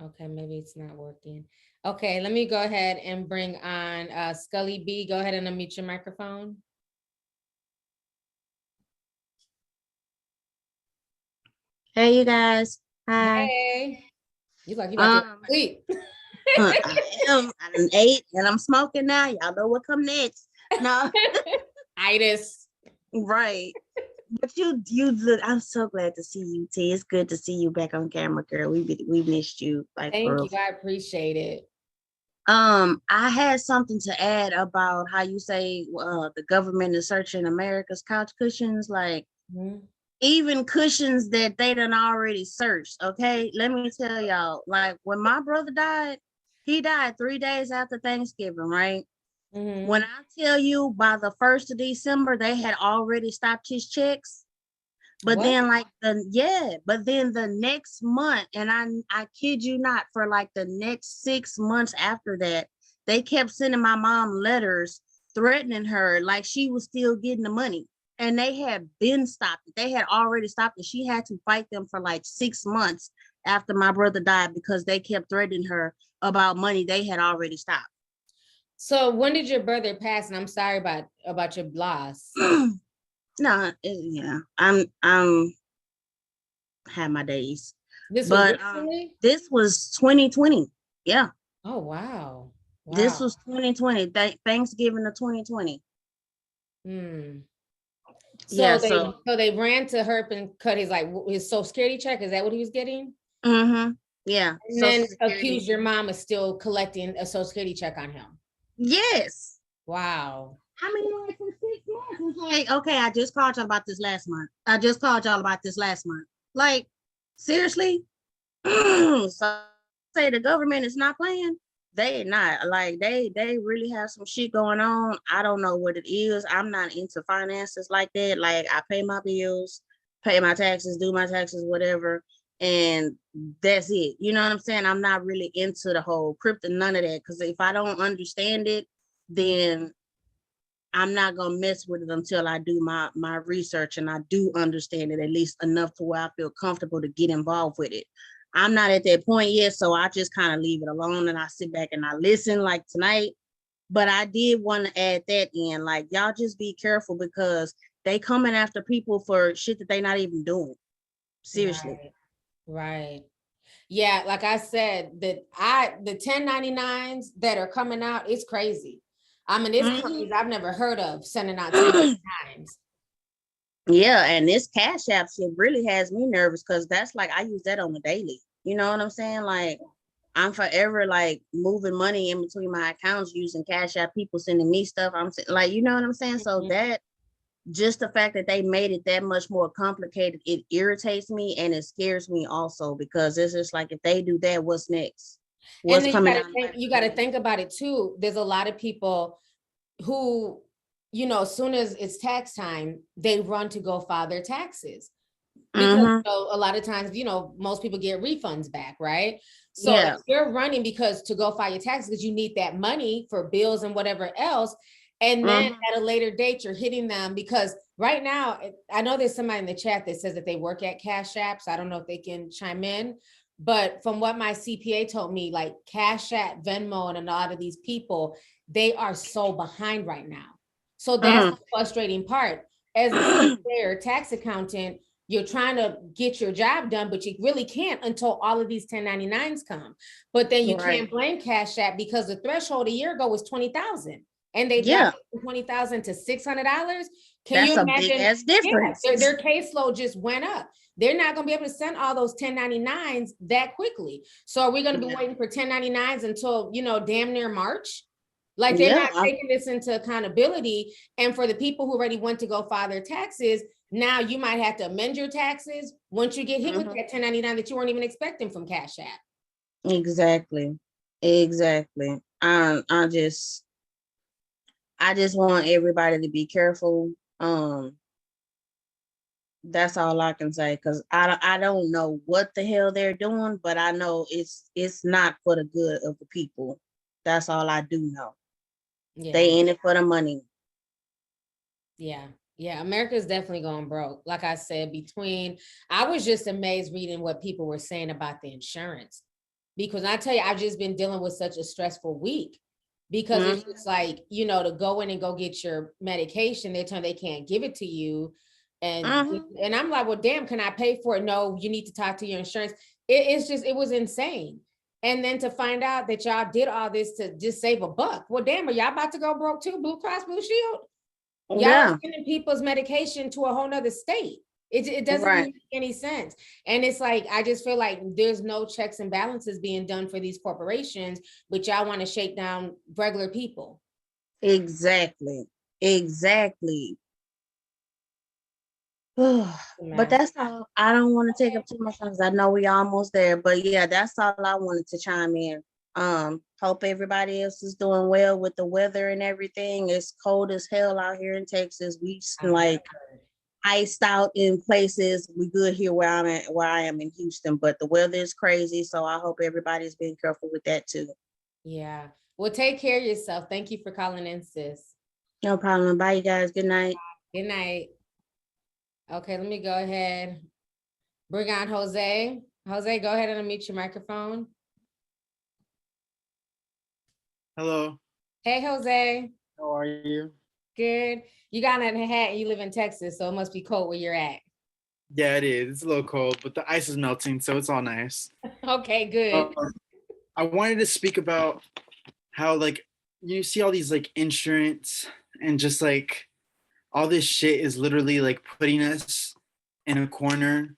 Okay, maybe it's not working. Okay, let me go ahead and bring on Scully B. Go ahead and unmute your microphone. Hey, you guys. Hi. Hey. You like you about to sleep. I am. I done ate and I'm smoking now. Y'all know what come next. No. Itis. Right. But you look, I'm so glad to see you, T. It's good to see you back on camera, girl. We missed you. Like, thank you. I appreciate it. I had something to add about how you say the government is searching America's couch cushions, like even cushions that they done already searched. Okay, let me tell y'all, like when my brother died, he died 3 days after Thanksgiving, right? When I tell you by the 1st of December, they had already stopped his checks. But then but then the next month, and I kid you not, for like the next 6 months after that, they kept sending my mom letters threatening her like she was still getting the money. And they had been stopped. They had already stopped it. She had to fight them for like 6 months after my brother died because they kept threatening her about money they had already stopped. So when did your brother pass? And I'm sorry about your loss. No, yeah, I'm had my days. This was this was 2020. Yeah. Oh wow. This was 2020. Thanksgiving of 2020. So they ran to Herb and cut his Social Security check. Is that what he was getting? Yeah. And then accused your mom of still collecting a Social Security check on him. Yes. Wow. I mean, like for 6 months, it's like, okay, I just called y'all about this last month. Like, seriously? So say the government is not playing. They not. Like they really have some shit going on. I don't know what it is. I'm not into finances like that. Like I pay my bills, pay my taxes, do my taxes, whatever. And that's it. You know what I'm saying? I'm not really into the whole crypto, none of that. Because if I don't understand it, then I'm not gonna mess with it until I do my research and I do understand it at least enough to where I feel comfortable to get involved with it. I'm not at that point yet, so I just kind of leave it alone and I sit back and I listen like tonight. But I did want to add that in, like y'all just be careful because they coming after people for shit that they not even doing. Seriously. Right. Yeah, like I said, the 1099s that are coming out, it's crazy. I mean, it's companies I've never heard of sending out 1099s. Yeah, and this Cash App shit really has me nervous because that's like I use that on the daily. You know what I'm saying? Like I'm forever like moving money in between my accounts using Cash App. People sending me stuff. I'm like, you know what I'm saying? So that just the fact that they made it that much more complicated, it irritates me and it scares me also because it's just like if they do that, what's next? What's and then coming? you got to think about it too. There's a lot of people who, as soon as it's tax time, they run to go file their taxes. Because a lot of times, most people get refunds back, right? So if you're running to go file your taxes because you need that money for bills and whatever else, and then at a later date, you're hitting them because right now, I know there's somebody in the chat that says that they work at Cash App, so I don't know if they can chime in. But from what my CPA told me, like Cash App, Venmo, and a lot of these people, they are so behind right now. So that's the frustrating part. As a CPA or tax accountant, you're trying to get your job done, but you really can't until all of these 1099s come. But then you can't blame Cash App because the threshold a year ago was $20,000 and they dropped it from $20,000 to $600. Can you imagine? That's a big ass difference. Their caseload just went up. They're not going to be able to send all those 1099s that quickly. So are we going to be waiting for 1099s until, damn near March? Like they're not taking this into accountability. And for the people who already went to go file their taxes, now you might have to amend your taxes once you get hit with that 1099 that you weren't even expecting from Cash App. Exactly. I just want everybody to be careful. That's all I can say because I don't know what the hell they're doing, but I know it's not for the good of the people. That's all I do know. Yeah. They in it for the money. Yeah. America's definitely going broke. Like I said, I was just amazed reading what people were saying about the insurance. because I tell you, I've just been dealing with such a stressful week because it's just like, you know, to go in and go get your medication, they tell they can't give it to you. And I'm like, well, damn, can I pay for it? No, you need to talk to your insurance. It's just, it was insane. And then to find out that y'all did all this to just save a buck. Well, damn, are y'all about to go broke too? Blue Cross Blue Shield? Y'all are sending people's medication to a whole nother state. It doesn't even make any sense. And it's like, I just feel like there's no checks and balances being done for these corporations, but y'all want to shake down regular people. Exactly. But that's all. I don't want to take up too much time because I know we almost there. But yeah, that's all I wanted to chime in. Hope everybody else is doing well with the weather and everything. It's cold as hell out here in Texas. We like iced out in places. We good here where I am in Houston, but the weather is crazy. So I hope everybody's being careful with that too. Yeah. Well, take care of yourself. Thank you for calling in, sis. No problem. Bye, you guys. Good night. Good night. Okay, let me go ahead. Bring on Jose. Jose, go ahead and unmute your microphone. Hello. Hey, Jose. How are you? Good. You got on a hat and you live in Texas, so it must be cold where you're at. Yeah, it is. It's a little cold, but the ice is melting, so it's all nice. Okay, good. I wanted to speak about how, like, you see all these, like, insurance and just, like, all this shit is literally, like, putting us in a corner.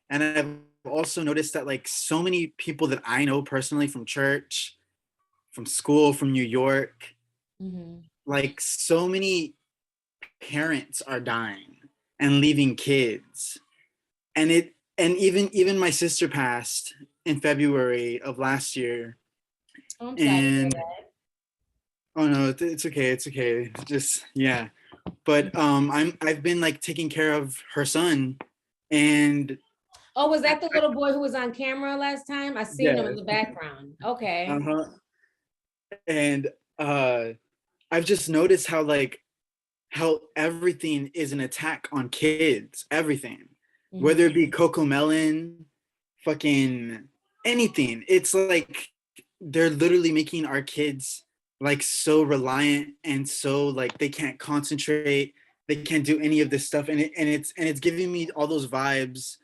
And I've also noticed that, like, so many people that I know personally from church, from school, from New York, like, so many parents are dying and leaving kids. And even my sister passed in February of last year. Oh, I'm sorry to hear that. Oh no, it's okay. Just yeah. But I've been like taking care of her son, and oh, was that the little boy who was on camera last time? I seen him in the background. Okay. And I've just noticed how everything is an attack on kids, everything. Whether it be Coco Melon, fucking anything. It's like they're literally making our kids like so reliant and so like they can't concentrate, they can't do any of this stuff. And it's giving me all those vibes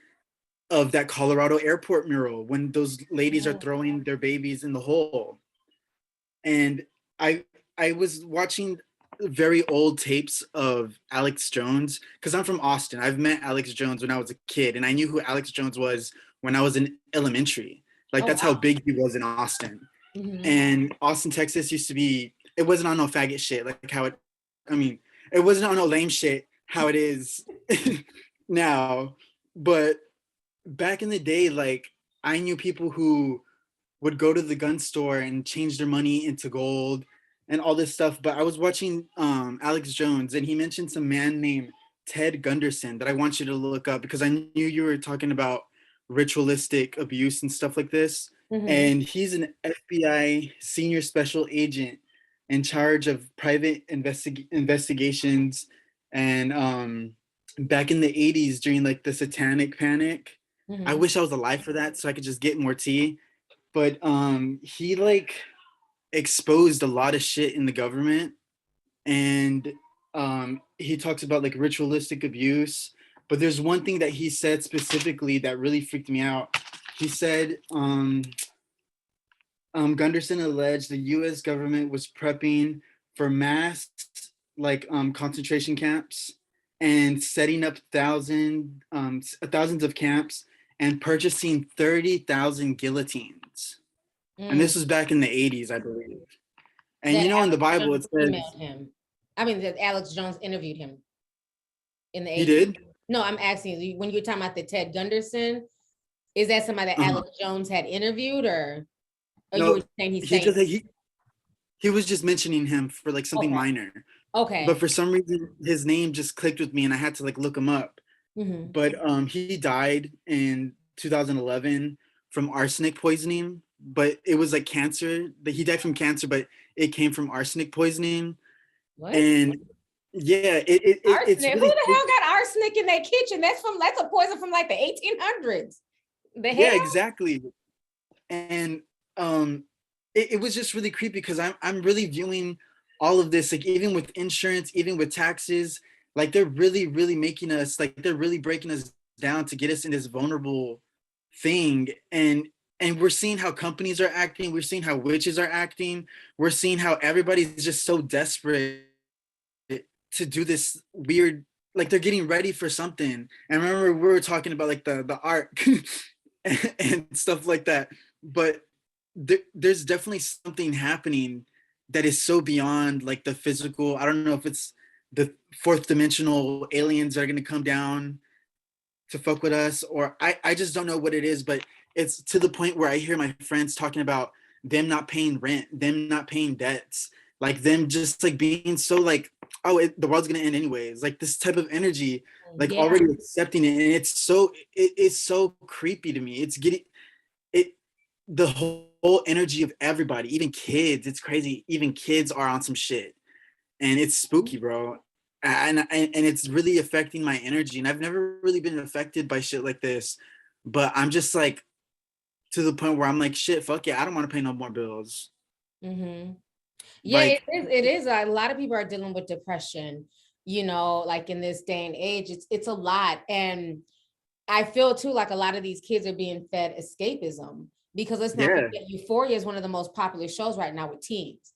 of that Colorado airport mural when those ladies are throwing their babies in the hole. And I was watching very old tapes of Alex Jones because I'm from Austin. I've met Alex Jones when I was a kid, and I knew who Alex Jones was when I was in elementary. Like that's how big he was in Austin. And Austin, Texas used to be, it wasn't on no faggot shit like how it, I mean, it wasn't on no lame shit how it is now. But back in the day, like I knew people who would go to the gun store and change their money into gold and all this stuff. But I was watching Alex Jones, and he mentioned some man named Ted Gunderson that I want you to look up because I knew you were talking about ritualistic abuse and stuff like this. And he's an FBI senior special agent in charge of private investigations. And back in the 80s during like the satanic panic, I wish I was alive for that so I could just get more tea. But he like exposed a lot of shit in the government, and he talks about like ritualistic abuse. But there's one thing that he said specifically that really freaked me out. He said Gunderson alleged the U.S. government was prepping for mass like concentration camps and setting up thousands of camps and purchasing 30,000 guillotines. And this was back in the 80s, I believe. And that you know, Alex in the Bible, Jones it says emailed him. I mean, that Alex Jones interviewed him in the 80s. He did? No, I'm asking you, when you're talking about the Ted Gunderson, is that somebody that Alex Jones had interviewed, or no, you were saying he was just mentioning him for like something minor. Okay. But for some reason, his name just clicked with me, and I had to like look him up. But he died in 2011 from arsenic poisoning, but it was like cancer. He died from cancer, but it came from arsenic poisoning. What? And yeah, it's arsenic. really, Who the hell got arsenic in their kitchen? That's a poison from like the 1800s. The hell? yeah, exactly. And it was just really creepy because I'm really viewing all of this, like even with insurance, even with taxes, like they're really making us, like they're really breaking us down to get us in this vulnerable thing. And we're seeing how companies are acting, we're seeing how witches are acting, we're seeing how everybody's just so desperate to do this weird, like they're getting ready for something. And I remember we were talking about like the arc and stuff like that, but there's definitely something happening that is so beyond like the physical. I don't know if it's the fourth dimensional aliens that are going to come down to fuck with us, or I just don't know what it is, but it's to the point where I hear my friends talking about them not paying rent, them not paying debts, like them just like being so like, oh, the world's gonna end anyways, like this type of energy, like already accepting it. And it's so creepy to me. It's getting it, the whole energy of everybody, even kids. It's crazy. Even kids are on some shit, and it's spooky, bro. And it's really affecting my energy. And I've never really been affected by shit like this, but I'm just like to the point where I'm like, shit, fuck yeah, I don't want to pay no more bills. Yeah, Like, it is. A lot of people are dealing with depression, you know, like in this day and age, it's a lot. And I feel too, like a lot of these kids are being fed escapism, because let's not forget, Euphoria is one of the most popular shows right now with teens.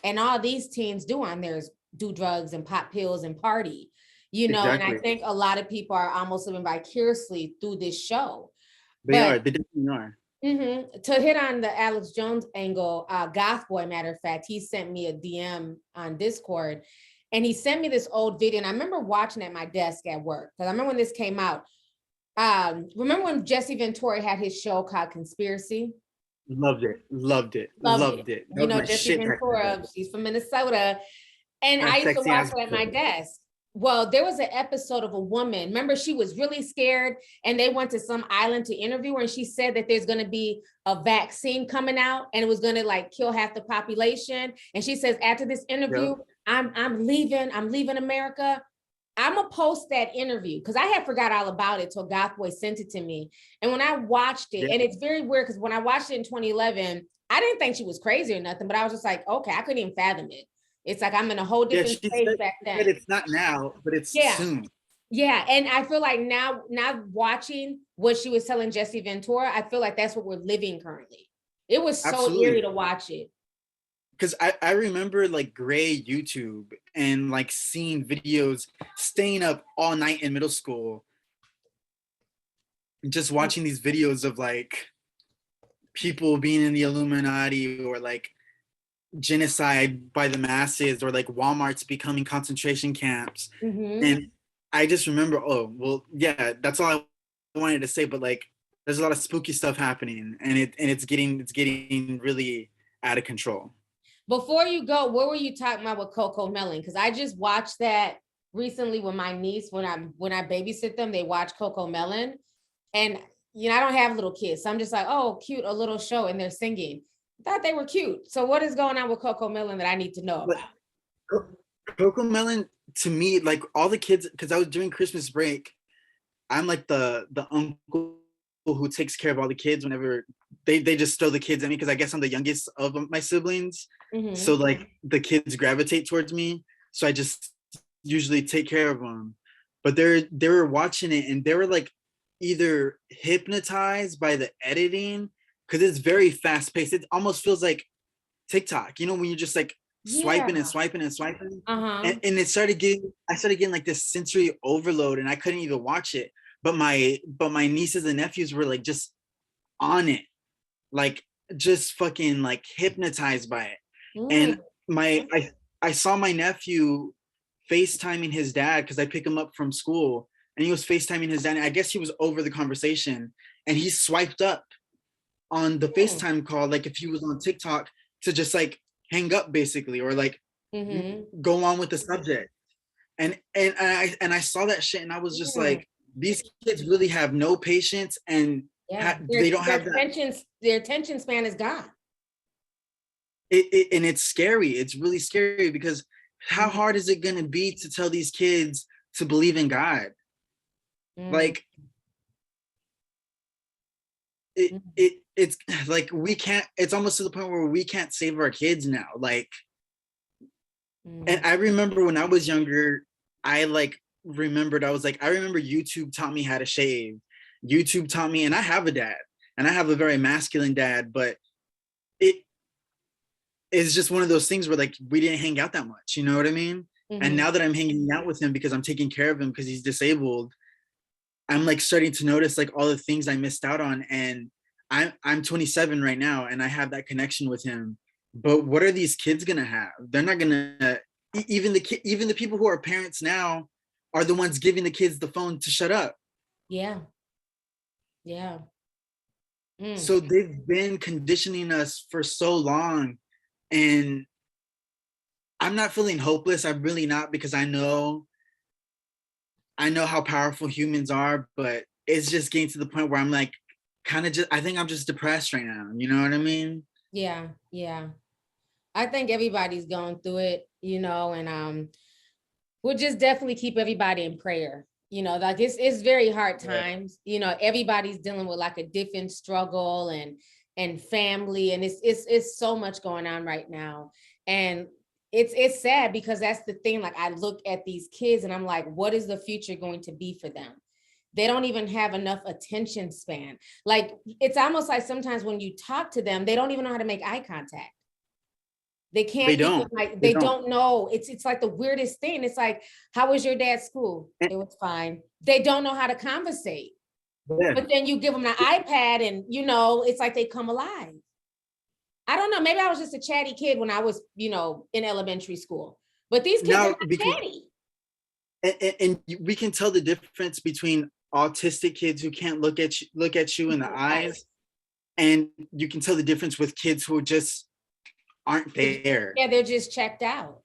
And all these teens do on there is do drugs and pop pills and party, you know. And I think a lot of people are almost living vicariously through this show. They definitely are. To hit on the Alex Jones angle, Goth Boy, matter of fact, he sent me a DM on Discord, and he sent me this old video. And I remember watching at my desk at work, because I remember when this came out. Remember when Jesse Ventura had his show called Conspiracy? Loved it. You know, Jesse Ventura, she's from Minnesota. And I used to watch it at my desk. Well, there was an episode of a woman, remember, she was really scared, and they went to some island to interview her, and she said that there's going to be a vaccine coming out, and it was going to like kill half the population. And she says, after this interview, I'm leaving America. I'm gonna post that interview, because I had forgot all about it till Goth Boy sent it to me. And when I watched it, and it's very weird, because when I watched it in 2011, I didn't think she was crazy or nothing, but I was just like, okay, I couldn't even fathom it. It's like I'm in a whole different space back then. It's not now, but it's soon. Yeah, and I feel like now watching what she was telling Jesse Ventura, I feel like that's what we're living currently. It was so eerie to watch it. Because I remember like gray YouTube and like seeing videos, staying up all night in middle school, just watching these videos of like people being in the Illuminati, or like genocide by the masses, or like Walmart's becoming concentration camps. And I just remember, oh, well, yeah, that's all I wanted to say. But like, there's a lot of spooky stuff happening, and it's getting really out of control. Before you go, what were you talking about with Coco Melon? Because I just watched that recently with my niece. When I babysit them, they watch Coco Melon, and you know, I don't have little kids, so I'm just like, oh, cute, a little show, and they're singing. I thought they were cute. So what is going on with Coco Melon that I need to know about? Coco Melon, to me, like all the kids, because I was doing Christmas break, I'm like the uncle who takes care of all the kids whenever they just throw the kids at me, because I guess I'm the youngest of my siblings. So like the kids gravitate towards me, so I just usually take care of them. But they were watching it, and they were like either hypnotized by the editing, because it's very fast paced. It almost feels like TikTok, you know, when you're just like swiping and swiping and swiping. And I started getting like this sensory overload, and I couldn't even watch it. But my nieces and nephews were like just on it, like just fucking like hypnotized by it. And I saw my nephew FaceTiming his dad, because I pick him up from school, and he was FaceTiming his dad. And I guess he was over the conversation, and he swiped up on the FaceTime call, like if he was on TikTok, to just like hang up basically, or like go on with the subject. And I saw that shit, and I was just like, these kids really have no patience, and they don't have their attention span is gone. And it's scary. It's really scary, because how hard is it going to be to tell these kids to believe in God? Like it it's like we can't, it's almost to the point where we can't save our kids now. Like, and I remember when I was younger, I like remembered, I was like, I remember YouTube taught me how to shave. YouTube taught me, and I have a dad, and I have a very masculine dad, but it is just one of those things where like we didn't hang out that much, you know what I mean? And now that I'm hanging out with him because I'm taking care of him because he's disabled, I'm like starting to notice like all the things I missed out on. And I'm 27 right now, and I have that connection with him. But what are these kids gonna have? They're not gonna, even the people who are parents now are the ones giving the kids the phone to shut up. Yeah. Yeah. So they've been conditioning us for so long, and I'm not feeling hopeless. I'm really not, because I know how powerful humans are, but it's just getting to the point where I'm like, kind of just, I think I'm just depressed right now. You know what I mean? Yeah. Yeah. I think everybody's going through it, you know, and we'll just definitely keep everybody in prayer. You know, like it's very hard times. You know, everybody's dealing with like a different struggle and family, and it's so much going on right now. And it's sad, because that's the thing. Like, I look at these kids and I'm like, what is the future going to be for them? They don't even have enough attention span. Like, it's almost like sometimes when you talk to them, they don't even know how to make eye contact. They can't They even, don't. like, They they don't. don't know. It's like the weirdest thing. It's like, how was your dad's school? It was fine. They don't know how to conversate. Yeah. But then you give them an iPad and, you know, it's like they come alive. I don't know. Maybe I was just a chatty kid when I was, you know, in elementary school. But these kids are not chatty. And we can tell the difference between autistic kids who can't look at you in the eyes, and you can tell the difference with kids who just aren't there. Yeah, they're just checked out.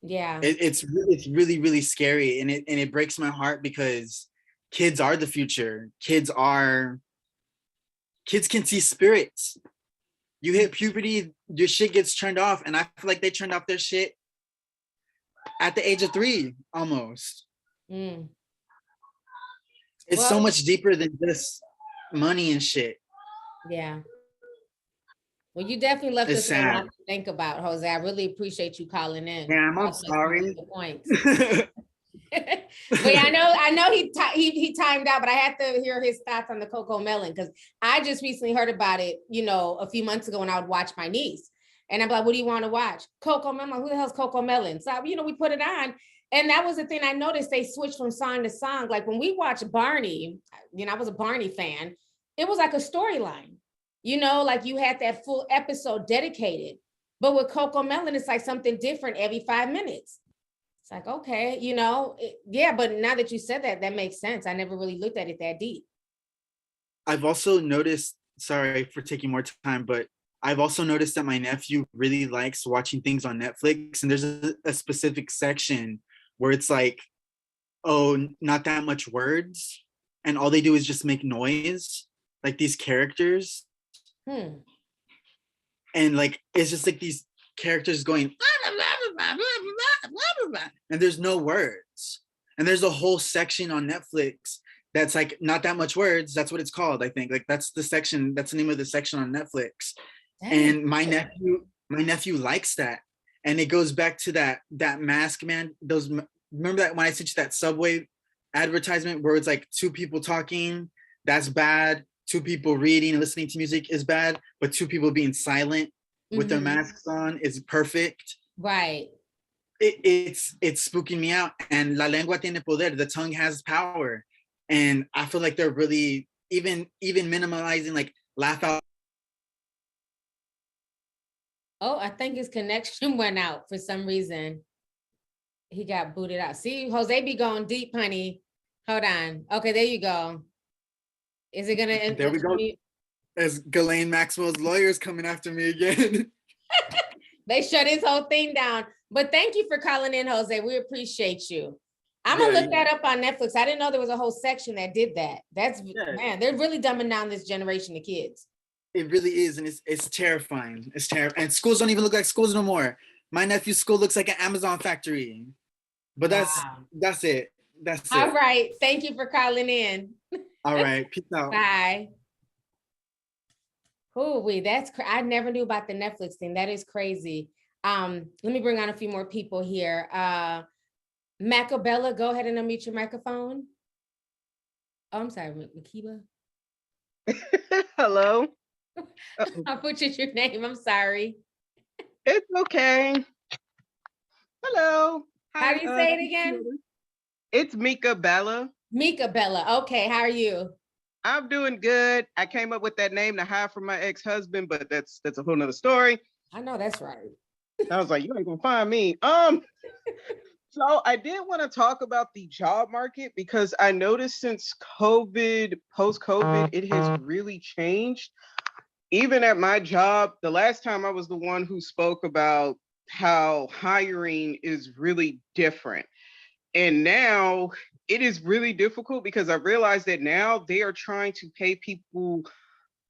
Yeah. It's really, really scary, and it breaks my heart, because kids are the future. Kids can see spirits. You hit puberty, your shit gets turned off, and I feel like they turned off their shit at the age of 3 almost. It's so much deeper than just money and shit. Yeah. Well, you definitely left us with a lot to think about, Jose. I really appreciate you calling in. Yeah, I'm sorry. But yeah, I know he timed out, but I had to hear his thoughts on the Coco Melon, because I just recently heard about it, you know, a few months ago when I would watch my niece. And I'm like, what do you want to watch? Coco Melon. Who the hell's Coco Melon? So, you know, we put it on. And that was the thing I noticed. They switched from song to song. Like when we watched Barney, you know, I was a Barney fan. It was like a storyline, you know, like you had that full episode dedicated. But with Coco Melon, it's like something different every 5 minutes. It's like, okay, you know, yeah, but now that you said that, that makes sense. I never really looked at it that deep. I've also noticed, sorry for taking more time, but I've also noticed that my nephew really likes watching things on Netflix. And there's a specific section where it's like, oh, not that much words. And all they do is just make noise, like these characters. And like, it's just like these characters going, and there's no words. And there's a whole section on Netflix that's like not that much words. That's what it's called, I think. Like that's the name of the section on Netflix. And my nephew likes that. And it goes back to that Mask Man. Remember that when I sent you that Subway advertisement where it's like 2 people talking, that's bad. 2 people reading and listening to music is bad, but 2 people being silent with their masks on is perfect. Right. It's spooking me out. And la lengua tiene poder. The tongue has power. And I feel like they're really even minimalizing, like laugh out. Oh, I think his connection went out for some reason. He got booted out. See, Jose be going deep, honey. Hold on. Okay, there you go. Is it gonna? There we go. As Ghislaine Maxwell's lawyers coming after me again. They shut his whole thing down. But thank you for calling in, Jose. We appreciate you. I'm gonna look that up on Netflix. I didn't know there was a whole section that did that. Man, they're really dumbing down this generation of kids. It really is, and it's terrifying. It's terrifying. And schools don't even look like schools no more. My nephew's school looks like an Amazon factory. But that's it. That's it. All right. Thank you for calling in. All right. Peace out. Bye. Oh, wait, I never knew about the Netflix thing. That is crazy. Let me bring on a few more people here. Macabella, go ahead and unmute your microphone. Oh, I'm sorry, Makiba. Hello. I butchered your name. I'm sorry. It's okay. Hello. How Hi, do you say it again? It's Mika Bella. Mika Bella. Okay, how are you? I'm doing good. I came up with that name to hide from my ex-husband, but that's a whole nother story. I know that's right. I was like, you ain't gonna find me. So I did want to talk about the job market because I noticed since COVID, post-COVID, it has really changed. Even at my job, the last time I was the one who spoke about how hiring is really different. And now it is really difficult because I realized that now they are trying to pay people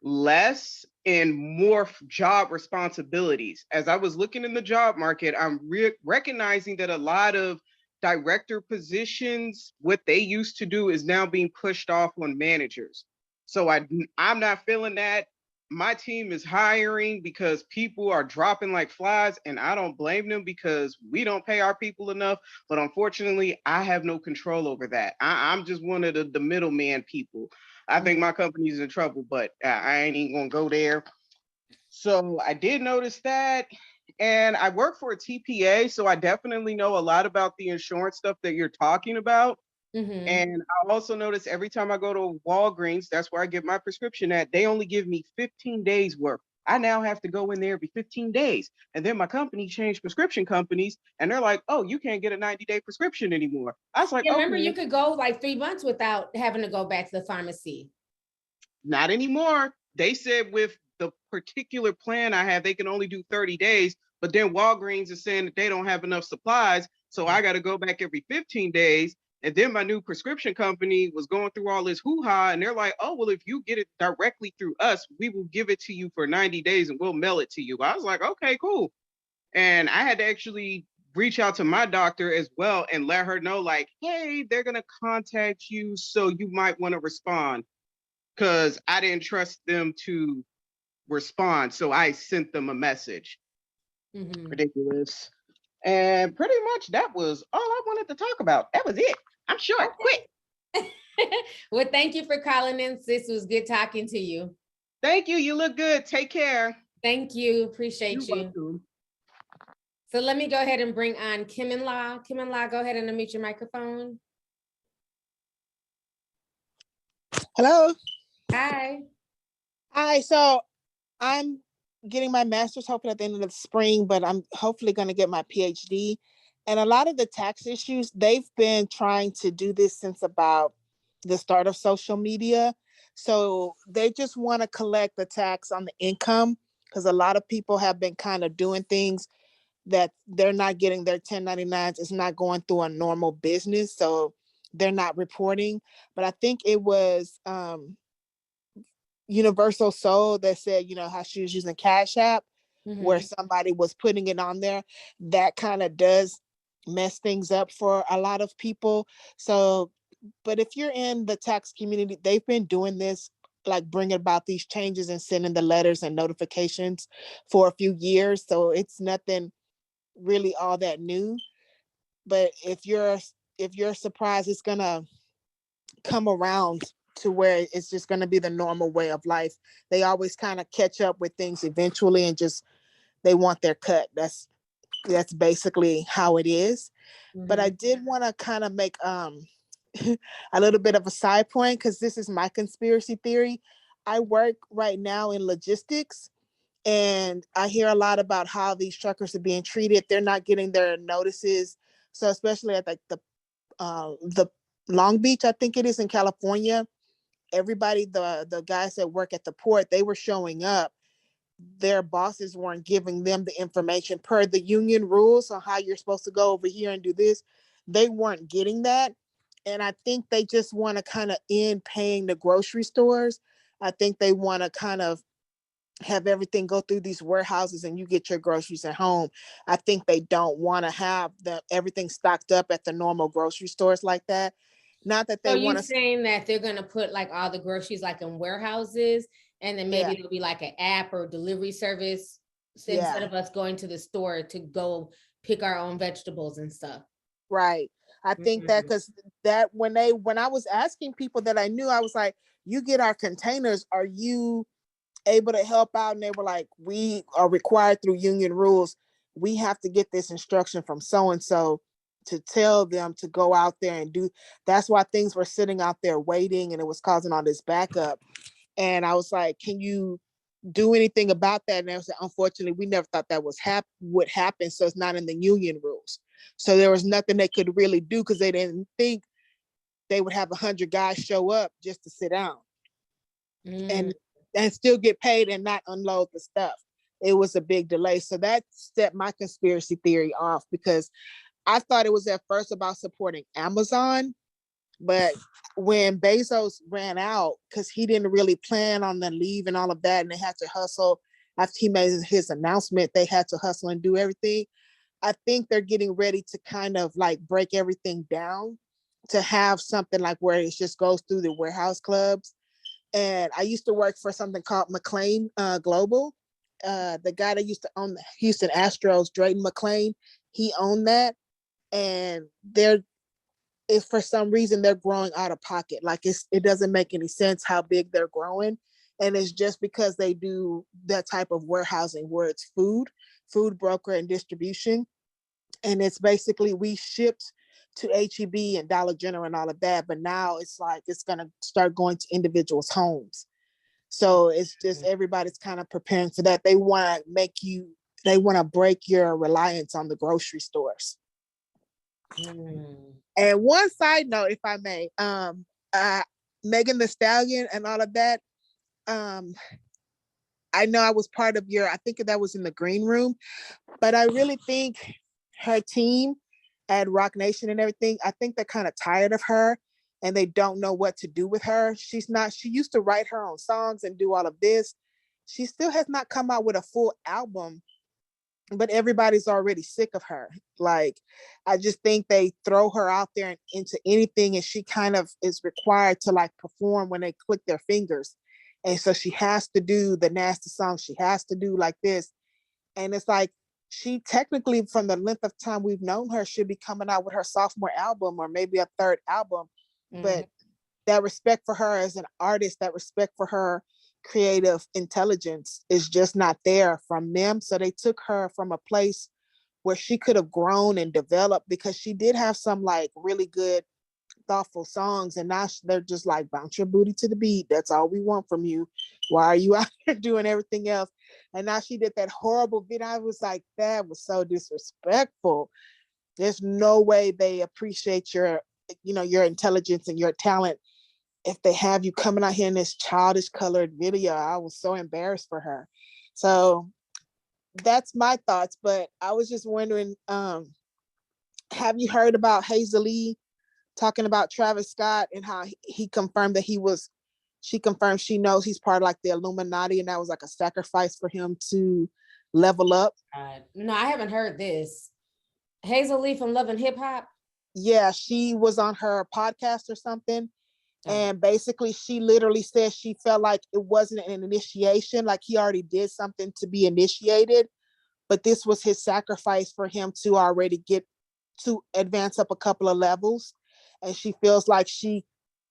less and more job responsibilities. As I was looking in the job market, I'm recognizing that a lot of director positions, what they used to do is now being pushed off on managers. So I'm not feeling that. My team is hiring because people are dropping like flies, and I don't blame them because we don't pay our people enough. But unfortunately, I have no control over that. I'm just one of the middleman people. I think my company's in trouble, but I ain't even gonna go there. So I did notice that. And I work for a TPA, so I definitely know a lot about the insurance stuff that you're talking about. Mm-hmm. And I also notice every time I go to Walgreens, that's where I get my prescription at, they only give me 15 days worth. I now have to go in there every 15 days. And then my company changed prescription companies and they're like, oh, you can't get a 90-day prescription anymore. I was like, yeah, remember okay. you could go like 3 months without having to go back to the pharmacy. Not anymore. They said with the particular plan I have, they can only do 30 days. But then Walgreens is saying that they don't have enough supplies. So I got to go back every 15 days. And then my new prescription company was going through all this hoo-ha. And they're like, oh, well, if you get it directly through us, we will give it to you for 90 days and we'll mail it to you. I was like, okay, cool. And I had to actually reach out to my doctor as well and let her know, like, hey, they're going to contact you. So you might want to respond. Because I didn't trust them to respond. So I sent them a message. Mm-hmm. Ridiculous. And pretty much that was all I wanted to talk about. That was it. I'm short. Quick. Well, thank you for calling in, sis. It was good talking to you. Thank you. You look good. Take care. Thank you. Appreciate You're you. welcome. So let me go ahead and bring on Kim and Law. Kim and Law, go ahead and unmute your microphone. Hello. Hi. Hi. So I'm getting my master's hopefully at the end of the spring, but I'm hopefully going to get my PhD. And a lot of the tax issues, they've been trying to do this since about the start of social media. So they just want to collect the tax on the income because a lot of people have been kind of doing things that they're not getting their 1099s. It's not going through a normal business. So they're not reporting. But I think it was Universal Soul that said, you know, how she was using Cash App, where somebody was putting it on there. That kind of does mess things up for a lot of people. So, but if you're in the tax community, they've been doing this, like bringing about these changes and sending the letters and notifications for a few years. So it's nothing really all that new. But if you're surprised, it's gonna come around to where it's just going to be the normal way of life. They always kind of catch up with things eventually and just they want their cut. That's basically how it is. But I did want to kind of make a little bit of a side point because this is my conspiracy theory. I work right now in logistics and I hear a lot about how these truckers are being treated. They're not getting their notices. So especially at like the Long Beach, I think it is in California, everybody, the guys that work at the port, they were showing up. Their bosses weren't giving them the information per the union rules on how you're supposed to go over here and do this. They weren't getting that. And I think they just want to kind of end paying the grocery stores. I think they want to kind of have everything go through these warehouses and you get your groceries at home. I think they don't want to have everything stocked up at the normal grocery stores like that. Not that they So you want to. saying that they're going to put like all the groceries like in warehouses And then maybe it'll be like an app or delivery service instead of us going to the store to go pick our own vegetables and stuff. Right. I think that because that when I was asking people that I knew, I was like, you get our containers, are you able to help out? And they were like, we are required through union rules. We have to get this instruction from so-and-so to tell them to go out there and do. That's why things were sitting out there waiting and it was causing all this backup. And I was like, can you do anything about that? And they said, unfortunately, we never thought that would happen. So it's not in the union rules. So there was nothing they could really do because they didn't think they would have 100 guys show up just to sit down and still get paid and not unload the stuff. It was a big delay. So that set my conspiracy theory off because I thought it was at first about supporting Amazon, but when Bezos ran out, because he didn't really plan on the leave and all of that, and they had to hustle after he made his announcement, they had to hustle and do everything. I think they're getting ready to kind of like break everything down to have something like where it just goes through the warehouse clubs. And I used to work for something called McLean Global. The guy that used to own the Houston Astros, Drayton McLean, he owned that. And if for some reason they're growing out of pocket, like it doesn't make any sense how big they're growing. And it's just because they do that type of warehousing where it's food broker and distribution. And it's basically, we shipped to HEB and Dollar General and all of that, but now it's like it's gonna start going to individuals' homes. So it's just everybody's kind of preparing for that. They want to break your reliance on the grocery stores. And one side note, if I may, Megan Thee Stallion and all of that, I know I was part of I think that was in the green room, but I really think her team at Rock Nation and everything, I think they're kind of tired of her and they don't know what to do with her. She used to write her own songs and do all of this. She still has not come out with a full album, but everybody's already sick of her. Like, I just think they throw her out there into anything and she kind of is required to like perform when they click their fingers. And so she has to do the nasty song. She has to do like this. And it's like, she technically, from the length of time we've known her, should be coming out with her sophomore album or maybe a third album. But that respect for her as an artist, that respect for her creative intelligence is just not there from them. So they took her from a place where she could have grown and developed, because she did have some like really good, thoughtful songs. And now they're just like, bounce your booty to the beat. That's all we want from you. Why are you out here doing everything else? And now she did that horrible video. I was like, that was so disrespectful. There's no way they appreciate your intelligence and your talent if they have you coming out here in this childish colored video. I was so embarrassed for her. So that's my thoughts. But I was just wondering, have you heard about Hazel talking about Travis Scott and how he confirmed that she confirmed she knows he's part of like the Illuminati and that was like a sacrifice for him to level up? No, I haven't heard this. Hazel Lee from Love and Hip Hop? Yeah, she was on her podcast or something. And basically she literally said she felt like it wasn't an initiation, like he already did something to be initiated, but this was his sacrifice for him to already get to advance up a couple of levels. And she feels like she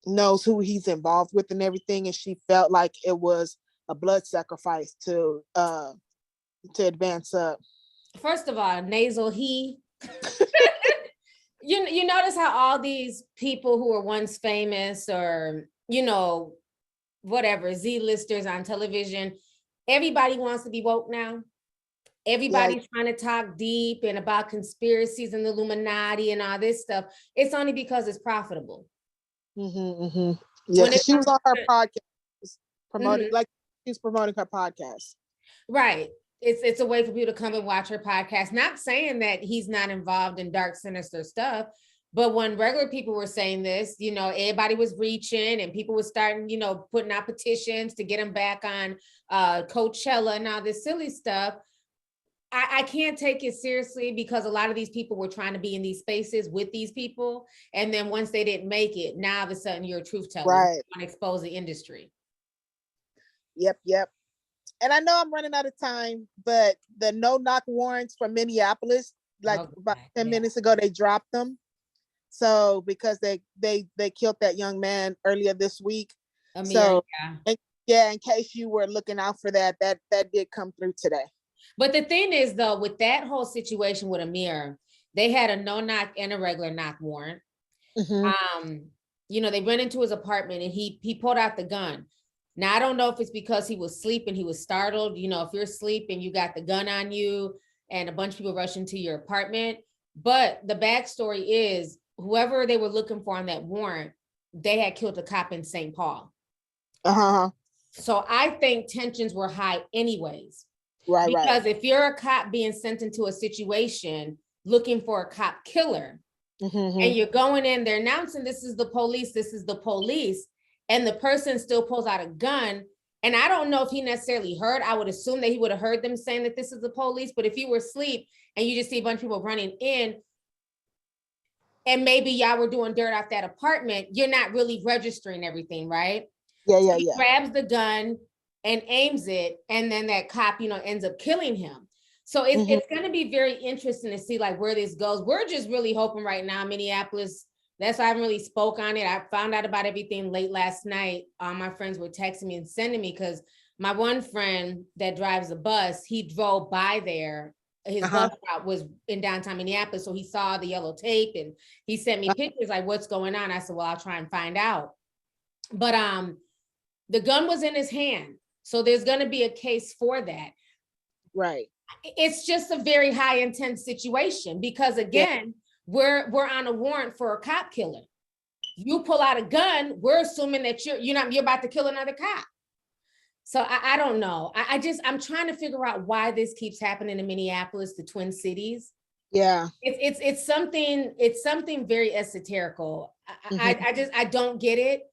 knows who he's involved with and everything. And she felt like it was a blood sacrifice to advance up. First of all, nasal he. You notice how all these people who were once famous or, whatever, Z-listers on television, everybody wants to be woke now. Everybody's trying to talk deep and about conspiracies and the Illuminati and all this stuff. It's only because it's profitable. Yeah, because she was on her podcast promoting, like she's promoting her podcast. Right. It's a way for people to come and watch her podcast. Not saying that he's not involved in dark, sinister stuff, but when regular people were saying this, everybody was reaching and people were starting, putting out petitions to get him back on Coachella and all this silly stuff. I can't take it seriously because a lot of these people were trying to be in these spaces with these people. And then once they didn't make it, now all of a sudden you're a truth teller. Right. You want to expose the industry. Yep. And I know I'm running out of time, but the no-knock warrants from Minneapolis, like about 10 minutes ago, they dropped them. So because they killed that young man earlier this week. So in case you were looking out for that did come through today. But the thing is, though, with that whole situation with Amir, they had a no-knock and a regular knock warrant. You know, they went into his apartment and he pulled out the gun. Now, I don't know if it's because he was sleeping, he was startled. You know, if you're sleeping, you got the gun on you and a bunch of people rush into your apartment. But the backstory is whoever they were looking for on that warrant, they had killed a cop in St. Paul. So I think tensions were high anyways. Because if you're a cop being sent into a situation looking for a cop killer, and you're going in, they're announcing this is the police, and the person still pulls out a gun. And I don't know if he necessarily heard. I would assume that he would have heard them saying that this is the police. But if you were asleep and you just see a bunch of people running in, and maybe y'all were doing dirt off that apartment, you're not really registering everything, right? Yeah. He grabs the gun and aims it, and then that cop, you know, ends up killing him. So it's going to be very interesting to see like where this goes. We're just really hoping right now, Minneapolis. That's why I haven't really spoke on it. I found out about everything late last night. My friends were texting me and sending me because my one friend that drives a bus, he drove by there. His bus route was in downtown Minneapolis. So he saw the yellow tape and he sent me pictures like, what's going on? I said, well, I'll try and find out. But the gun was in his hand. So there's going to be a case for that. Right. It's just a very high intense situation because again, we're on a warrant for a cop killer. You pull out a gun, we're assuming that you're about to kill another cop. So I don't know. I'm trying to figure out why this keeps happening in Minneapolis, the Twin Cities. Yeah. It's something very esoterical. I don't get it.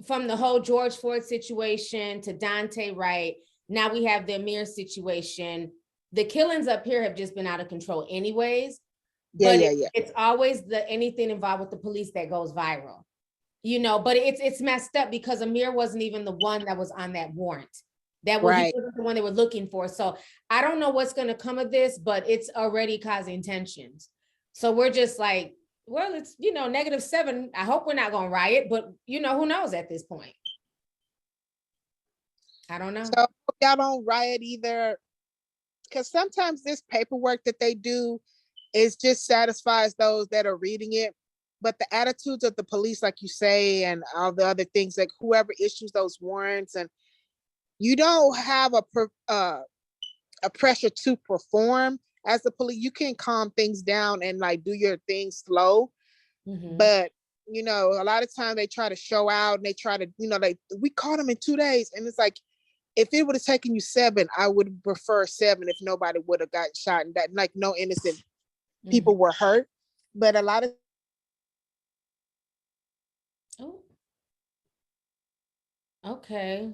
From the whole George Floyd situation to Dante Wright, now we have the Amir situation. The killings up here have just been out of control anyways. But it's always anything involved with the police that goes viral, you know, but it's messed up because Amir wasn't even the one that was on that warrant. He wasn't the one they were looking for. So I don't know what's going to come of this, but it's already causing tensions. So we're just like, well, it's, you know, -7. I hope we're not going to riot, but you know, who knows at this point? I don't know. So y'all don't riot either. Because sometimes this paperwork that they do is just satisfies those that are reading it. But the attitudes of the police, like you say, and all the other things, like whoever issues those warrants, and you don't have a pressure to perform as the police. You can calm things down and like do your thing slow. But you know, a lot of times they try to show out and they try to, you know, like we caught him in 2 days, and it's like, if it would have taken you 7, I would prefer 7 if nobody would have gotten shot and that like no innocent people were hurt. But a lot of okay.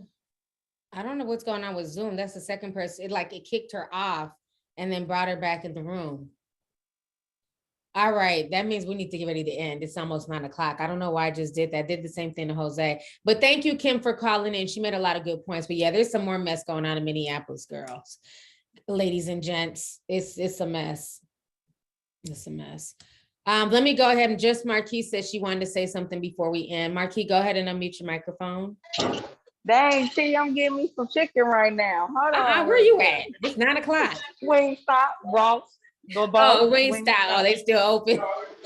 I don't know what's going on with Zoom. That's the second person. It kicked her off and then brought her back in the room. All right, that means we need to get ready to end. It's almost 9 o'clock. I don't know why I just did that. I did the same thing to Jose. But thank you, Kim, for calling in. She made a lot of good points. But yeah, there's some more mess going on in Minneapolis, girls. Ladies and gents, it's a mess. It's a mess. Let me go ahead and just Marquis said she wanted to say something before we end. Marquis, go ahead and unmute your microphone. Dang, see, I'm getting me some chicken right now. Hold on. Where you at? It's 9 o'clock. Wingstop, Ross. Wingstop. Oh, they still open.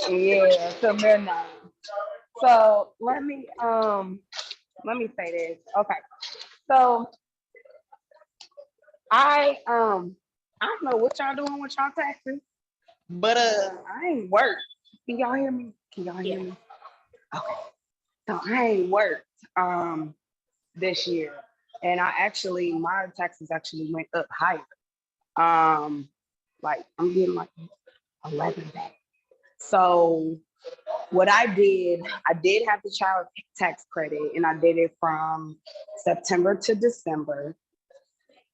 Yeah, till midnight. So let me say this. Okay. So I don't know what y'all doing with y'all taxes, but I ain't worked. Can y'all hear me? Okay. So I ain't worked this year. And my taxes actually went up higher. Like I'm getting like 11 back. So what I did have the child tax credit, and I did it from September to December.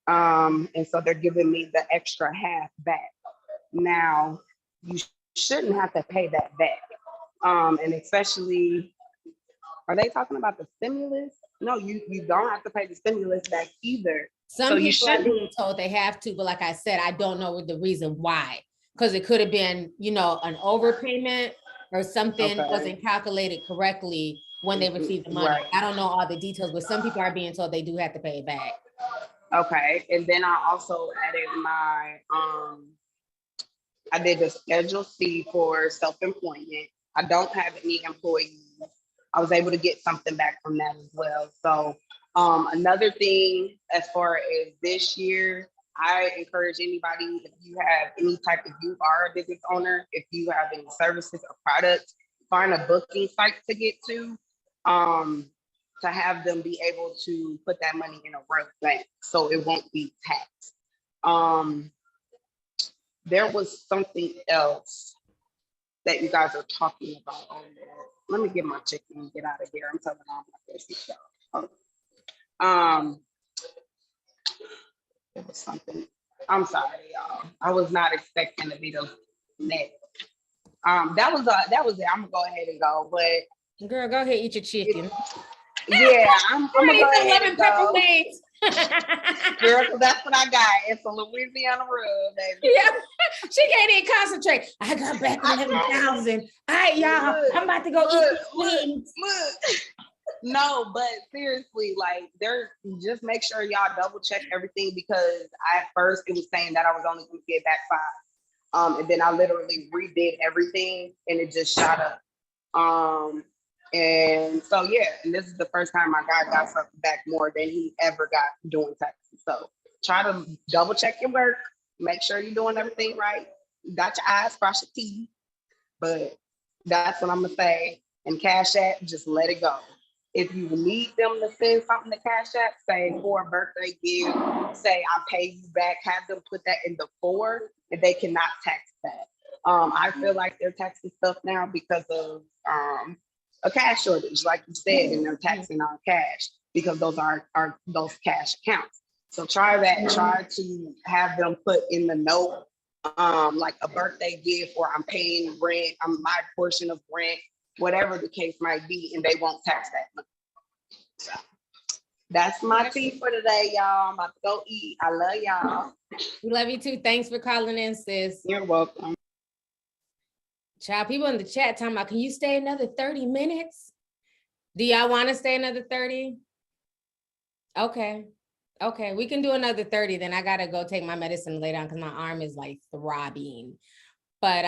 And so they're giving me the extra half back. Now, you shouldn't have to pay that back. And especially, are they talking about the stimulus? No, you don't have to pay the stimulus back either. Some So you people are should being told they have to, but like I said, I don't know the reason why. Because it could have been, you know, an overpayment or something Okay. wasn't calculated correctly when they received the money. Right. I don't know all the details, but some people are being told they do have to pay it back. Okay. And then I also added my I did a Schedule C for self-employment. I don't have any employees. I was able to get something back from that as well. So another thing as far as this year, I encourage anybody, if you have any type of, you are a business owner, if you have any services or products, find a booking site to get to have them be able to put that money in a real bank so it won't be taxed. There was something else that you guys are talking about on there. Let me get my chicken and get out of here. I'm telling all my business, y'all. It was something. I'm sorry, y'all. I was not expecting to be the next. That was it. I'm gonna go ahead and go. But girl, go ahead, eat your chicken. Yeah, I'm gonna go ahead and pepper go. wings. Girl, because that's what I got. It's a Louisiana rub, baby. Yeah, she can't even concentrate. I got back 11,000. All right, y'all. I'm about to go eat these wings. Look. No, but seriously, like just make sure y'all double check everything, because at first it was saying that I was only going to get back 5. And then I literally redid everything and it just shot up. And so, yeah, and this is the first time my guy got something back more than he ever got doing taxes. So try to double check your work, make sure you're doing everything right. Dot your I's, cross your T's. But that's what I'm gonna say. And Cash App, just let it go. If you need them to send something to Cash App, say for a birthday gift, say I pay you back, have them put that in the 4, and they cannot tax that. I feel like they're taxing stuff now because of a cash shortage, like you said, and they're taxing our cash because those are those cash accounts. So try that. Try to have them put in the note, like a birthday gift, or I'm paying rent, my portion of rent, whatever the case might be, and they won't tax that money. So that's my tea for today, y'all. I'm about to go eat. I love y'all. We love you too. Thanks for calling in, sis. You're welcome. Child, people in the chat talking about, can you stay another 30 minutes? Do y'all want to stay another 30? Okay. Okay, we can do another 30. Then I gotta go take my medicine later on because my arm is like throbbing. But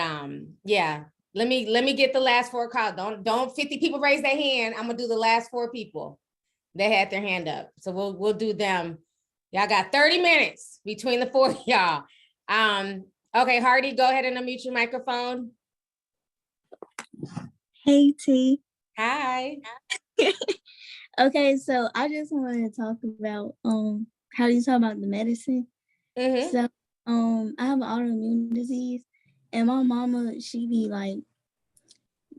yeah, let me get the last 4 calls. Don't 50 people raise their hand. I'm gonna do the last 4 people that had their hand up. So we'll do them. Y'all got 30 minutes between the 4 of y'all. Okay, Hardy, go ahead and unmute your microphone. Hey T. Hi. Okay, so I just wanted to talk about how you talk about the medicine. Mm-hmm. So I have an autoimmune disease, and my mama, she be like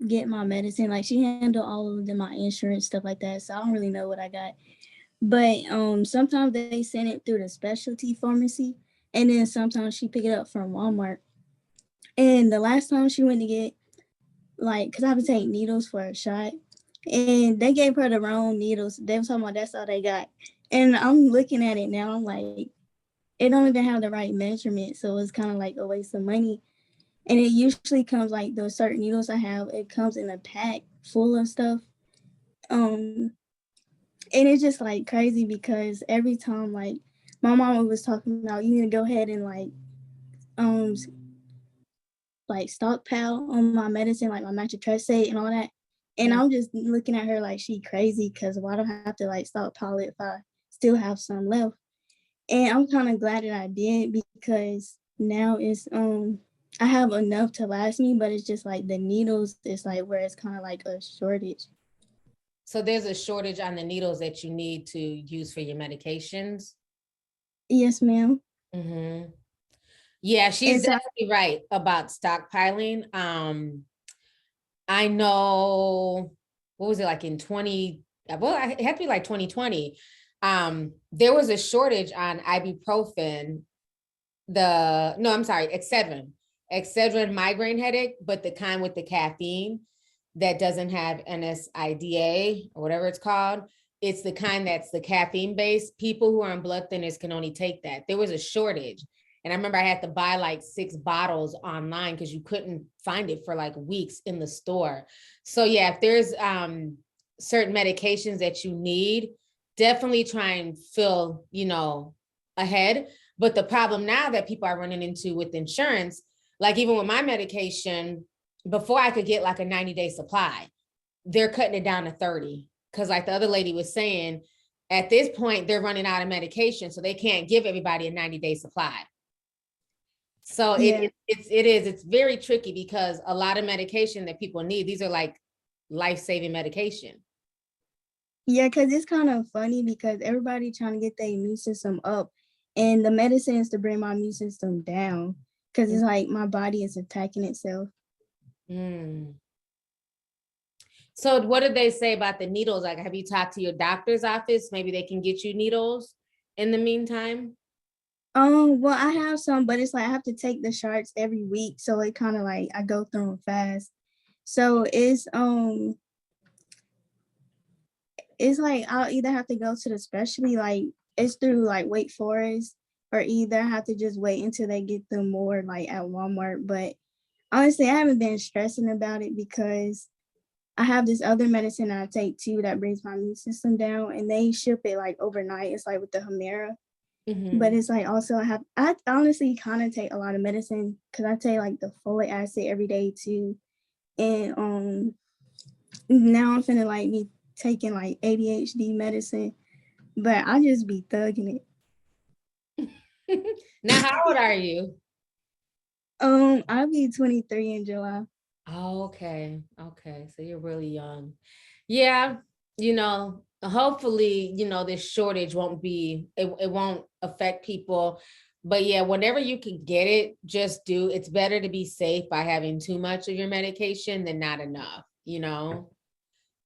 get my medicine, like she handle all of my insurance stuff like that. So I don't really know what I got, but sometimes they send it through the specialty pharmacy, and then sometimes she pick it up from Walmart. And the last time she went to get, like, because I have to take needles for a shot, and they gave her the wrong needles. They were talking about that's all they got. And I'm looking at it now, I'm like, it don't even have the right measurement. So it's kind of like a waste of money. And it usually comes like those certain needles I have, it comes in a pack full of stuff. And it's just like crazy because every time, like, my mama was talking about, you need to go ahead and like stockpile on my medicine, like my methotrexate and all that. And I'm just looking at her like she crazy, because why do I have to like stockpile it if I still have some left? And I'm kind of glad that I did, because now it's I have enough to last me, but it's just like the needles is like where it's kind of like a shortage. So there's a shortage on the needles that you need to use for your medications? Yes, ma'am. Mm-hmm. Yeah, she's definitely right about stockpiling. I know, what was it like in 20, well, it had to be like 2020. There was a shortage on ibuprofen, Excedrin migraine headache, but the kind with the caffeine that doesn't have NSAIDA or whatever it's called. it's the kind that's the caffeine based. People who are on blood thinners can only take that. There was a shortage. And I remember I had to buy like 6 bottles online because you couldn't find it for like weeks in the store. So yeah, if there's certain medications that you need, definitely try and fill, ahead. But the problem now that people are running into with insurance, like even with my medication, before I could get like a 90-day supply, they're cutting it down to 30. Because like the other lady was saying, at this point, they're running out of medication, so they can't give everybody a 90-day supply. So it's very tricky because a lot of medication that people need, these are like life-saving medication. Yeah, because it's kind of funny because everybody trying to get their immune system up, and the medicine is to bring my immune system down because it's like my body is attacking itself. So what did they say about the needles? Like, have you talked to your doctor's office? Maybe they can get you needles in the meantime? Well, I have some, but it's like I have to take the shots every week, so it kind of like I go through them fast. So it's like I'll either have to go to the specialty, like it's through like Wake Forest, or either I have to just wait until they get them more like at Walmart. But honestly, I haven't been stressing about it because I have this other medicine I take too that brings my immune system down, and they ship it like overnight. It's like with the Humira. But it's like also I honestly kind of take a lot of medicine because I take like the folic acid every day too. And now I'm finna like be taking like ADHD medicine, but I just be thugging it. Now, how old are you? I'll be 23 in July. Oh, okay. So you're really young. Yeah. Hopefully, this shortage won't it won't affect people. But yeah, whenever you can get it, just do. It's better to be safe by having too much of your medication than not enough,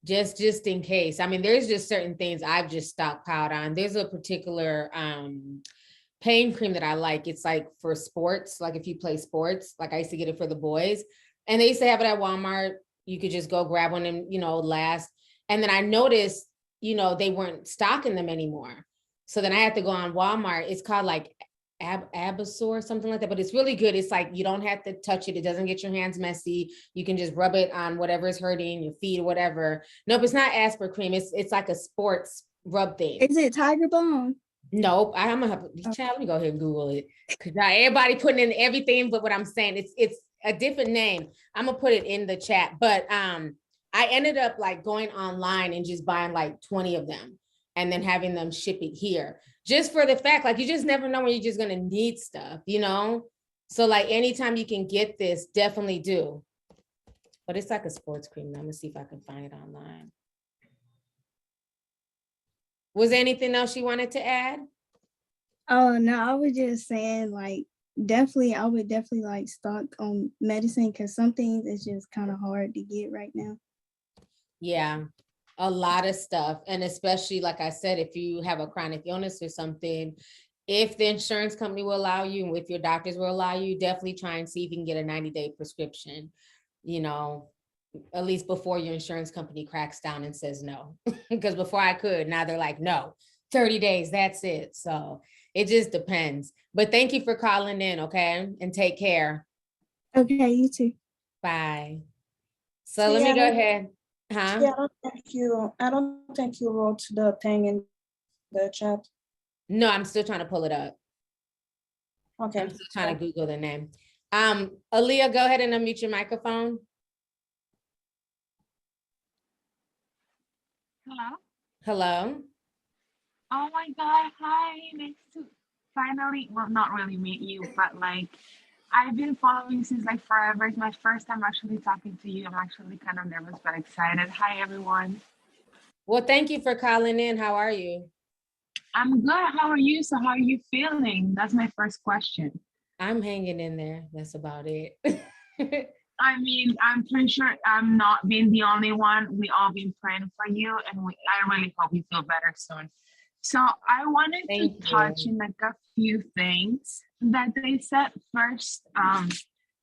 just in case. I mean, there's just certain things I've just stockpiled on. There's a particular pain cream that I like. It's like for sports, like if you play sports, like I used to get it for the boys, and they used to have it at Walmart. You could just go grab one and, last. And then I noticed, they weren't stocking them anymore. So then I had to go on Walmart. It's called like Abasor, something like that, but it's really good. It's like, you don't have to touch it. It doesn't get your hands messy. You can just rub it on whatever is hurting, your feet or whatever. Nope, it's not Asper cream. It's like a sports rub thing. Is it Tiger Balm? Nope. I'm gonna have child, let me go ahead and Google it. Cause now everybody putting in everything, but what I'm saying, it's a different name. I'm gonna put it in the chat. But I ended up like going online and just buying like 20 of them and then having them ship it here. Just for the fact, like, you just never know when you're just gonna need stuff, So like anytime you can get this, definitely do. But it's like a sports cream. I'm gonna see if I can find it online. Was there anything else you wanted to add? Oh no, I was just saying like I would definitely like stock on medicine because some things is just kind of hard to get right now. Yeah, a lot of stuff. And especially, like I said, if you have a chronic illness or something, if the insurance company will allow you and if your doctors will allow you, definitely try and see if you can get a 90-day prescription, at least before your insurance company cracks down and says no. Because before I could, now they're like, no, 30 days, that's it. So it just depends. But thank you for calling in, okay? And take care. Okay, you too. Bye. So let me go ahead. Huh? Yeah, I don't think you wrote the thing in the chat. No, I'm still trying to pull it up. Okay. I'm still trying to Google the name. Aaliyah, go ahead and unmute your microphone. Hello. Hello. Oh my God. Hi. Nice to finally, well, not really meet you, but like, I've been following since like forever. It's my first time actually talking to you. I'm actually kind of nervous, but excited. Hi, everyone. Well, thank you for calling in. How are you? I'm good. How are you? So how are you feeling? That's my first question. I'm hanging in there. That's about it. I mean, I'm pretty sure I'm not being the only one. We all been praying for you, and I really hope you feel better soon. So I wanted to touch in like a few things that they said. First,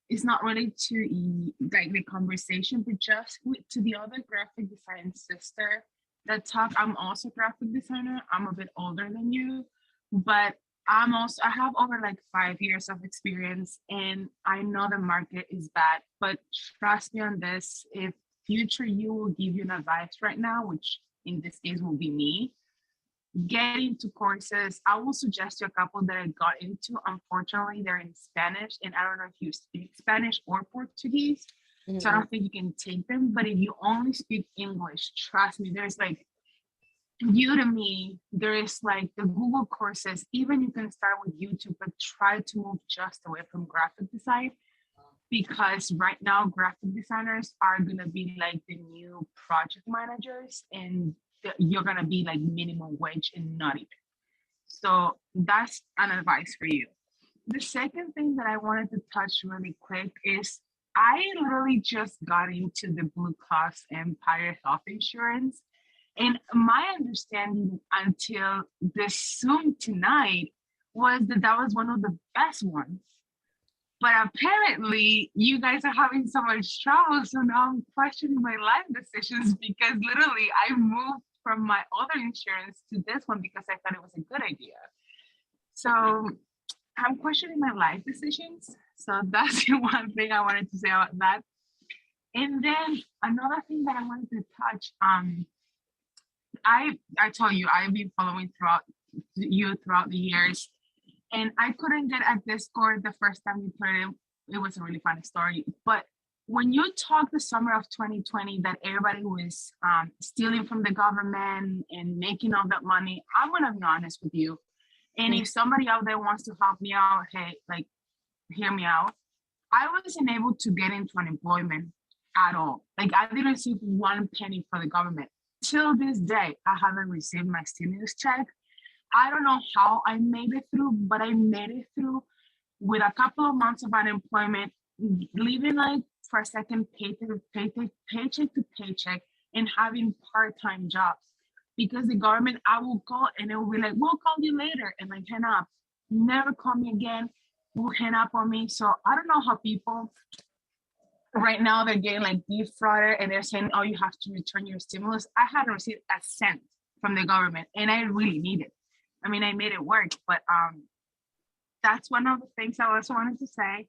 it's not really to like the conversation, but just to the other graphic design sister I'm also a graphic designer. I'm a bit older than you, but I have over like 5 years of experience, and I know the market is bad, but trust me on this. If future you will give you an advice right now, which in this case will be me, get into courses. I will suggest you a couple that I got into. Unfortunately, they're in Spanish, and I don't know if you speak Spanish or Portuguese. So I don't think you can take them. But if you only speak English, trust me, there's like Udemy, there is like the Google courses. Even you can start with YouTube, but try to move just away from graphic design, because right now graphic designers are gonna be like the new project managers, and you're gonna be like minimum wage and not even. So that's an advice for you. The second thing that I wanted to touch really quick is I literally just got into the Blue Cross Empire Health Insurance. And my understanding until this Zoom tonight was that that was one of the best ones. But apparently you guys are having so much trouble. So now I'm questioning my life decisions, because literally I moved from my other insurance to this one because I thought it was a good idea. So I'm questioning my life decisions. So that's the one thing I wanted to say about that. And then another thing that I wanted to touch, I told you I've been following throughout the years, and I couldn't get at Discord the first time you put it in. It was a really funny story. But when you talk the summer of 2020 that everybody was stealing from the government and making all that money, I'm gonna be honest with you. And if somebody out there wants to help me out, hey, like, hear me out. I wasn't able to get into unemployment at all. Like, I didn't receive 1 penny for the government. Till this day, I haven't received my stimulus check. I don't know how I made it through, but I made it through with a couple of months of unemployment, living like for a second paycheck to paycheck, and having part-time jobs. Because the government, I will call and it will be like, we'll call you later, and like hang up. Never call me again, will hang up on me. So I don't know how people right now they're getting like defrauded, and they're saying, oh, you have to return your stimulus. I haven't received a cent from the government, and I really need it. I mean, I made it work, but that's one of the things I also wanted to say.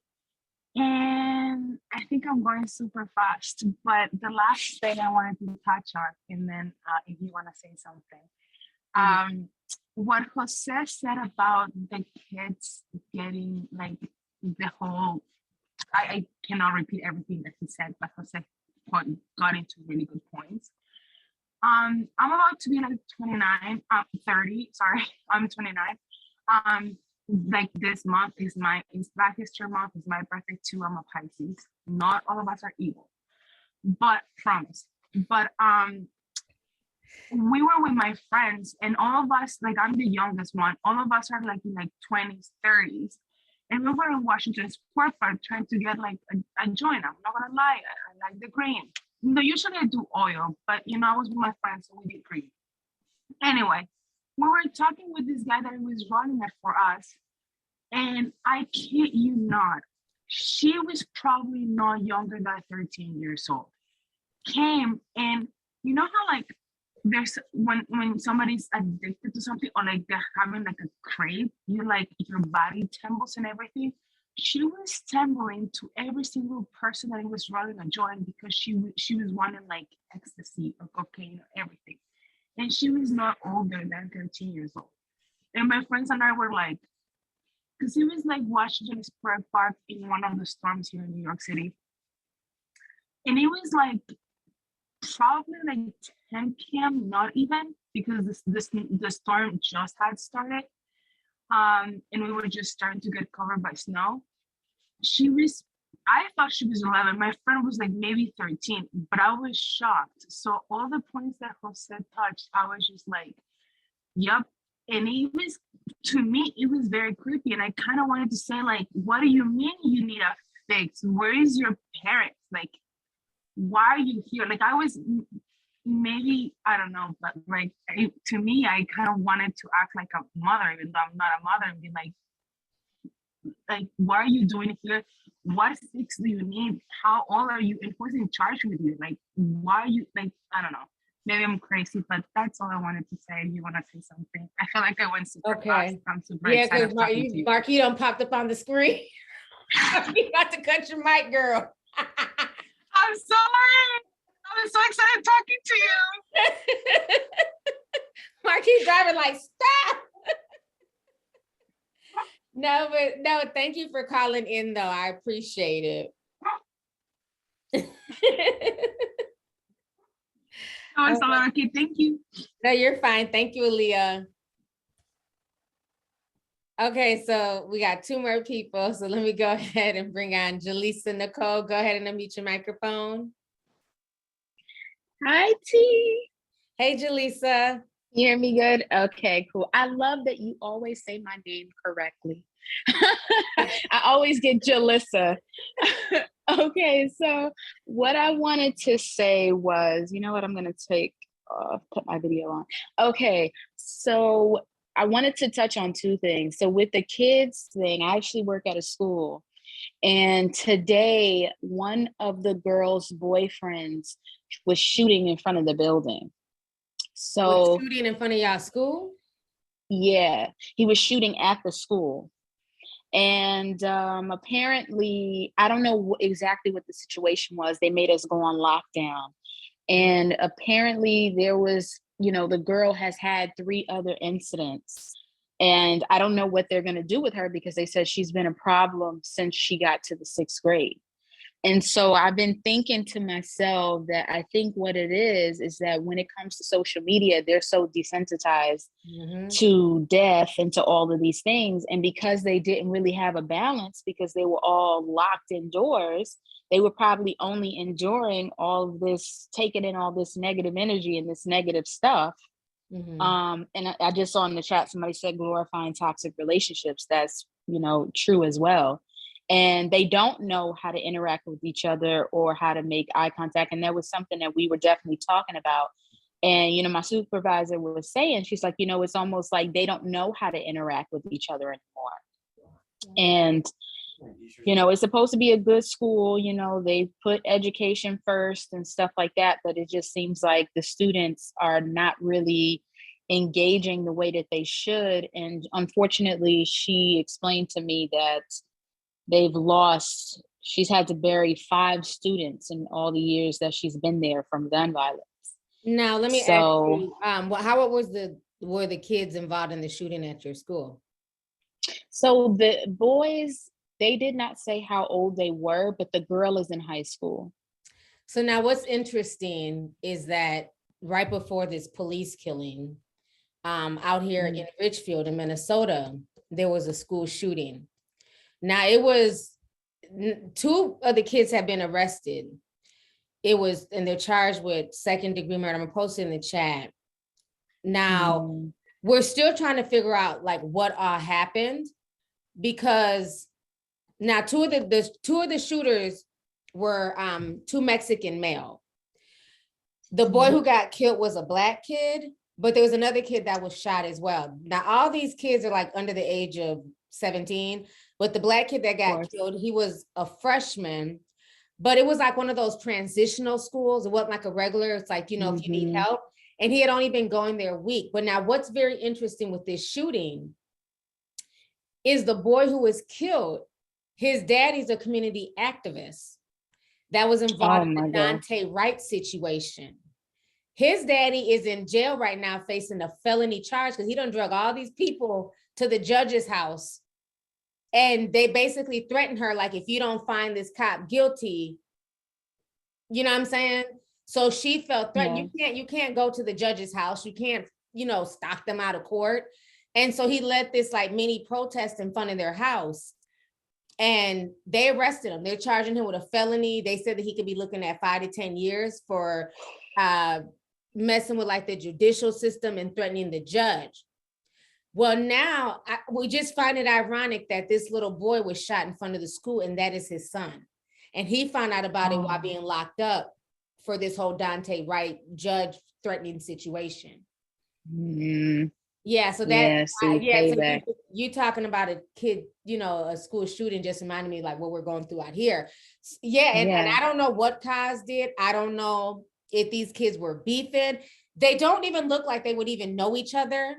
And I think I'm going super fast, but the last thing I wanted to touch on, and then if you want to say something, what Jose said about the kids getting like the whole, I cannot repeat everything that he said, but Jose got into really good points. I'm about to be like 30, sorry, I'm 29. Like this month is Black History Month, is my birthday too. I'm a Pisces. Not all of us are evil, but promise. But we were with my friends, and all of us, like I'm the youngest one, all of us are like in like 20s, 30s. And we were in Washington Square Park trying to get like a joint. I'm not gonna lie, I like the green. No, usually I do oil, but you know, I was with my friends, so we did green. Anyway, we were talking with this guy that was running it for us. And I kid you not, she was probably not younger than 13 years old. Came, and you know how like there's when somebody's addicted to something, or like they're having like a crave, you like your body trembles and everything. She was trembling to every single person that was rolling a joint, because she was wanting like ecstasy or cocaine or everything. And she was not older than 13 years old. And my friends and I were like, because it was like Washington Square Park in one of the storms here in New York City. And it was like probably like 10 p.m., not even, because the storm just had started. And we were just starting to get covered by snow. I thought she was 11. My friend was like maybe 13, but I was shocked. So all the points that Jose touched, I was just like, yep. And it was, to me, it was very creepy. And I kind of wanted to say, like, what do you mean you need a fix? Where is your parents? Like, why are you here? Like, I was maybe, I don't know, but like, to me, I kind of wanted to act like a mother, even though I'm not a mother, and be like, what are you doing here? What fix do you need? How old are you? And who's in charge with you? Like, why are you, like, I don't know. maybe I'm crazy, but that's all I wanted to say. You want to say something? I feel like I went super fast. Okay. I'm super Yeah, excited because talking to you. Marquita popped up on the screen. You about to cut your mic, girl. I'm sorry. I'm so excited talking to you. Marquita driving like, stop. No, thank you for calling in though. I appreciate it. Oh, it's all okay. Thank you. No, you're fine. Thank you, Aaliyah. Okay, so we got 2 more people. So let me go ahead and bring on Jaleesa Nicole. Go ahead and unmute your microphone. Hi, T. Hey, Jaleesa. You hear me good? Okay, cool. I love that you always say my name correctly. I always get Jalissa. Okay, so what I wanted to say was, you know what, I'm going to put my video on. Okay, so I wanted to touch on 2 things. So with the kids thing, I actually work at a school. And today, one of the girls' boyfriends was shooting in front of the building. So was shooting in front of y'all school? Yeah, he was shooting at the school. And apparently, I don't know exactly what the situation was. They made us go on lockdown. And apparently there was, the girl has had 3 other incidents. And I don't know what they're going to do with her because they said she's been a problem since she got to the 6th grade. And so I've been thinking to myself that I think what it is that when it comes to social media, they're so desensitized to death and to all of these things. And because they didn't really have a balance, because they were all locked indoors, they were probably only enduring all of this, taking in all this negative energy and this negative stuff. And I just saw in the chat, somebody said glorifying toxic relationships. That's, true as well. And they don't know how to interact with each other or how to make eye contact. And that was something that we were definitely talking about. And, my supervisor was saying, she's like, it's almost like they don't know how to interact with each other anymore. And, it's supposed to be a good school, they put education first and stuff like that. But it just seems like the students are not really engaging the way that they should. And unfortunately, she explained to me that she's had to bury 5 students in all the years that she's been there from gun violence. Now, let me ask you, how were the kids involved in the shooting at your school? So the boys, they did not say how old they were, but the girl is in high school. So now what's interesting is that right before this police killing, out here in Richfield in Minnesota, there was a school shooting. Now it was 2 of the kids have been arrested. And they're charged with 2nd-degree murder. I'm gonna post it in the chat. Now we're still trying to figure out like what all happened, because now 2 of the shooters were 2 Mexican male. The boy who got killed was a Black kid, but there was another kid that was shot as well. Now all these kids are like under the age of 17. But the Black kid that got killed, he was a freshman, but it was like one of those transitional schools. It wasn't like a regular, it's like, if you need help. And he had only been going there a week. But now what's very interesting with this shooting is the boy who was killed, his daddy's a community activist that was involved in the Dante Wright situation. His daddy is in jail right now facing a felony charge because he done drug all these people to the judge's house. And they basically threatened her, like, if you don't find this cop guilty, you know what I'm saying? So she felt threatened. Yeah. You can't go to the judge's house. You can't, stop them out of court. And so he led this like mini protest in front of their house. And they arrested him. They're charging him with a felony. They said that he could be looking at 5 to 10 years for messing with like the judicial system and threatening the judge. Well, now we just find it ironic that this little boy was shot in front of the school, and that is his son. And he found out about it while being locked up for this whole Dante Wright judge threatening situation. Yeah, so that, so you talking about a kid, a school shooting just reminded me like what we're going through out here. And I don't know what caused it. I don't know if these kids were beefing. they don't even look like they would even know each other.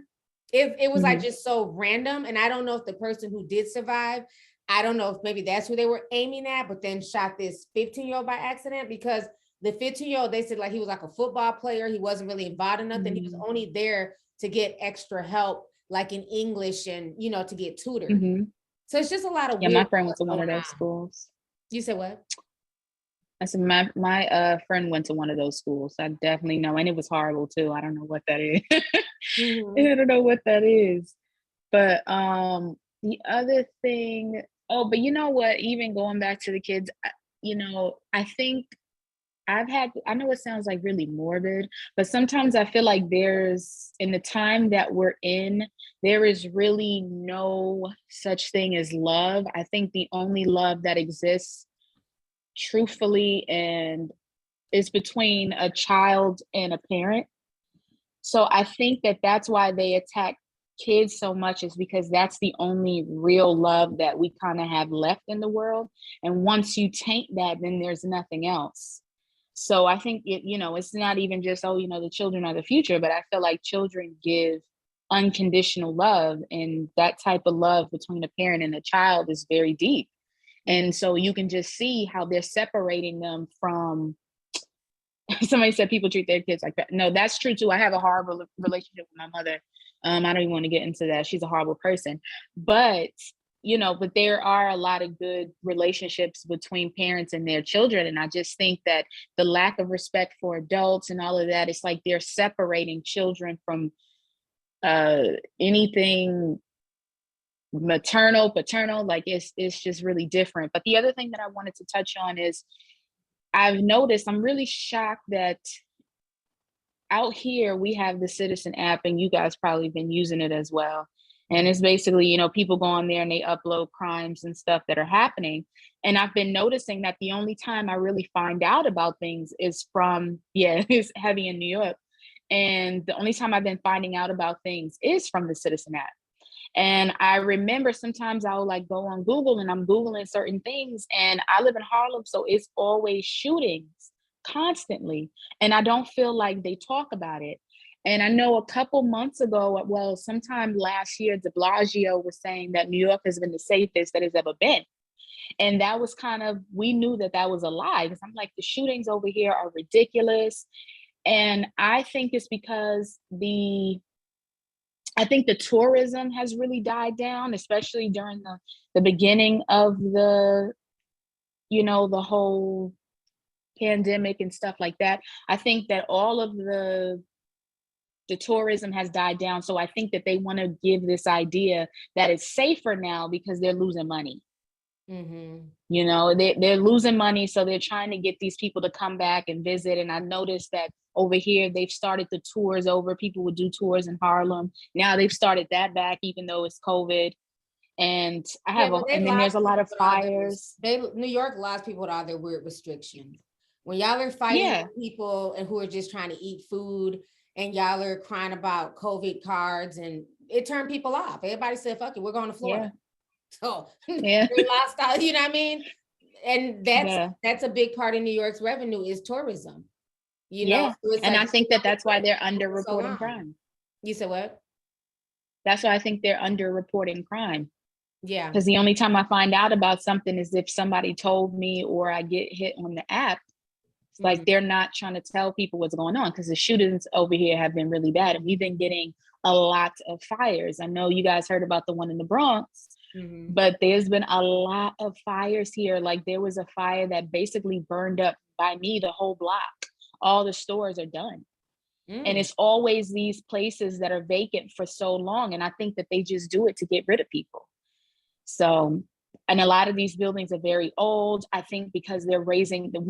It was like just so random. And I don't know if the person who did survive, I don't know if maybe that's who they were aiming at, but then shot this 15-year-old by accident, because the 15-year-old, they said like he was like a football player. He wasn't really involved in nothing. He was only there to get extra help, like in English and, you know, to get tutored. So it's just a lot of Yeah, weird my friend went to stuff one of going those on. schools. You said what? I said my friend went to one of those schools. So I definitely know, and it was horrible too. I don't know what that is. I don't know what that is. But the other thing, but you know what? Even going back to the kids, you know, I think I know it sounds like really morbid, but sometimes I feel like in the time that we're in, there is really no such thing as love. I think the only love that exists truthfully and is between a child and a parent. So I think that that's why they attack kids so much, is because that's the only real love that we kind of have left in the world. And once you taint that, then there's nothing else. So I think it's not even just, the children are the future, but I feel like children give unconditional love, and that type of love between a parent and a child is very deep. And so you can just see how they're separating them from, somebody said people treat their kids like that. No, that's true too. I have a horrible relationship with my mother. I don't even want to get into that. She's a horrible person. But there are a lot of good relationships between parents and their children. And I just think that the lack of respect for adults and all of that, it's like they're separating children from anything maternal, paternal, like it's just really different. But the other thing that I wanted to touch on is I've noticed, I'm really shocked that out here we have the Citizen app, and you guys probably been using it as well. And it's basically, people go on there and they upload crimes and stuff that are happening. And I've been noticing that the only time I really find out about things is it's heavy in New York. And the only time I've been finding out about things is from the Citizen app. And I remember sometimes I'll like go on Google and I'm Googling certain things, and I live in Harlem, so it's always shootings constantly. And I don't feel like they talk about it. And I know a couple months ago, sometime last year, de Blasio was saying that New York has been the safest that it's ever been. And that was we knew that was a lie, because I'm like, the shootings over here are ridiculous. And I think it's because I think the tourism has really died down, especially during the beginning of the whole pandemic and stuff like that. I think that all of the tourism has died down. So I think that they want to give this idea that it's safer now because they're losing money. They're losing money, so they're trying to get these people to come back and visit. And I noticed that over here they've started the tours over. People would do tours in Harlem. Now they've started that back, even though it's COVID. And and then there's a lot of fires. New York lots people with all their weird restrictions. When y'all are fighting with people and who are just trying to eat food, and y'all are crying about COVID cards, and it turned people off. Everybody said, "Fuck it, we're going to Florida." So they lost out, you know what I mean? And that's a big part of New York's revenue is tourism. So and I think that's why they're underreporting crime. You said what? That's why I think they're underreporting crime. Yeah. Because the only time I find out about something is if somebody told me or I get hit on the app. It's like they're not trying to tell people what's going on, because the shootings over here have been really bad. And we've been getting a lot of fires. I know you guys heard about the one in the Bronx. But there's been a lot of fires here. Like there was a fire that basically burned up by me the whole block. All the stores are done. And it's always these places that are vacant for so long. And I think that they just do it to get rid of people. So, and a lot of these buildings are very old. I think because they're raising the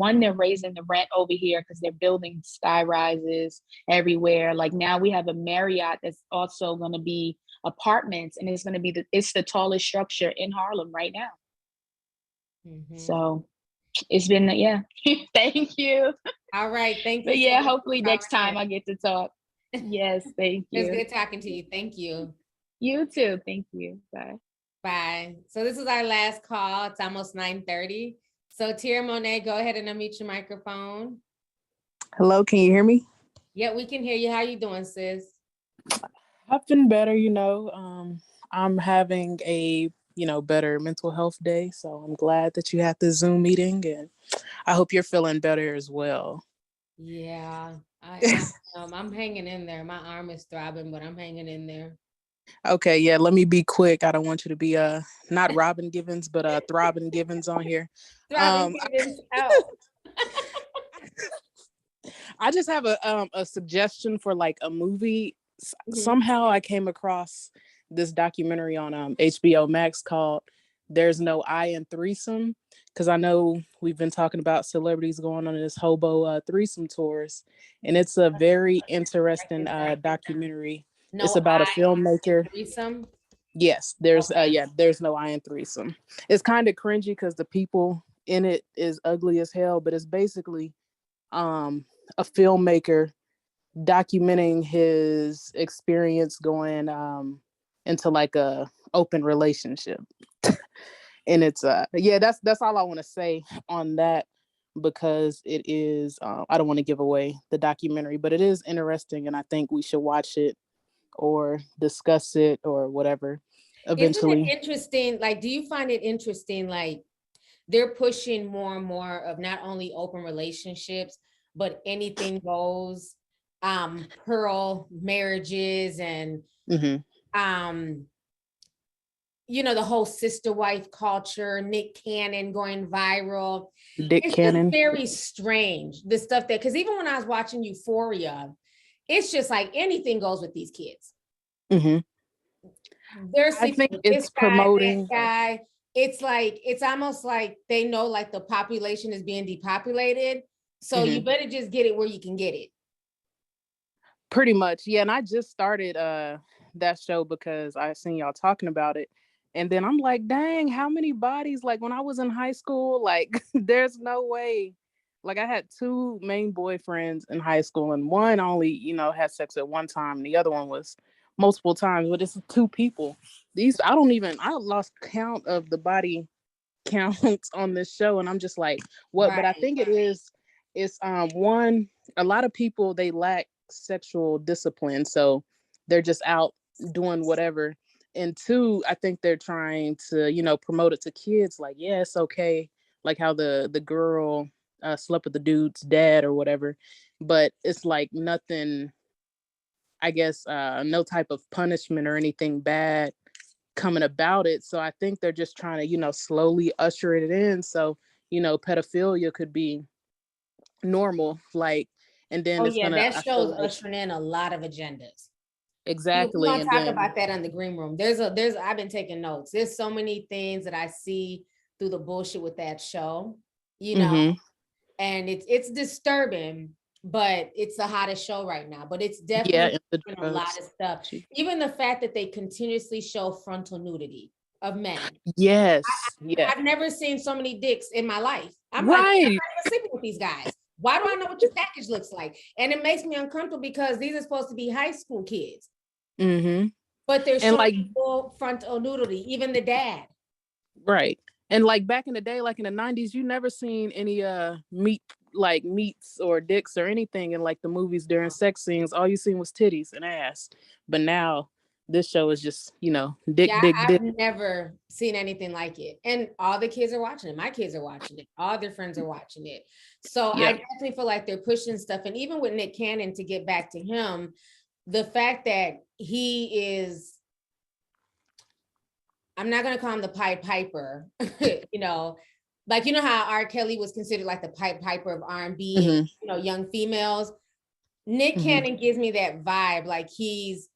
rent over here because they're building sky rises everywhere. Like now we have a Marriott that's also going to be apartments, and it's going to be it's the tallest structure in Harlem right now. So it's been thank you. All right, thank you. But yeah, hopefully next time I get to talk. Yes, thank you. It's good talking to you. Thank you. You too. Thank you. Bye. Bye. So this is our last call. It's almost 9:30. So Tierra Monet, go ahead and unmute your microphone. Hello, can you hear me? Yeah, we can hear you. How you doing, sis? I've been better, I'm having a, better mental health day. So I'm glad that you had the Zoom meeting and I hope you're feeling better as well. Yeah, I'm hanging in there. My arm is throbbing, but I'm hanging in there. Okay, yeah, let me be quick. I don't want you to be not Robin Givens, but Throbbing Givens on here. Throbbing Givens out. I just have a suggestion for like a movie. Somehow I came across this documentary on HBO Max called There's No I in Threesome, because I know we've been talking about celebrities going on this hobo threesome tours, and it's a very interesting documentary. It's No about a I in filmmaker. threesome. Yes, there's no I in Threesome. It's kind of cringy because the people in it is ugly as hell, but it's basically a filmmaker documenting his experience going into like a open relationship. And it's that's all I want to say on that, because it is I don't want to give away the documentary, but it is interesting and I think we should watch it or discuss it or whatever eventually. Isn't it interesting? Like, do you find it interesting? Like, they're pushing more and more of not only open relationships, but anything goes, pearl marriages and, the whole sister wife culture, Nick Cannon going viral. It's Cannon. just very strange, the stuff that, because even when I was watching Euphoria, it's just like anything goes with these kids. They're sleeping with this guy, that guy. It's almost like they know like the population is being depopulated. So you better just get it where you can get it. Pretty much. Yeah. And I just started that show because I seen y'all talking about it. And then I'm like, dang, how many bodies? Like when I was in high school, like there's no way. Like I had two main boyfriends in high school and one only, had sex at one time. And the other one was multiple times, but it's two people. I lost count of the body counts on this show. And I'm just like, what? Right. But I think it's one, a lot of people, they lack sexual discipline. So they're just out doing whatever. And two, I think they're trying to, promote it to kids. Like, yeah, it's okay. Like how the girl slept with the dude's dad or whatever. But it's like nothing, I guess, no type of punishment or anything bad coming about it. So I think they're just trying to, slowly usher it in. So, pedophilia could be normal. Like, and then it's gonna. That show's ushering in a lot of agendas. Exactly. We're gonna talk about that on the green room. I've been taking notes. There's so many things that I see through the bullshit with that show, and it's disturbing, but it's the hottest show right now. But it's definitely a lot of stuff. Even the fact that they continuously show frontal nudity of men. Yes. I've never seen so many dicks in my life. I'm right. like, I'm not even sleeping with these guys. Why do I know what your package looks like? And it makes me uncomfortable because these are supposed to be high school kids. But they're showing like full frontal nudity, even the dad. Right. And like back in the day, like in the 90s, you never seen any meats or dicks or anything in like the movies during sex scenes. All you seen was titties and ass. But now this show is just, dick. I've never seen anything like it. And all the kids are watching it. My kids are watching it. All their friends are watching it. So I definitely feel like they're pushing stuff. And even with Nick Cannon, to get back to him, the fact that he is, I'm not going to call him the Pied Piper, like, how R. Kelly was considered like the Pied Piper of R&B, and, young females. Nick Cannon gives me that vibe. Like he's,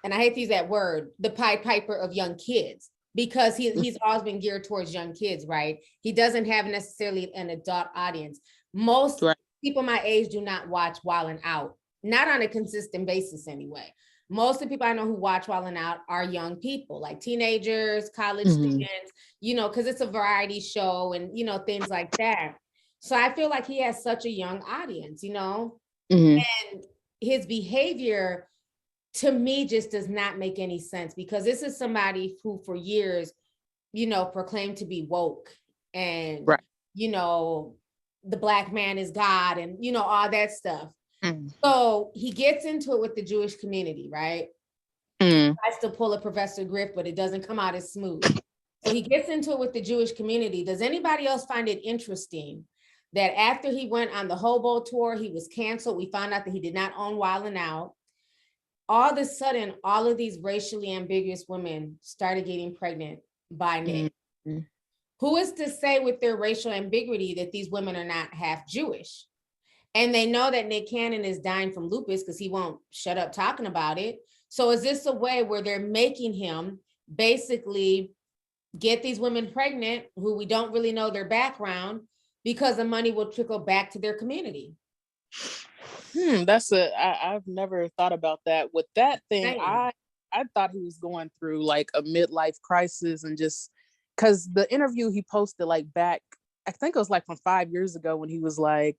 and I hate to use that word, the Pied Piper of young kids, because he's always been geared towards young kids, right? He doesn't have necessarily an adult audience. Most people my age do not watch Wild 'N Out, not on a consistent basis anyway. Most of the people I know who watch Wild 'N Out are young people, like teenagers, college students, because it's a variety show and, things like that. So I feel like he has such a young audience, and his behavior to me just does not make any sense, because this is somebody who for years, proclaimed to be woke and, the Black man is God and, all that stuff. So he gets into it with the Jewish community, right? He tries to pull a Professor Griff, but it doesn't come out as smooth. So he gets into it with the Jewish community. Does anybody else find it interesting that after he went on the hobo tour, he was canceled? We found out that he did not own Wild 'N Out. All of a sudden, all of these racially ambiguous women started getting pregnant by Nick. Who is to say with their racial ambiguity that these women are not half Jewish? And they know that Nick Cannon is dying from lupus because he won't shut up talking about it. So is this a way where they're making him basically get these women pregnant who we don't really know their background because the money will trickle back to their community? I've never thought about that. With that thing, I thought he was going through like a midlife crisis, and just because the interview he posted like back, I think it was like from 5 years ago, when he was like,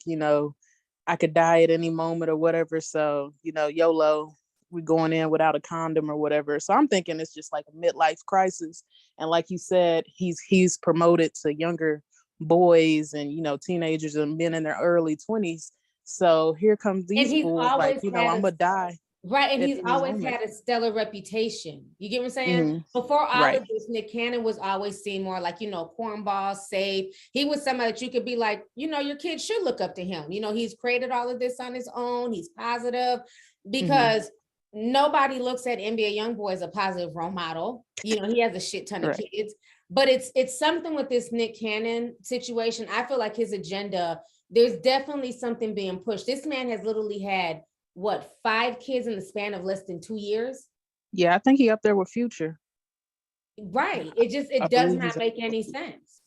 I could die at any moment or whatever. So, YOLO, we going in without a condom or whatever. So I'm thinking it's just like a midlife crisis. And like you said, he's promoted to younger boys and, teenagers and men in their early 20s. So here comes these fools like, I'm gonna die. Right, and he's always had a stellar reputation. You get what I'm saying? Before all of this, Nick Cannon was always seen more like, cornball, safe. He was somebody that you could be like, your kids should look up to him. He's created all of this on his own. He's positive because nobody looks at NBA YoungBoy as a positive role model. He has a shit ton of kids, but it's something with this Nick Cannon situation. I feel like his agenda, there's definitely something being pushed. This man has literally had 5 kids in the span of less than 2 years? Yeah, I think he up there with Future. Right. It does not make any sense.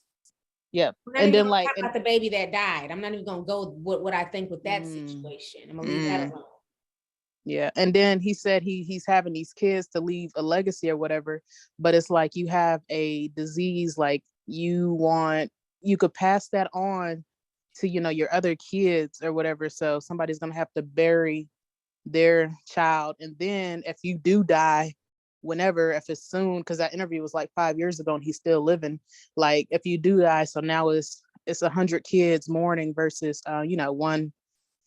Yeah. And then talk about the baby that died. I'm not even gonna go with what I think with that situation. I'm gonna leave that alone. Yeah. And then he said he's having these kids to leave a legacy or whatever, but it's like you have a disease, like you could pass that on to your other kids or whatever. So somebody's gonna have to bury their child, and then if you do die whenever, if it's soon, because that interview was like 5 years ago and he's still living, like if you do die, so now it's 100 kids mourning versus 1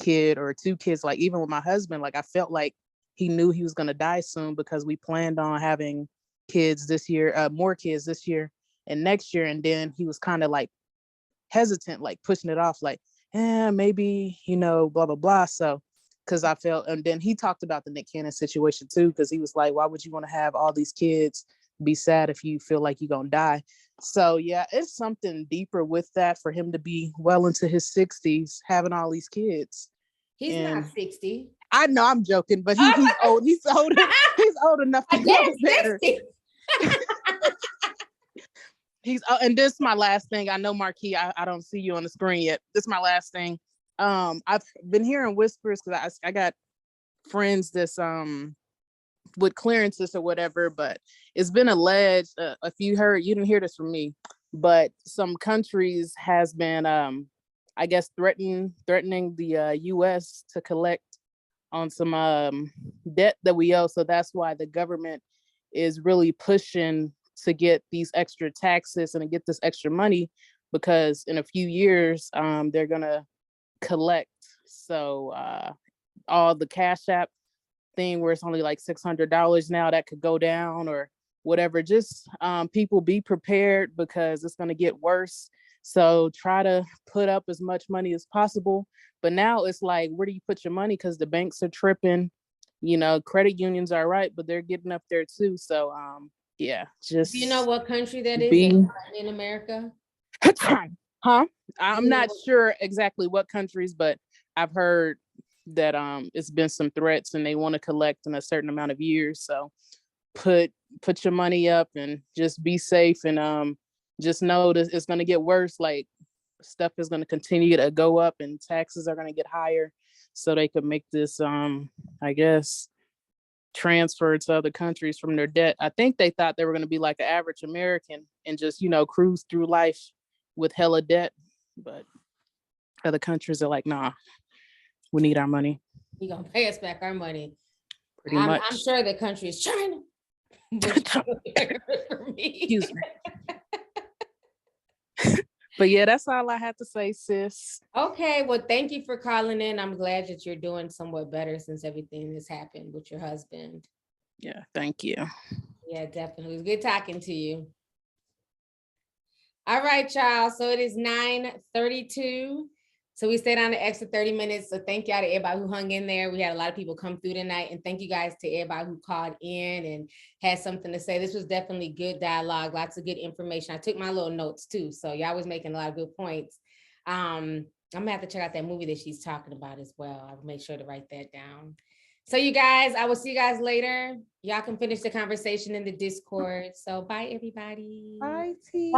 kid or 2 kids. Like even with my husband, like I felt like he knew he was going to die soon because we planned on having kids this year, more kids this year and next year, and then he was kind of like hesitant, like pushing it off, like maybe blah blah blah. So because I felt, and then he talked about the Nick Cannon situation too, because he was like, why would you want to have all these kids be sad if you feel like you're gonna die? So yeah, it's something deeper with that for him to be well into his 60s having all these kids. He's not 60. I know, I'm joking, but he's old. He's older. He's old enough to know better. And this is my last thing. I know, Marquis, I don't see you on the screen yet. This is my last thing. I've been hearing whispers because I got friends that's with clearances or whatever, but it's been alleged, if you didn't hear this from me, but some countries has been I guess threatening the US to collect on some debt that we owe. So that's why the government is really pushing to get these extra taxes and to get this extra money, because in a few years they're gonna collect. So all the Cash App thing where it's only like $600 now, that could go down or whatever. Just people be prepared because it's going to get worse. So try to put up as much money as possible. But now it's like, where do you put your money? Because the banks are tripping, credit unions are right, but they're getting up there too. So yeah, just. Do you know what country that is in America? Huh? I'm not sure exactly what countries, but I've heard that it's been some threats and they want to collect in a certain amount of years. So put your money up and just be safe, and just know that it's going to get worse. Like stuff is going to continue to go up and taxes are going to get higher, so they could make this I guess transfer to other countries from their debt. I think they thought they were going to be like an average American and just cruise through life with hella debt, but other countries are like, nah, we need our money. You're gonna pay us back our money. Pretty much. I'm sure the country is China. Excuse me. But yeah, that's all I had to say, sis. Okay, well, thank you for calling in. I'm glad that you're doing somewhat better since everything has happened with your husband. Yeah, thank you. Yeah, definitely. It was good talking to you. All right, y'all. So it is 9:32. So we stayed on the extra 30 minutes. So thank y'all to everybody who hung in there. We had a lot of people come through tonight. And thank you guys to everybody who called in and had something to say. This was definitely good dialogue, lots of good information. I took my little notes too. So y'all was making a lot of good points. I'm gonna have to check out that movie that she's talking about as well. I'll make sure to write that down. So you guys, I will see you guys later. Y'all can finish the conversation in the Discord. So bye, everybody. Bye, T.